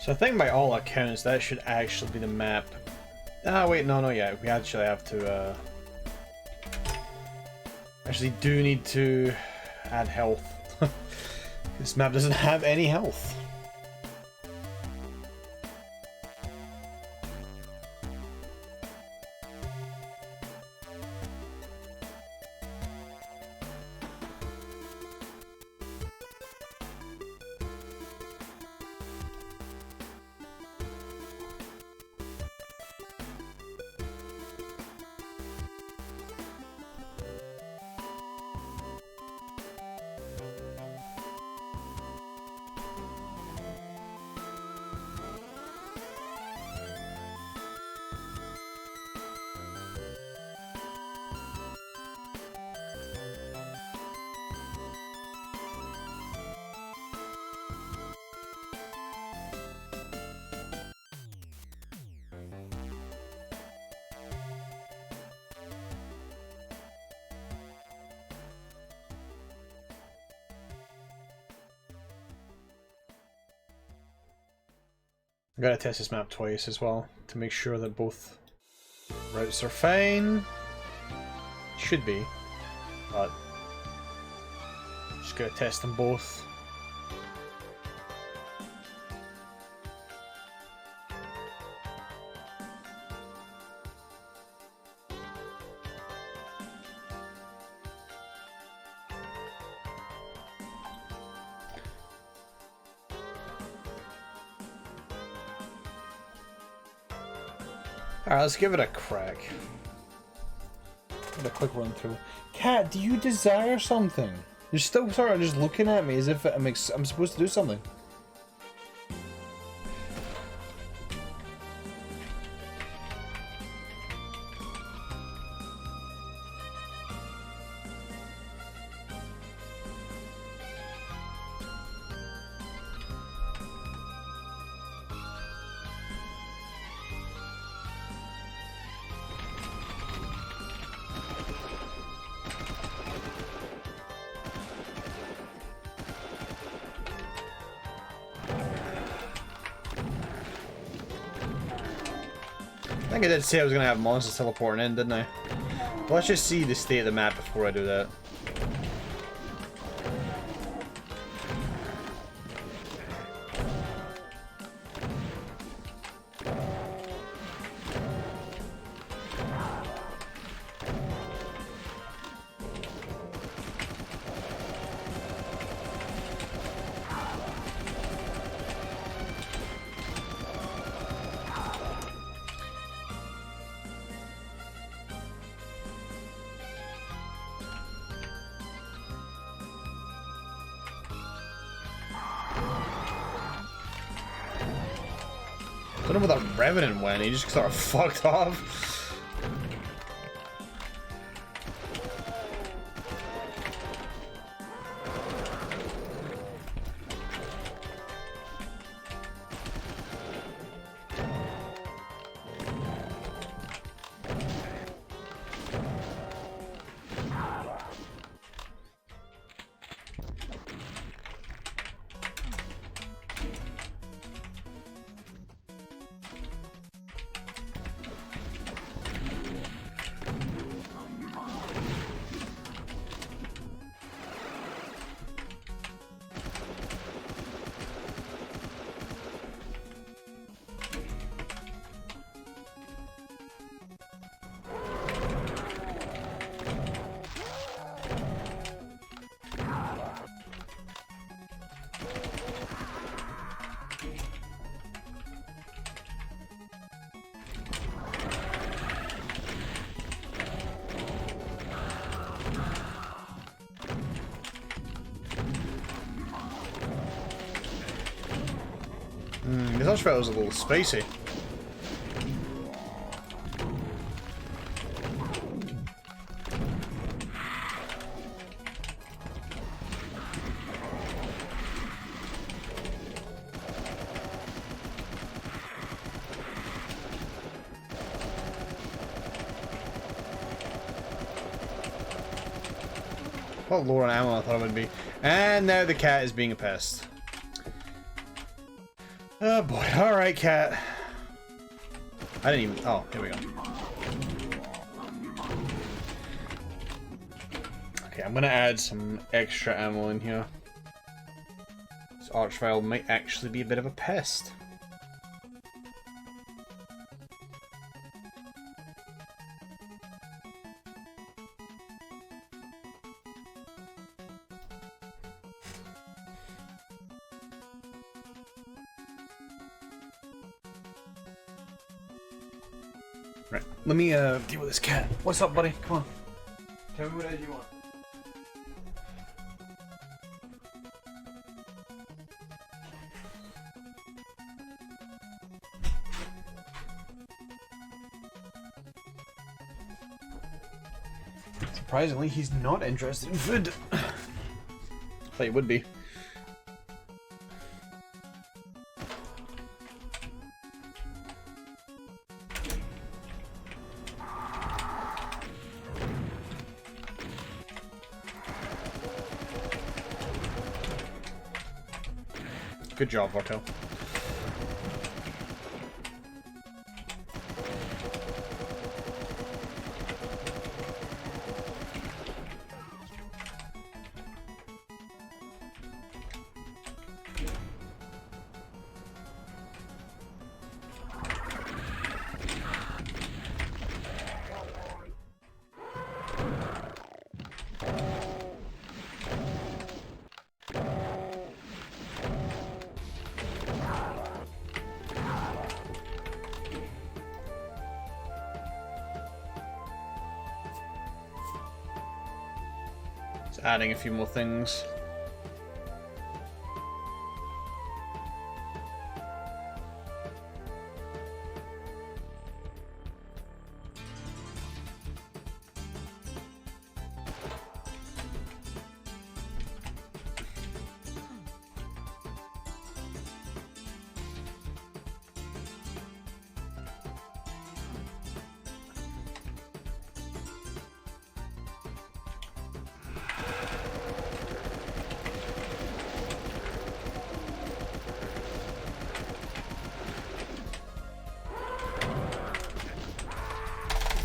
So I think by all accounts that should actually be the map. Ah wait, no, yeah, we actually have to actually do need to add health. This map doesn't have any health. I gotta test this map twice as well to make sure that both routes are fine. Should be, but just gotta test them both. Alright, let's give it a crack. Give it a quick run through. Cat, do you desire something? You're still sort of just looking at me as if I'm supposed to do something. I think I did say I was going to have monsters teleporting in, didn't I? But let's just see the state of the map before I do that. I don't know where that Revenant went, he just sort of fucked off. This Oshville was a little spacey. A lot lower on ammo than I thought it would be. And now the cat is being a pest. Oh boy. Alright, cat. I didn't even... Oh, here we go. Okay, I'm gonna add some extra ammo in here. This Archvile might actually be a bit of a pest. Right, let me deal with this cat. What's up, buddy? Come on. Tell me what edge you want. Surprisingly, he's not interested in food. Thought he would be. Good job, Vortel. Just adding a few more things.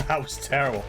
That was terrible.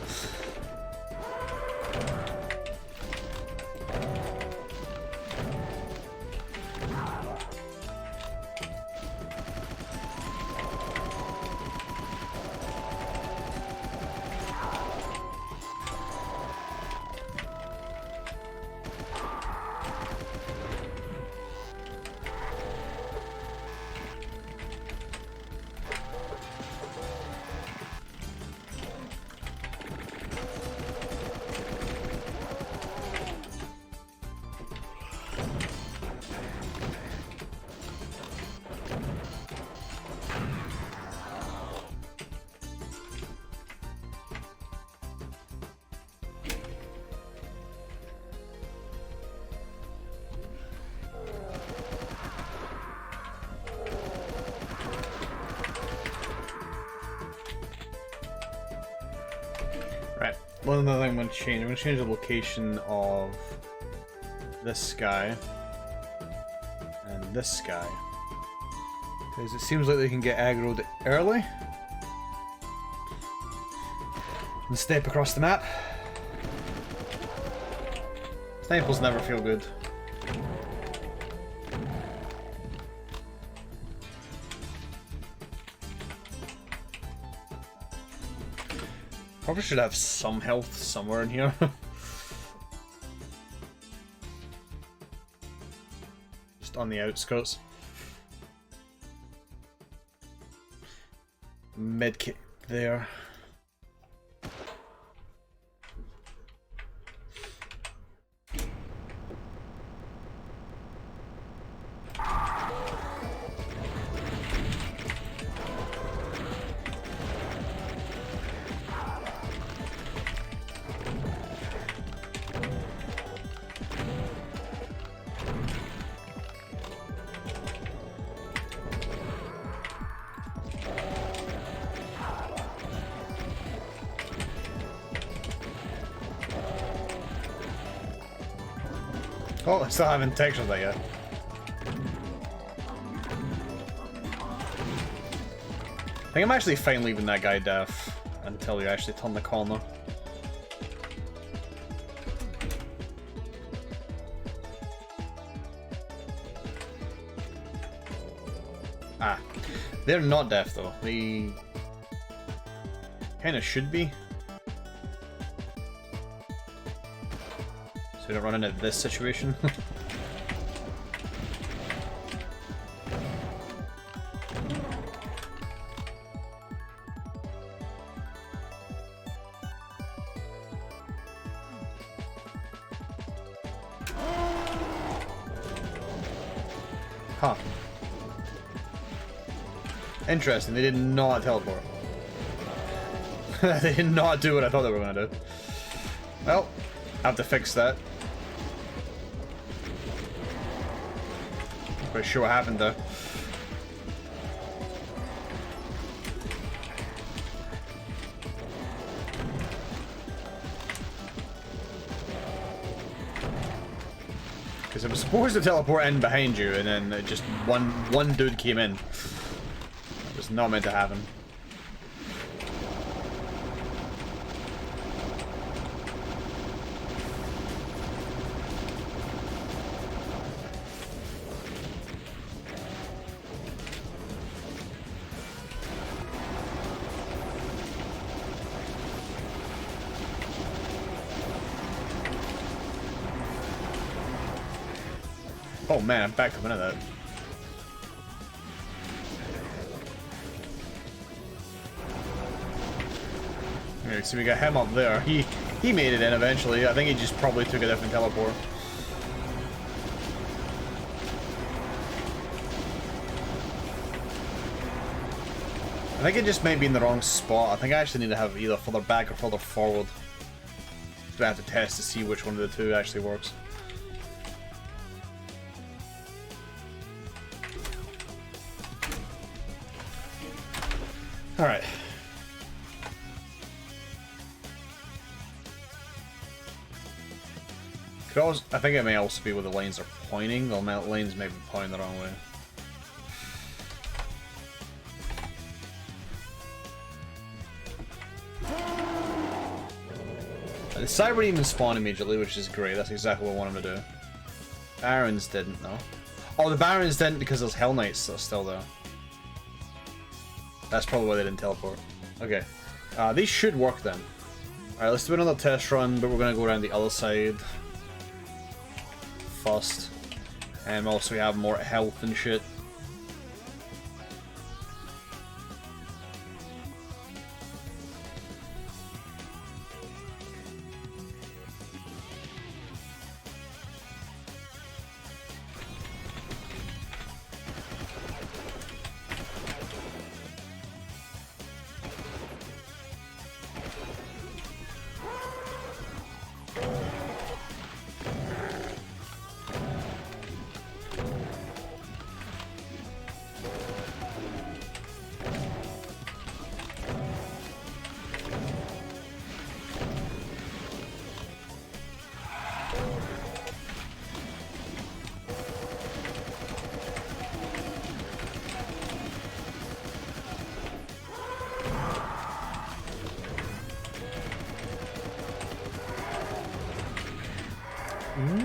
Right, one other thing I'm going to change the location of this guy and this guy. Because it seems like they can get aggroed early and step across the map. Snipers never feel good. Probably should have some health somewhere in here. Just on the outskirts. Medkit there. Oh, I still haven't textured that yet. think I'm actually fine leaving that guy deaf until you actually turn the corner. Ah, they're not deaf though. They kind of should be. So we don't run into this situation. Huh. Interesting, they did not teleport. They did not do what I thought they were going to do. Well, I have to fix that. Not quite sure what happened though. Because it was supposed to teleport in behind you, and then it just one dude came in. It was not meant to happen. Oh man, I'm back coming at that. Alright, so we got him up there. He made it in eventually. I think he just probably took a different teleport. I think it just might be in the wrong spot. I think I actually need to have either further back or further forward. So I have to test to see which one of the two actually works. Alright. Could also, I think it may also be where the lanes are pointing. The lanes may be pointing the wrong way. The Cyber didn't even spawn immediately, which is great. That's exactly what I want him to do. Barons didn't, though. Oh, the Barons didn't because those Hell Knights are still there. That's probably why they didn't teleport. Okay. These should work then. Alright, let's do another test run, but we're going to go around the other side first. And also we have more health and shit.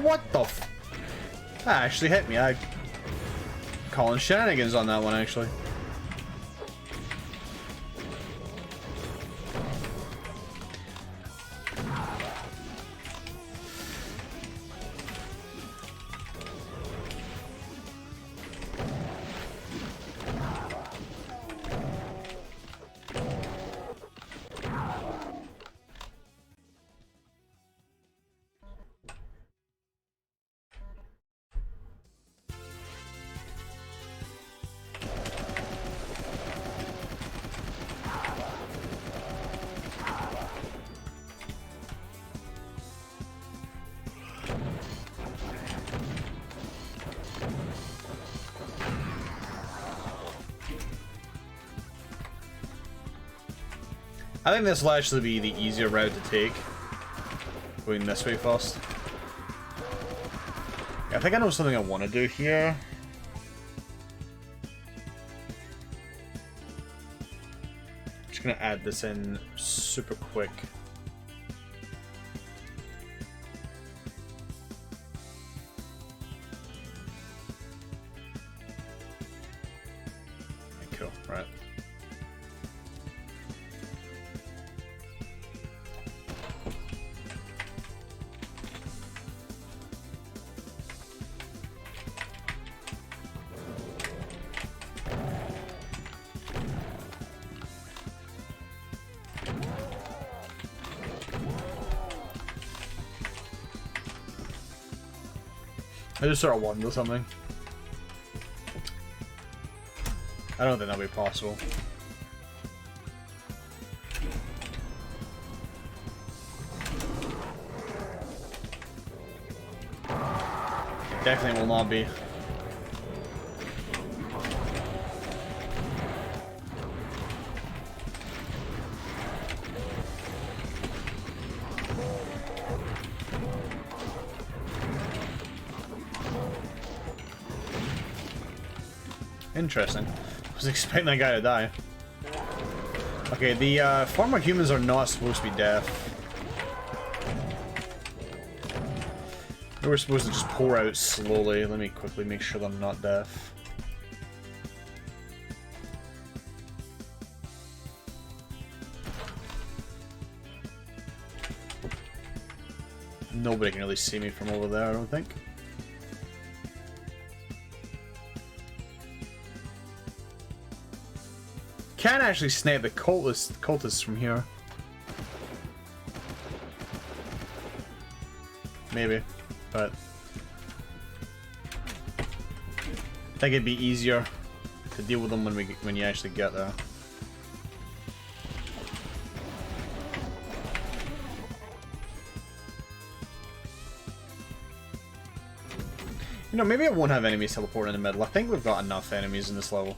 What the f— that actually hit me. I calling shenanigans on that one, actually. I think this will actually be the easier route to take. Going this way first. I think I know something I want to do here. gonna add this in super quick. Cool, right. I just sort of wonder something. I don't think that'll be possible. It definitely will not be. Interesting. I was expecting that guy to die. Okay, the former humans are not supposed to be deaf. They were supposed to just pour out slowly. Let me quickly make sure I'm not deaf. Nobody can really see me from over there, I don't think. Can actually snipe the cultists from here. Maybe, but I think it'd be easier to deal with them when you actually get there. You know, maybe I won't have enemies teleporting in the middle. I think we've got enough enemies in this level.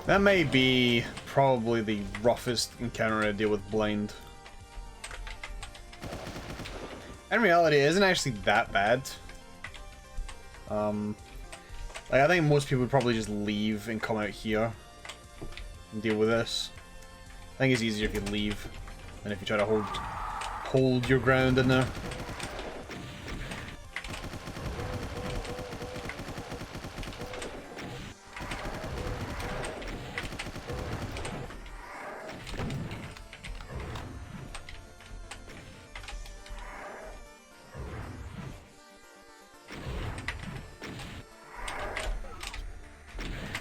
That may be probably the roughest encounter I deal with blind. In reality, it isn't actually that bad. Like, I think most people would probably just leave and come out here and deal with this. I think it's easier if you leave than if you try to hold your ground in there.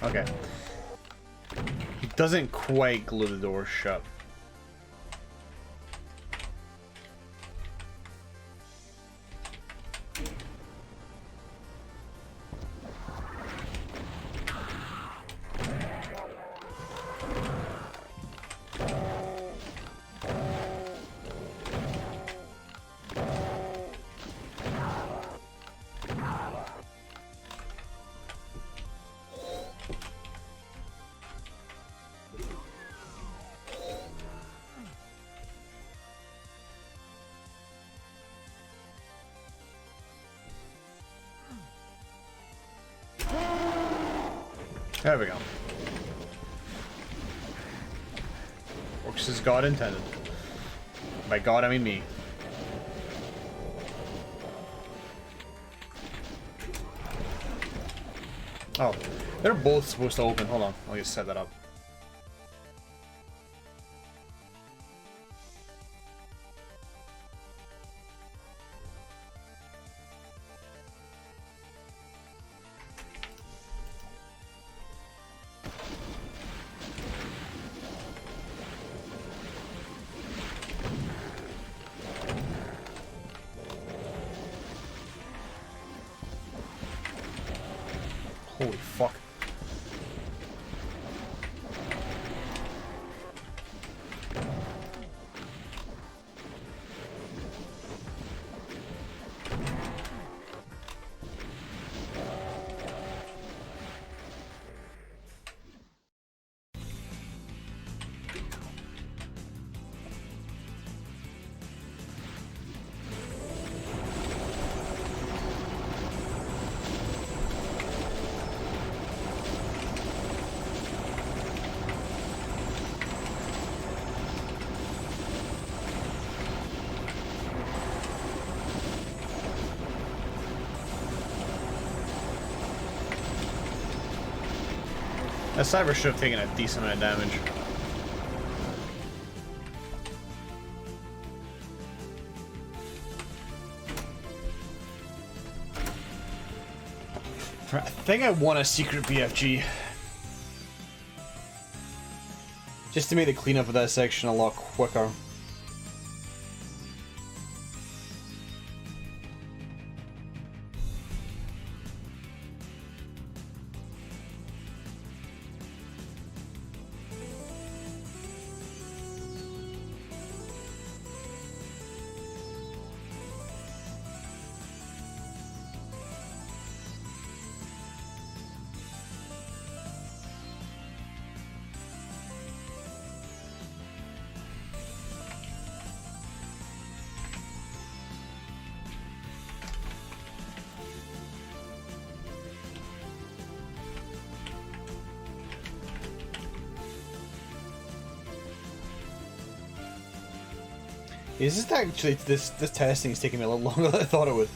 Okay. He doesn't quite glue the door shut. There we go. Works as God intended. By God, I mean me. Oh, they're both supposed to open. Hold on, I'll just set that up. Holy fuck. That cyber should have taken a decent amount of damage. I think I want a secret BFG. Just to make the cleanup of that section a lot quicker. Is this actually this testing is taking me a little longer than I thought it would.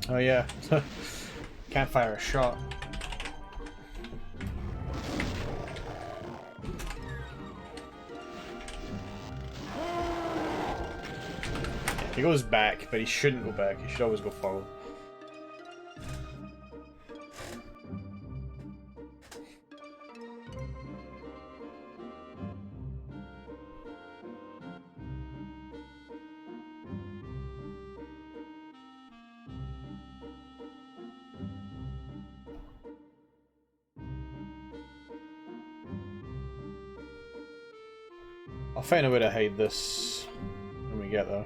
Oh yeah, Can't fire a shot. He goes back, but he shouldn't go back. He should always go forward. I'll find a way to hide this when we get there.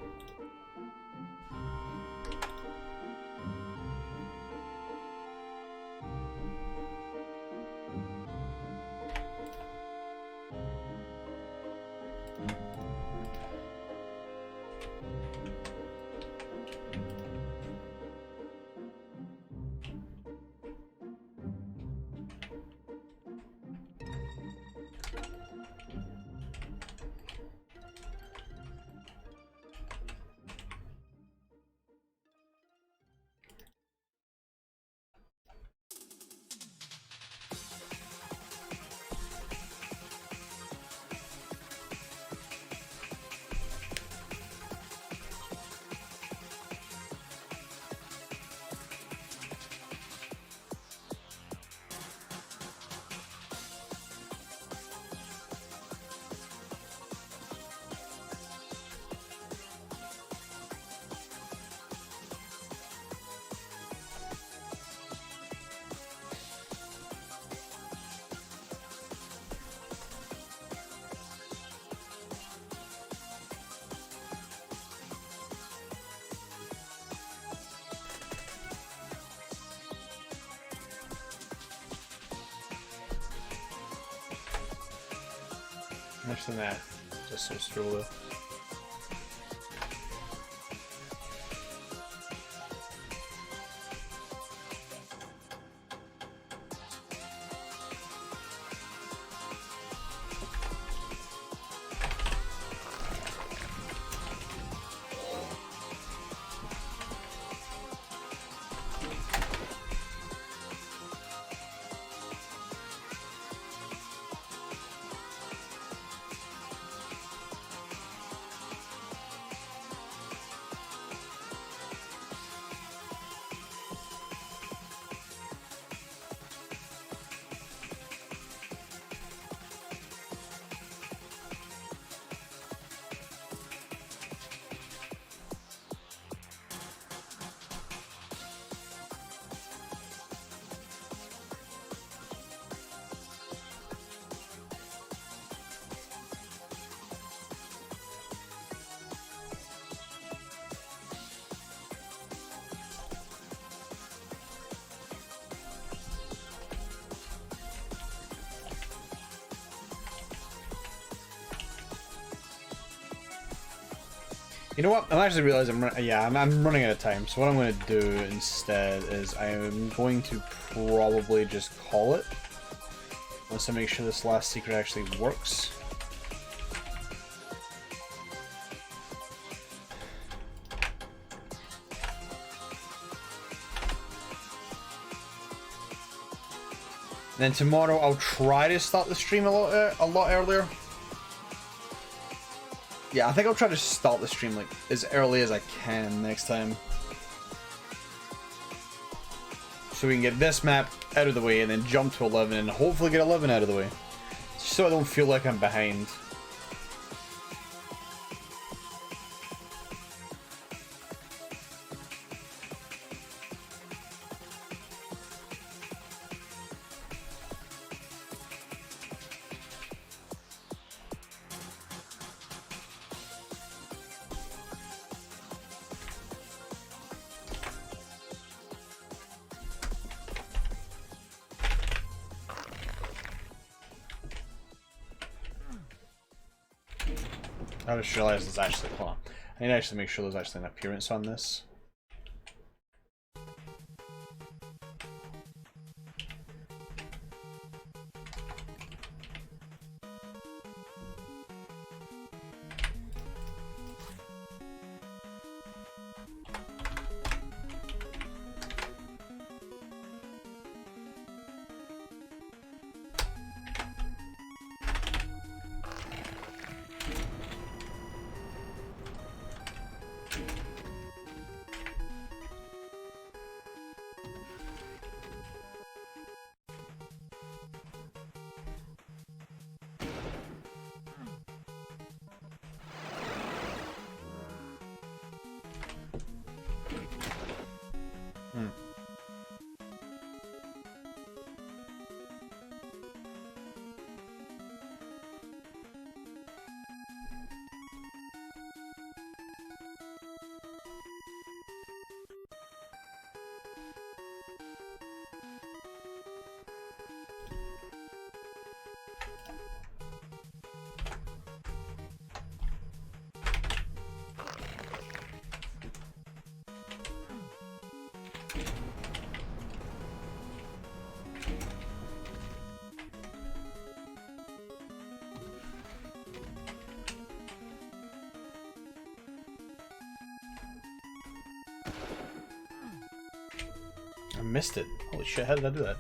Actually, nah. Just so stroller. You know what? I'm actually realizing I'm running out of time. So what I'm going to do instead is I'm going to probably just call it once I make sure this last secret actually works. Then tomorrow I'll try to start the stream a lot earlier. Yeah, I think I'll try to start the stream like as early as I can next time. So we can get this map out of the way and then jump to 11 and hopefully get 11 out of the way. So I don't feel like I'm behind. I just realized there's actually, hold on. I need to actually make sure there's actually an appearance on this. Hmm. I missed it. Holy shit, how did I do that?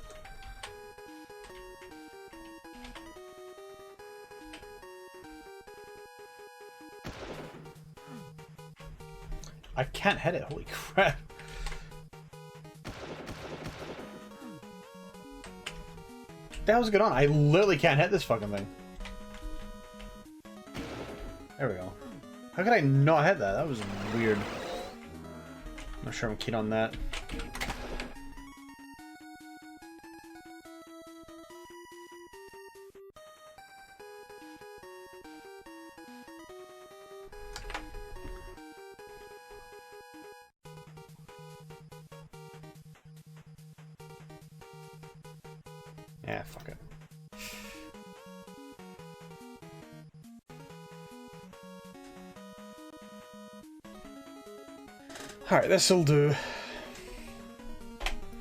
I can't hit it, holy crap. What the hell's going on? I literally can't hit this fucking thing. There we go. How could I not hit that? That was weird. I'm not sure I'm keen on that. Yeah, fuck it. Alright, this'll do.